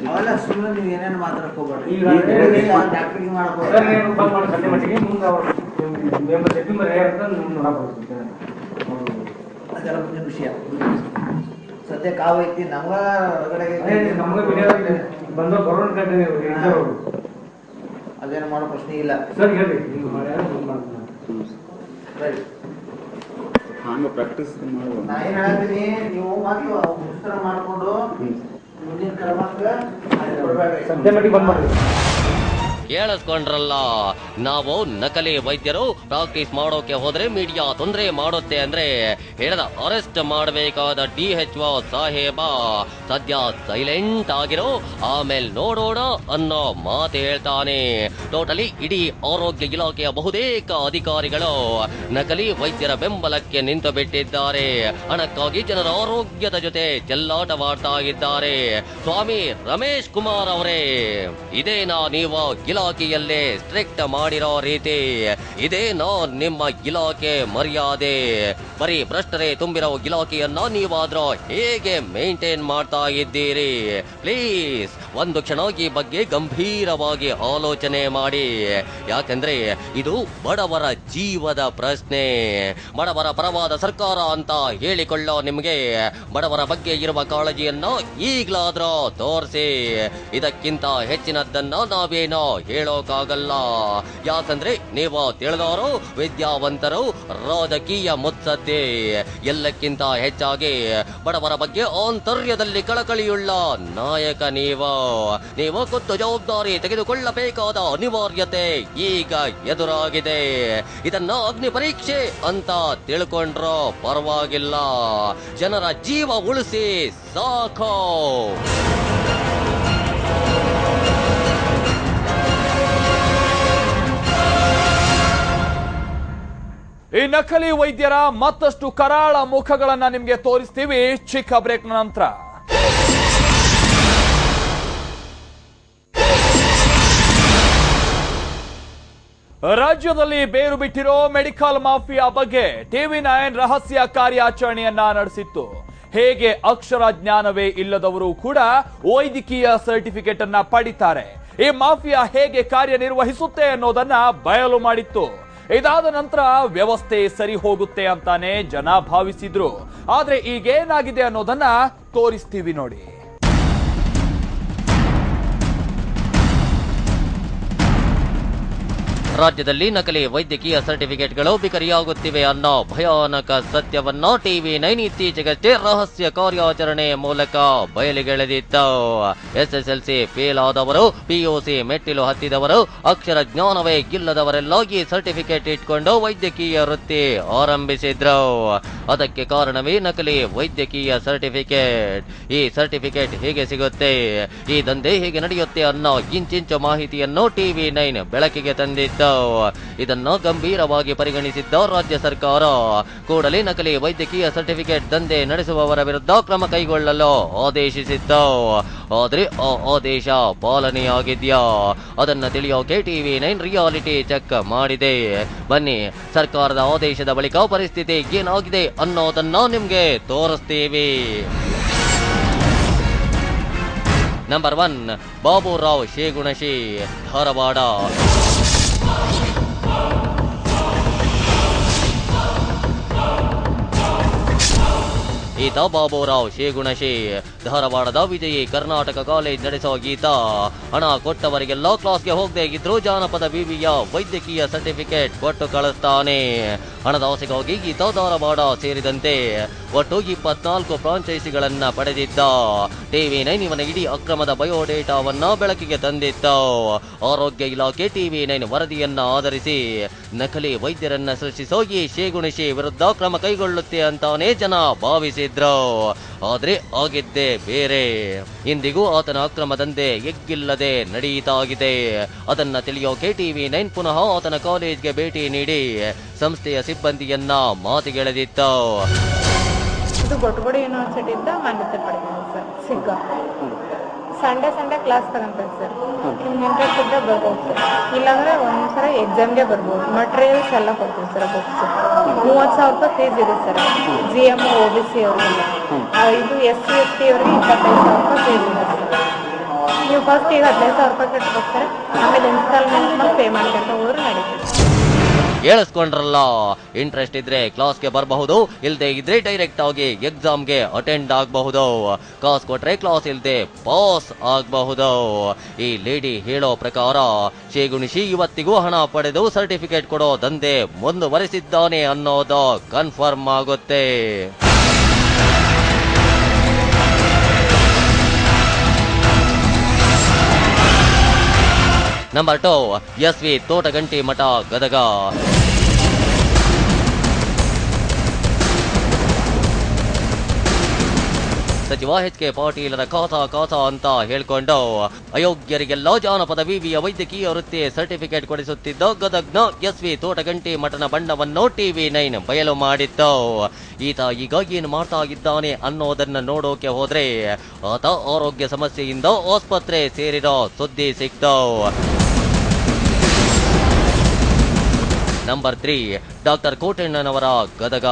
ಅವೆಲ್ಲ ಸುಮ್ಮನೆ ನೀವು ಏನೇನು ಮಾತಾಡಕ್ ಹೋಗ್ಬೇಡ್ರಿ. ಡಾಕ್ಟ್ರಿಗೆ ಅದೆಲ್ಲ ಮುಂದಿನ ವಿಷಯ. ಸದ್ಯ ಕಾವೈತಿ ನಮ್ಗ ಅದೇನು ಮಾಡೋ ಪ್ರಶ್ನೆ ಇಲ್ಲ. ಪ್ರಾಕ್ಟೀಸ್ ನಾ ಏನ್ ಹೇಳ್ತೀನಿ, ನೀವು ಮಾತು ಪುಸ್ತಕ ಮಾಡ್ಕೊಂಡು ಮುಂದಿನ ಕ್ರಮಕ್ಕೆ ಕೇಳಿಸ್ಕೊಂಡ್ರಲ್ಲ, ನಾವು ನಕಲಿ ವೈದ್ಯರು ಪ್ರಾಕ್ಟೀಸ್ ಮಾಡೋಕೆ ಹೋದ್ರೆ ಮೀಡಿಯಾ ತೊಂದರೆ ಮಾಡುತ್ತೆ ಅಂದ್ರೆ ಹೇಳಿದ ಅರೆಸ್ಟ್ ಮಾಡಬೇಕಾದ DHO ಸಾಹೇಬ ಸದ್ಯ ಸೈಲೆಂಟ್ ಆಗಿರೋ, ಆಮೇಲೆ ನೋಡೋಣ ಅನ್ನೋ ಮಾತು ಹೇಳ್ತಾನೆ. ಟೋಟಲಿ ಇಡೀ ಆರೋಗ್ಯ ಇಲಾಖೆಯ ಬಹುತೇಕ ಅಧಿಕಾರಿಗಳು ನಕಲಿ ವೈದ್ಯರ ಬೆಂಬಲಕ್ಕೆ ನಿಂತು ಬಿಟ್ಟಿದ್ದಾರೆ. ಹಣಕ್ಕಾಗಿ ಜನರ ಆರೋಗ್ಯದ ಜೊತೆ ಚೆಲ್ಲಾಟವಾಡ್ತಾ ಇದ್ದಾರೆ. ಸ್ವಾಮಿ ರಮೇಶ್ ಕುಮಾರ್ ಅವರೇ, ಇದೇನಾ ನೀವು ಇಲಾಖೆಯಲ್ಲೇ ಸ್ಟ್ರಿಕ್ಟ್ ಮಾಡಿರೋ ರೀತಿ? ಇದೇನೋ ನಿಮ್ಮ ಇಲಾಖೆ ಮರ್ಯಾದೆ? ಬರೀ ಭ್ರಷ್ಟರೇ ತುಂಬಿರೋ ಇಲಾಖೆಯನ್ನ ನೀವಾದ್ರೂ ಹೇಗೆ ಮೇಂಟೈನ್ ಮಾಡ್ತಾ ಇದ್ದೀರಿ? ಪ್ಲೀಸ್ ಒಂದು ಕ್ಷಣ ಈ ಬಗ್ಗೆ ಗಂಭೀರವಾಗಿ ಆಲೋಚನೆ ಮಾಡಿ. ಯಾಕಂದ್ರೆ ಇದು ಬಡವರ ಜೀವದ ಪ್ರಶ್ನೆ. ಬಡವರ ಪರವಾದ ಸರ್ಕಾರ ಅಂತ ಹೇಳಿಕೊಳ್ಳೋ ನಿಮ್ಗೆ ಬಡವರ ಬಗ್ಗೆ ಇರುವ ಕಾಳಜಿಯನ್ನ ಈಗ್ಲಾದ್ರೂ ತೋರಿಸಿ. ಇದಕ್ಕಿಂತ ಹೆಚ್ಚಿನದ್ದನ್ನ ನಾವೇನೋ ಹೇಳೋಕಾಗಲ್ಲ. ಯಾಕಂದ್ರೆ ನೀವು ತಿಳಿದವರು, ವಿದ್ಯಾವಂತರು, ರಾಜಕೀಯ ಮುತ್ಸದ್ದಿ, ಎಲ್ಲಕ್ಕಿಂತ ಹೆಚ್ಚಾಗಿ ಬಡವರ ಬಗ್ಗೆ ಆಂತರ್ಯದಲ್ಲಿ ಕಳಕಳಿಯುಳ್ಳ ನಾಯಕ ನೀವು. ನೀವು ಖುದ್ದು ಜವಾಬ್ದಾರಿ ತೆಗೆದುಕೊಳ್ಳಬೇಕಾದ ಅನಿವಾರ್ಯತೆ ಈಗ ಎದುರಾಗಿದೆ. ಇದನ್ನ ಅಗ್ನಿ ಪರೀಕ್ಷೆ ಅಂತ ತಿಳ್ಕೊಂಡ್ರೋ ಪರವಾಗಿಲ್ಲ, ಜನರ ಜೀವ ಉಳಿಸಿ ಸಾಕು. ಈ ನಕಲಿ ವೈದ್ಯರ ಮತ್ತಷ್ಟು ಕರಾಳ ಮುಖಗಳನ್ನ ನಿಮ್ಗೆ ತೋರಿಸ್ತೀವಿ ಚಿಕ್ಕ ಬ್ರೇಕ್ ನಂತರ. ರಾಜ್ಯದಲ್ಲಿ ಬೇರು ಬಿಟ್ಟಿರೋ ಮೆಡಿಕಲ್ ಮಾಫಿಯಾ ಬಗ್ಗೆ TV9 ರಹಸ್ಯ ಕಾರ್ಯಾಚರಣೆಯನ್ನ ನಡೆಸಿತ್ತು. ಹೇಗೆ ಅಕ್ಷರ ಜ್ಞಾನವೇ ಇಲ್ಲದವರು ಕೂಡ ವೈದ್ಯಕೀಯ ಸರ್ಟಿಫಿಕೇಟ್ ಅನ್ನ ಪಡಿತಾರೆ, ಈ ಮಾಫಿಯಾ ಹೇಗೆ ಕಾರ್ಯನಿರ್ವಹಿಸುತ್ತೆ ಅನ್ನೋದನ್ನ ಬಯಲು ಮಾಡಿತ್ತು. ಇದಾದ ನಂತರ ವ್ಯವಸ್ಥೆ ಸರಿ ಹೋಗುತ್ತೆ ಅಂತಾನೆ ಜನ ಭಾವಿಸಿದ್ರು. ಆದ್ರೆ ಈಗೇನಾಗಿದೆ ಅನ್ನೋದನ್ನ ತೋರಿಸ್ತೀವಿ ನೋಡಿ. ರಾಜ್ಯದಲ್ಲಿ ನಕಲಿ ವೈದ್ಯಕೀಯ ಸರ್ಟಿಫಿಕೇಟ್ಗಳು ಬಿಕರಿಯಾಗುತ್ತಿವೆ ಅನ್ನೋ ಭಯಾನಕ ಸತ್ಯವನ್ನ TV9 ಇತ್ತೀಚೆಗಷ್ಟೇ ರಹಸ್ಯ ಕಾರ್ಯಾಚರಣೆ ಮೂಲಕ ಬಯಲಿಗೆಳೆದಿತ್ತು. SSLC ಫೇಲ್ ಆದವರು, PUC ಮೆಟ್ಟಿಲು ಹತ್ತಿದವರು, ಅಕ್ಷರ ಜ್ಞಾನವೇ ಇಲ್ಲದವರೆಲ್ಲ ಈ ಸರ್ಟಿಫಿಕೇಟ್ ಇಟ್ಕೊಂಡು ವೈದ್ಯಕೀಯ ವೃತ್ತಿ ಆರಂಭಿಸಿದ್ರು. ಅದಕ್ಕೆ ಕಾರಣವೇ ನಕಲಿ ವೈದ್ಯಕೀಯ ಸರ್ಟಿಫಿಕೇಟ್. ಈ ಸರ್ಟಿಫಿಕೇಟ್ ಹೇಗೆ ಸಿಗುತ್ತೆ, ಈ ದಂಧೆ ಹೇಗೆ ನಡೆಯುತ್ತೆ ಅನ್ನೋ ಇಂಚಿಂಚು ಮಾಹಿತಿಯನ್ನು TV9 ಬೆಳಕಿಗೆ ತಂದಿತ್ತು. ಇದನ್ನು ಗಂಭೀರವಾಗಿ ಪರಿಗಣಿಸಿದ್ದ ರಾಜ್ಯ ಸರ್ಕಾರ ಕೂಡಲೇ ನಕಲಿ ವೈದ್ಯಕೀಯ ಸರ್ಟಿಫಿಕೇಟ್ ದಂಧೆ ನಡೆಸುವವರ ವಿರುದ್ಧ ಕ್ರಮ ಕೈಗೊಳ್ಳಲು ಆದೇಶಿಸಿತ್ತು. ಆದ್ರೆ ಆ ಆದೇಶ ಪಾಲನೆಯಾಗಿದ್ಯಾ ಅದನ್ನ ತಿಳಿಯೋಕೆ TV9 ರಿಯಾಲಿಟಿ ಚೆಕ್ ಮಾಡಿದೆ. ಬನ್ನಿ, ಸರ್ಕಾರದ ಆದೇಶದ ಬಳಿಕ ಪರಿಸ್ಥಿತಿ ಏನಾಗಿದೆ ಅನ್ನೋದನ್ನ ನಿಮ್ಗೆ ತೋರಿಸ್ತೀವಿ. ನಂಬರ್ 1, ಬಾಬುರಾವ್ ಶೇಗುಣಶಿ, ಧಾರವಾಡ. ಈತ ಬಾಬುರಾವ್ ಶೇಗುಣಶಿ ಧಾರವಾಡದ ವಿಜಯಿ ಕರ್ನಾಟಕ ಕಾಲೇಜ್ ನಡೆಸೋ ಈತ ಹಣ ಕೊಟ್ಟವರಿಗೆಲ್ಲ ಕ್ಲಾಸ್ಗೆ ಹೋಗದೆ ಇದ್ರು ಜಾನಪದ ವಿವಿಯ ವೈದ್ಯಕೀಯ ಸರ್ಟಿಫಿಕೇಟ್ ಕೊಟ್ಟು ಕಳಿಸ್ತಾನೆ. ಹಣದ ಆಸೆಗಾಗಿ ಈತ ಧಾರವಾಡ ಸೇರಿದಂತೆ ಒಟ್ಟು 24 ಫ್ರಾಂಚೈಸಿಗಳನ್ನ ಪಡೆದಿದ್ದ. TV9 ಇವನ ಇಡೀ ಅಕ್ರಮದ ಬಯೋಡೇಟಾವನ್ನ ಬೆಳಕಿಗೆ ತಂದಿತ್ತು. ಆರೋಗ್ಯ ಇಲಾಖೆ TV9 ವರದಿಯನ್ನ ಆಧರಿಸಿ ನಕಲಿ ವೈದ್ಯರನ್ನ ಸೃಷ್ಟಿಸೋ ಈ ಶೇಗುಣಿಶಿ ವಿರುದ್ಧ ಕ್ರಮ ಕೈಗೊಳ್ಳುತ್ತೆ ಅಂತಾನೆ ಜನ ಭಾವಿಸಿದ್ರು. ಆದ್ರೆ ಆಗಿದ್ದೇ ಬೇರೆ. ಇಂದಿಗೂ ಆತನ ಅಕ್ರಮ ದಂಧೆ ಎಗ್ಗಿಲ್ಲದೆ ನಡೆಯುತ್ತಾಗಿದೆ. ಅದನ್ನ ತಿಳಿಯೋಕೆ TV9 ಪುನಃ ಆತನ ಕಾಲೇಜ್ಗೆ ಭೇಟಿ ನೀಡಿ ಸಂಸ್ಥೆಯ ಸಿಬ್ಬಂದಿಯನ್ನ ಮಾತಿಗೆಳೆದಿತ್ತು. ಇದು ಗೊಟ್ಟಗೋಡಿ ಯೂನಿವರ್ಸಿಟಿಯಿಂದ ಮಾನ್ಯತೆ ಪಡೆದಿದೆ ಸರ್. ಸಿಗ್ಗ ಸಂಡೇ ಕ್ಲಾಸ್ ತಗೊಂತಾರೆ ಸರ್. ನಿಮ್ಗೆ ಇಂಟ್ರೆಸ್ಟ್ ಇದ್ದರೆ ಬರ್ಬೋದು ಸರ್, ಇಲ್ಲಾಂದ್ರೆ ಒಂದ್ಸಲ ಎಕ್ಸಾಮ್ಗೆ ಬರ್ಬೋದು. ಮಟೀರಿಯಲ್ಸ್ ಎಲ್ಲ ಕೊಡ್ತೀವಿ ಸರ್. ಬುಕ್ಸ್ 30,000 ರೂಪಾಯಿ ಫೀಸ್ ಇದೆ ಸರ್. GM OBC ಅವ್ರಿಗೆಲ್ಲ. ಇದು SC ST ಅವ್ರಿಗೆ 25,000 ರೂಪಾಯಿ ಫೀಸ್ ಇದೆ ಸರ್. ನೀವು ಫಸ್ಟ್ ಈಗ 15,000 ರೂಪಾಯಿ ಕಟ್ಬೇಕು ಸರ್. ಆಮೇಲೆ ಇನ್ಸ್ಟಾಲ್ಮೆಂಟ್ ಮಾಡಿ ಪೇ ಮಾಡ್ಕೊಂಡು ಹೋದ್ರೆ ನಡೀತದೆ. ಹೇಳಿಸ್ಕೊಂಡ್ರಲ್ಲ, ಇಂಟ್ರೆಸ್ಟ್ ಇದ್ರೆ ಕ್ಲಾಸ್ಗೆ ಬರಬಹುದು, ಇಲ್ದೆ ಇದ್ರೆ ಡೈರೆಕ್ಟ್ ಆಗಿ ಎಕ್ಸಾಮ್ಗೆ ಅಟೆಂಡ್ ಆಗಬಹುದು. ಕಾಸು ಕೊಟ್ರೆ ಕ್ಲಾಸ್ ಇಲ್ದೆ ಪಾಸ್ ಆಗಬಹುದು. ಈ ಲೇಡಿ ಹೇಳೋ ಪ್ರಕಾರ ಶೇಗುಣಿಶಿ ಇವತ್ತಿಗೂ ಹಣ ಪಡೆದು ಸರ್ಟಿಫಿಕೇಟ್ ಕೊಡೋ ದಂಧೆ ಮುಂದುವರೆಸಿದ್ದಾನೆ ಅನ್ನೋದು ಕನ್ಫರ್ಮ್ ಆಗುತ್ತೆ. ನಂಬರ್ 2, SV ತೋಟಗಂಟಿ ಮಠ, ಗದಗ. ಸಚಿವ HK ಪಾಟೀಲರ ಖಾತಾ ಅಂತ ಹೇಳ್ಕೊಂಡು ಅಯೋಗ್ಯರಿಗೆಲ್ಲ ಜಾನಪದ ವಿವಿಯ ವೈದ್ಯಕೀಯ ವೃತ್ತಿ ಸರ್ಟಿಫಿಕೇಟ್ ಕೊಡಿಸುತ್ತಿದ್ದ ಗದಗ್ನ SV ತೋಟಗಂಟಿ ಮಠನ ಬಣ್ಣವನ್ನು TV9 ಬಯಲು ಮಾಡಿತ್ತು. ಈತ ಈಗ ಏನು ಮಾಡ್ತಾ ಇದ್ದಾನೆ ಅನ್ನೋದನ್ನ ನೋಡೋಕೆ ಹೋದ್ರೆ ಆತ ಆರೋಗ್ಯ ಸಮಸ್ಯೆಯಿಂದ ಆಸ್ಪತ್ರೆ ಸೇರಿರೋ ಸುದ್ದಿ ಸಿಕ್ತು. Number 3, doctor Kotannanavara, Gadag.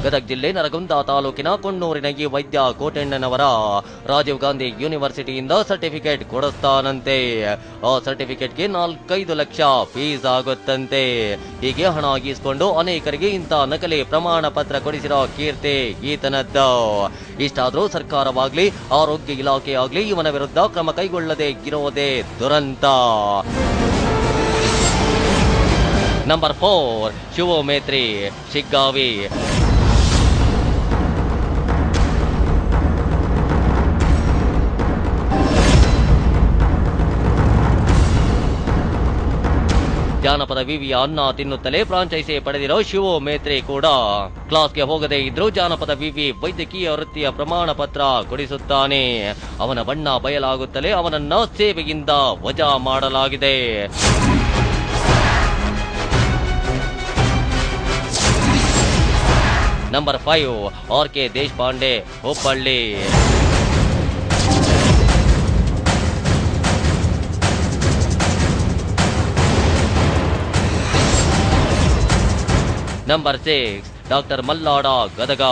ಗದಗ ಜಿಲ್ಲೆ ನರಗುಂದ ತಾಲೂಕಿನ ಕೊಣ್ಣೂರಿನ ಈ ವೈದ್ಯ ಕೋಟಣ್ಣನವರ ರಾಜೀವ್ ಗಾಂಧಿ ಯೂನಿವರ್ಸಿಟಿಯಿಂದ ಸರ್ಟಿಫಿಕೇಟ್ ಕೊಡಿಸ್ತಾನಂತೆ. ಆ ಸರ್ಟಿಫಿಕೇಟ್ಗೆ 4-5 ಲಕ್ಷ ಫೀಸ್ ಆಗುತ್ತಂತೆ. ಹೀಗೆ ಹಣ ಗೀಸ್ಕೊಂಡು ಅನೇಕರಿಗೆ ಇಂಥ ನಕಲಿ ಪ್ರಮಾಣ ಪತ್ರ ಕೊಡಿಸಿರೋ ಕೀರ್ತಿ ಈತನದ್ದು. ಇಷ್ಟಾದ್ರೂ ಸರ್ಕಾರವಾಗ್ಲಿ ಆರೋಗ್ಯ ಇಲಾಖೆ ಆಗ್ಲಿ ಇವನ ವಿರುದ್ಧ ಕ್ರಮ ಕೈಗೊಳ್ಳದೆ ಇರೋದೇ ದುರಂತ. ನಂಬರ್ 4, ಶಿವಮೇತ್ರಿ, ಶಿಗ್ಗಾವಿ. ಜಾನಪದ ವಿವಿಯ ಅನ್ನ ತಿನ್ನುತ್ತಲೇ ಫ್ರಾಂಚೈಸಿ ಪಡೆದಿರೋ ಶಿವು ಮೇತ್ರಿ ಕೂಡ ಕ್ಲಾಸ್ಗೆ ಹೋಗದೇ ಇದ್ರೂ ಜಾನಪದ ವಿವಿ ವೈದ್ಯಕೀಯ ವೃತ್ತಿಯ ಪ್ರಮಾಣ ಪತ್ರ ಕೊಡಿಸುತ್ತಾನೆ. ಅವನ ಬಣ್ಣ ಬಯಲಾಗುತ್ತಲೇ ಅವನನ್ನ ಸೇವೆಯಿಂದ ವಜಾ ಮಾಡಲಾಗಿದೆ. Number 5 RK Deshpande, Hubballi. Number 6 doctor Mallad, Gadag.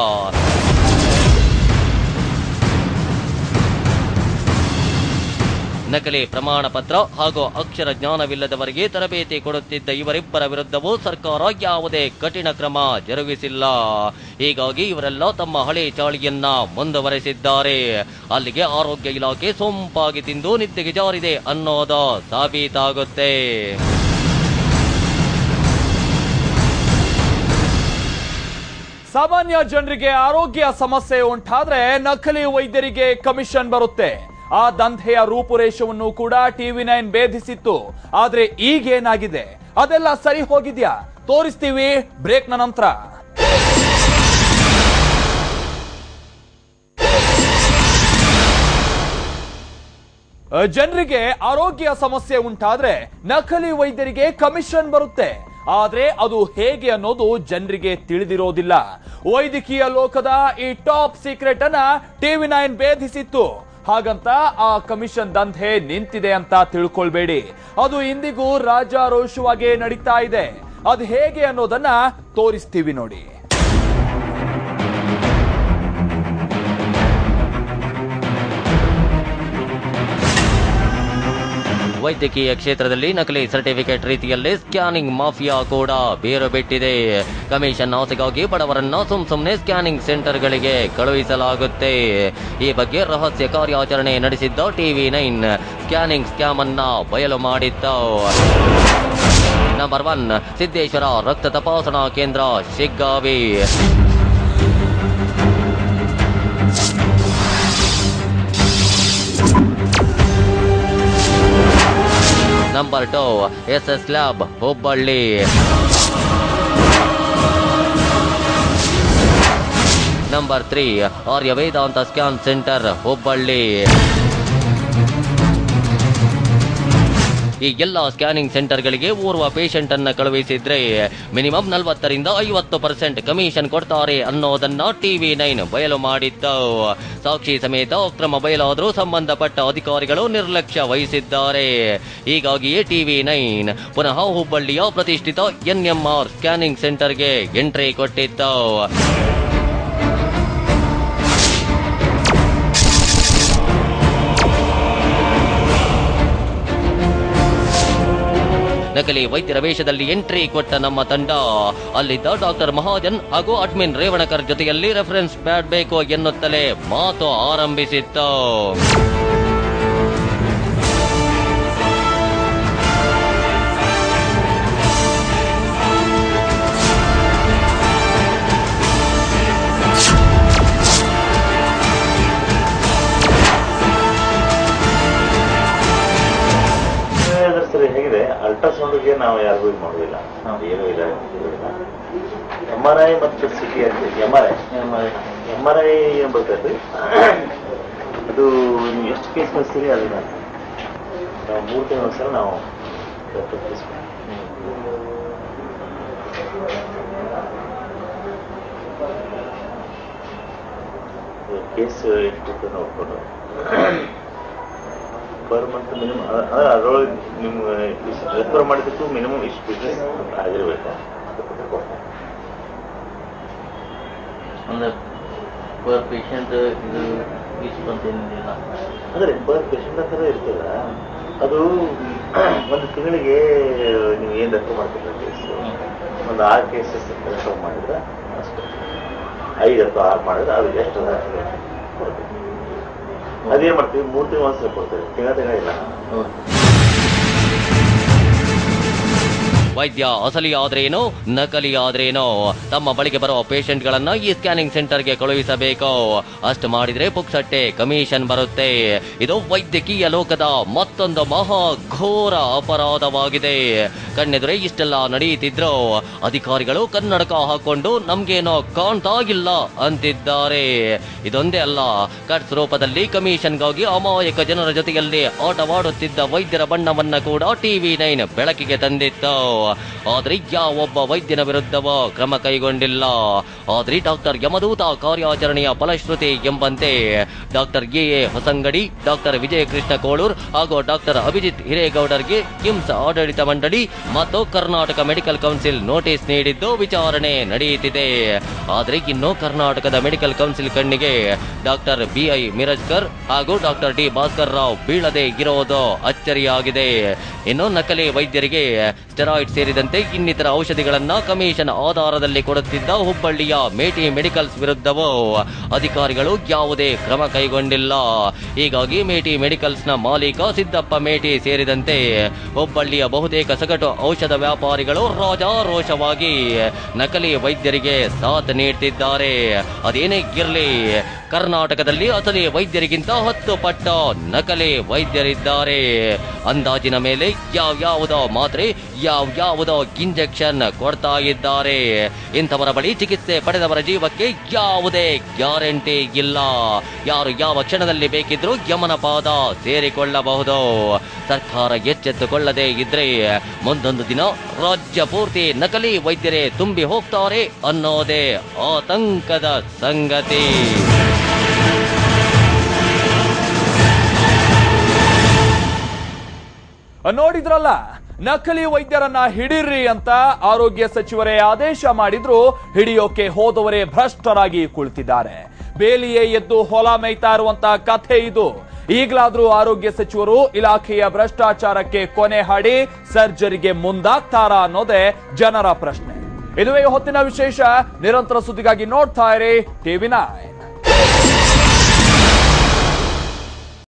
ನಕಲಿ ಪ್ರಮಾಣ ಪತ್ರ ಹಾಗೂ ಅಕ್ಷರ ಜ್ಞಾನವಿಲ್ಲದವರಿಗೆ ತರಬೇತಿ ಕೊಡುತ್ತಿದ್ದ ಇವರಿಬ್ಬರ ವಿರುದ್ಧವೂ ಸರ್ಕಾರ ಯಾವುದೇ ಕಠಿಣ ಕ್ರಮ ಜರುಗಿಸಿಲ್ಲ. ಹೀಗಾಗಿ ಇವರೆಲ್ಲ ತಮ್ಮ ಹಳೆ ಚಾಳಿಯನ್ನ ಮುಂದುವರೆಸಿದ್ದಾರೆ. ಅಲ್ಲಿಗೆ ಆರೋಗ್ಯ ಇಲಾಖೆ ಸೊಂಪಾಗಿ ತಿಂದು ನಿದ್ದೆಗೆ ಜಾರಿದೆ ಅನ್ನೋದು ಸಾಬೀತಾಗುತ್ತೆ. ಸಾಮಾನ್ಯ ಜನರಿಗೆ ಆರೋಗ್ಯ ಸಮಸ್ಯೆ ಉಂಟಾದ್ರೆ ನಕಲಿ ವೈದ್ಯರಿಗೆ ಕಮಿಷನ್ ಬರುತ್ತೆ. ಆ ದಂಧೆಯ ರೂಪುರೇಷವನ್ನು ಕೂಡ TV9 ಭೇದಿಸಿತ್ತು. ಆದ್ರೆ ಈಗೇನಾಗಿದೆ, ಅದೆಲ್ಲ ಸರಿ ಹೋಗಿದ್ಯಾ? ತೋರಿಸ್ತೀವಿ ಬ್ರೇಕ್ನ ನಂತರ. ಜನರಿಗೆ ಆರೋಗ್ಯ ಸಮಸ್ಯೆ ಉಂಟಾದ್ರೆ ನಕಲಿ ವೈದ್ಯರಿಗೆ ಕಮಿಷನ್ ಬರುತ್ತೆ. ಆದ್ರೆ ಅದು ಹೇಗೆ ಅನ್ನೋದು ಜನರಿಗೆ ತಿಳಿದಿರೋದಿಲ್ಲ. ವೈದ್ಯಕೀಯ ಲೋಕದ ಈ ಟಾಪ್ ಸೀಕ್ರೆಟ್ ಅನ್ನ TV9 ಭೇದಿಸಿತ್ತು. ಹಾಗಂತ ಆ ಕಮಿಷನ್ ದಂಧೆ ನಿಂತಿದೆ ಅಂತ ತಿಳ್ಕೊಳ್ಬೇಡಿ. ಅದು ಇಂದಿಗೂ ರಾಜಾರೋಷವಾಗಿ ನಡೀತಾ ಇದೆ. ಅದು ಹೇಗೆ ಅನ್ನೋದನ್ನ ತೋರಿಸ್ತೀವಿ ನೋಡಿ. ವೈದ್ಯಕೀಯ ಕ್ಷೇತ್ರದಲ್ಲಿ ನಕಲಿ ಸರ್ಟಿಫಿಕೇಟ್ ರೀತಿಯಲ್ಲಿ ಸ್ಕ್ಯಾನಿಂಗ್ ಮಾಫಿಯಾ ಕೂಡ ಬೇರು ಬಿಟ್ಟಿದೆ. ಕಮಿಷನ್ ಆಸೆಗಾಗಿ ಬಡವರನ್ನ ಸುಮ್ಮನೆ ಸ್ಕ್ಯಾನಿಂಗ್ ಸೆಂಟರ್ಗಳಿಗೆ ಕಳುಹಿಸಲಾಗುತ್ತೆ. ಈ ಬಗ್ಗೆ ರಹಸ್ಯ ಕಾರ್ಯಾಚರಣೆ ನಡೆಸಿದ್ದ TV9 ಸ್ಕ್ಯಾನಿಂಗ್ ಸ್ಕ್ಯಾಮ್ ಅನ್ನ ಬಯಲು ಮಾಡಿತ್ತು. ನಂಬರ್ 1 ಸಿದ್ದೇಶ್ವರ ರಕ್ತ ತಪಾಸಣಾ ಕೇಂದ್ರ, Shiggavi. Number 2 SS lab, Hubballi. Number 3 Arya Vedanta scan centre, Hubballi. ಈ ಎಲ್ಲ ಸ್ಕ್ಯಾನಿಂಗ್ ಸೆಂಟರ್ಗಳಿಗೆ ಓರ್ವ ಪೇಷಂಟ್ ಅನ್ನ ಕಳುಹಿಸಿದ್ರೆ ಮಿನಿಮಮ್ 40% 50% ಕಮಿಷನ್ ಕೊಡ್ತಾರೆ ಅನ್ನೋದನ್ನ TV9 ಬಯಲು ಮಾಡಿತ್ತು. ಸಾಕ್ಷಿ ಸಮೇತ ಅಕ್ರಮ ಬಯಲಾದರೂ ಸಂಬಂಧಪಟ್ಟ ಅಧಿಕಾರಿಗಳು ನಿರ್ಲಕ್ಷ್ಯ ವಹಿಸಿದ್ದಾರೆ. ಹೀಗಾಗಿಯೇ TV9 ಪುನಃ ಹುಬ್ಬಳ್ಳಿಯ ಪ್ರತಿಷ್ಠಿತ NMR ಸ್ಕ್ಯಾನಿಂಗ್ ಸೆಂಟರ್ಗೆ ಎಂಟ್ರಿ ಕೊಟ್ಟಿತ್ತು. ನಕಲಿ ವೈದ್ಯರ ವೇಷದಲ್ಲಿ ಎಂಟ್ರಿ ಕೊಟ್ಟ ನಮ್ಮ ತಂಡ ಅಲ್ಲಿದ್ದ ಡಾಕ್ಟರ್ ಮಹಾಜನ್ ಹಾಗೂ ಅಡ್ಮಿನ್ ರೇವಣಕರ್ ಜೊತೆಯಲ್ಲಿ ರೆಫರೆನ್ಸ್ ಪ್ಯಾಡ್ ಬೇಕು ಎನ್ನುತ್ತಲೇ ಮಾತು ಆರಂಭಿಸಿತ್ತು. ಹೇಗಿದೆ, ಅಲ್ಟ್ರಾಸೌಂಡ್ಗೆ ನಾವು ಯಾರಿಗೂ ಇದು ಮಾಡೋದಿಲ್ಲ, ಏನೂ ಇಲ್ಲ. MRI ಮತ್ತು CT ಅಂತ MRI ಏನು ಬರ್ತೈತಿ, ಅದು ನೀವು ಎಷ್ಟು ಕೇಸ್ ಕಳಿಸ್ತೀರಿ ಅದನ್ನ ನಾವು 3 ತಿಂಗಳ ಒಂದ್ಸಲ ನಾವು ಕೇಸ್ ಎಷ್ಟು ನೋಡ್ಕೊಂಡು ಪರ್ ಮಂತ್ ಮಿನಿಮಮ್ ಅದರೊಳಗೆ ನಿಮ್ಗೆ ಇಷ್ಟು ರೆಫರ್ ಮಾಡಿದ್ದಕ್ಕೂ ಮಿನಿಮಮ್ ಇಷ್ಟು ಬಿಸ್ನೆಸ್ ಆಗಿರ್ಬೇಕು. ಅಂದ್ರೆ ಪರ್ ಪೇಷಂಟ್ ಇದು ಇಷ್ಟು ಅಂತೇನಿಲ್ಲ, ಅಂದರೆ ಪರ್ ಪೇಷಂಟ್ ಅಂತ ಇರ್ತದ. ಅದು ಒಂದು ತಿಂಗಳಿಗೆ ನೀವು ಏನು ರೆಫರ್ ಮಾಡ್ತೀರ ಕೇಸ್, ಒಂದು 6 ಕೇಸಸ್ ರೆಫರ್ ಮಾಡಿದ್ರೆ ಅಷ್ಟೇ, 5 ಅಥವಾ 6 ಮಾಡಿದ್ರೆ ಅದು ಎಷ್ಟು ಕೊಡ್ತೀವಿ. ಅದೇನ್ ಮಾಡ್ತೀವಿ, 3 ತಿಂಗಳು ಒಂದ್ಸಲ ಕೊಡ್ತೇವೆ, ತಿಂಗಳ ಇಲ್ಲ. ವೈದ್ಯ ಅಸಲಿ ಆದ್ರೇನೋ ನಕಲಿ ಆದ್ರೇನೋ ತಮ್ಮ ಬಳಿಗೆ ಬರೋ ಪೇಷಂಟ್ ಗಳನ್ನ ಈ ಸ್ಕ್ಯಾನಿಂಗ್ ಸೆಂಟರ್ಗೆ ಕಳುಹಿಸಬೇಕು. ಅಷ್ಟು ಮಾಡಿದ್ರೆ ಪುಕ್ಸಟ್ಟೆ ಕಮಿಷನ್ ಬರುತ್ತೆ. ಇದು ವೈದ್ಯಕೀಯ ಲೋಕದ ಮತ್ತೊಂದು ಮಹಾ ಘೋರ ಅಪರಾಧವಾಗಿದೆ. ಕಣ್ಣೆದುರೇ ಇಷ್ಟೆಲ್ಲ ನಡೆಯುತ್ತಿದ್ರು ಅಧಿಕಾರಿಗಳು ಕನ್ನಡಕ ಹಾಕೊಂಡು ನಮ್ಗೇನೋ ಕಾಣ್ತಾ ಇಲ್ಲ ಅಂತಿದ್ದಾರೆ. ಇದೊಂದೇ ಅಲ್ಲ, ಕಟ್ಸ್ ರೂಪದಲ್ಲಿ ಕಮಿಷನ್ಗಾಗಿ ಅಮಾಯಕ ಜನರ ಜೊತೆಯಲ್ಲಿ ಆಟವಾಡುತ್ತಿದ್ದ ವೈದ್ಯರ ಬಣ್ಣವನ್ನ ಕೂಡ TV9 ಬೆಳಕಿಗೆ ತಂದಿತ್ತು. ಆದ್ರೆ ಯಾವೊಬ್ಬ ವೈದ್ಯನ ವಿರುದ್ಧವೂ ಕ್ರಮ ಕೈಗೊಂಡಿಲ್ಲ. ಆದ್ರೆ ಡಾಕ್ಟರ್ ಯಮದೂತ ಕಾರ್ಯಾಚರಣೆಯ ಫಲಶ್ರುತಿ ಎಂಬಂತೆ ಡಾಕ್ಟರ್ ಎ ಹೊಸಂಗಡಿ, ಡಾಕ್ಟರ್ ವಿಜಯ ಕೃಷ್ಣ ಕೋಳೂರ್ ಹಾಗೂ ಡಾಕ್ಟರ್ ಅಭಿಜಿತ್ ಹಿರೇಗೌಡರ್ಗೆ ಕಿಮ್ಸ್ ಆಡಳಿತ ಮಂಡಳಿ ಮತ್ತು ಕರ್ನಾಟಕ ಮೆಡಿಕಲ್ ಕೌನ್ಸಿಲ್ ನೋಟಿಸ್ ನೀಡಿದ್ದು ವಿಚಾರಣೆ ನಡೆಯುತ್ತಿದೆ. ಆದ್ರೆ ಇನ್ನು ಕರ್ನಾಟಕದ ಮೆಡಿಕಲ್ ಕೌನ್ಸಿಲ್ ಕಣ್ಣಿಗೆ ಡಾಕ್ಟರ್ BI ಮಿರಜ್ಕರ್ ಹಾಗೂ ಡಾಕ್ಟರ್ D ಭಾಸ್ಕರ್ ರಾವ್ ಬೀಳದೆ ಇರೋದು ಅಚ್ಚರಿಯಾಗಿದೆ. ಇನ್ನು ನಕಲಿ ವೈದ್ಯರಿಗೆ ಸ್ಟೆರಾಯ್ಡ್ ಸೇರಿದಂತೆ ಇನ್ನಿತರ ಔಷಧಿಗಳನ್ನ ಕಮಿಷನ್ ಆಧಾರದಲ್ಲಿ ಕೊಡುತ್ತಿದ್ದ ಹುಬ್ಬಳ್ಳಿಯ ಮೇಟಿ ಮೆಡಿಕಲ್ಸ್ ವಿರುದ್ಧವೂ ಅಧಿಕಾರಿಗಳು ಯಾವುದೇ ಕ್ರಮ ಕೈಗೊಂಡಿಲ್ಲ. ಹೀಗಾಗಿ ಮೇಟಿ ಮೆಡಿಕಲ್ಸ್ನ ಮಾಲೀಕ ಸಿದ್ದಪ್ಪ ಮೇಟಿ ಸೇರಿದಂತೆ ಹುಬ್ಬಳ್ಳಿಯ ಬಹುತೇಕ ಸಗಟು ಔಷಧ ವ್ಯಾಪಾರಿಗಳು ರಾಜಾರೋಷವಾಗಿ ನಕಲಿ ವೈದ್ಯರಿಗೆ ಸಾಥ್ ನೀಡ್ತಿದ್ದಾರೆ. ಅದೇನೇ ಇರಲಿ, ಕರ್ನಾಟಕದಲ್ಲಿ ಅಸಲಿ ವೈದ್ಯರಿಗಿಂತ 10 ಪಟ್ಟು ನಕಲಿ ವೈದ್ಯರಿದ್ದಾರೆ. ಅಂದಾಜಿನ ಮೇಲೆ ಯಾವ್ಯಾವುದೋ ಮಾತ್ರೆ, ಯಾವ್ಯಾವುದೋ ಇಂಜೆಕ್ಷನ್ ಕೊಡ್ತಾ ಇದ್ದಾರೆ. ಇಂಥವರ ಬಳಿ ಚಿಕಿತ್ಸೆ ಪಡೆದವರ ಜೀವಕ್ಕೆ ಯಾವುದೇ ಗ್ಯಾರಂಟಿ ಇಲ್ಲ. ಯಾರು ಯಾವ ಕ್ಷಣದಲ್ಲಿ ಬೇಕಿದ್ರೂ ಯಮನ ಪಾದ ಸೇರಿಕೊಳ್ಳಬಹುದು. ಸರ್ಕಾರ ಎಚ್ಚೆತ್ತುಕೊಳ್ಳದೆ ಇದ್ರೆ ಮುಂದೊಂದು ದಿನ ರಾಜ್ಯ ಪೂರ್ತಿ ನಕಲಿ ವೈದ್ಯರೇ ತುಂಬಿ ಹೋಗ್ತಾರೆ ಅನ್ನೋದೇ ಆತಂಕದ ಸಂಗತಿ. ನೋಡಿದ್ರಲ್ಲ, ನಕಲಿ ವೈದ್ಯರನ್ನ ಹಿಡೀರ್ರಿ ಅಂತ ಆರೋಗ್ಯ ಸಚಿವರೇ ಆದೇಶ ಮಾಡಿದ್ರು ಹಿಡಿಯೋಕೆ ಹೋದವರೇ ಭ್ರಷ್ಟರಾಗಿ ಕುಳಿತಿದ್ದಾರೆ. ಬೇಲಿಯೇ ಎದ್ದು ಹೊಲ ಮೇಯ್ತಾ ಇರುವಂತ ಕಥೆ ಇದು. ಈಗಲಾದ್ರೂ ಆರೋಗ್ಯ ಸಚಿವರು ಇಲಾಖೆಯ ಭ್ರಷ್ಟಾಚಾರಕ್ಕೆ ಕೊನೆ ಹಾಡಿ ಸರ್ಜರಿಗೆ ಮುಂದಾಗ್ತಾರಾ ಅನ್ನೋದೇ ಜನರ ಪ್ರಶ್ನೆ. ಇದುವೇ ಹೊತ್ತಿನ ವಿಶೇಷ. ನಿರಂತರ ಸುದ್ದಿಗಾಗಿ ನೋಡ್ತಾ ಇರಿ TV9.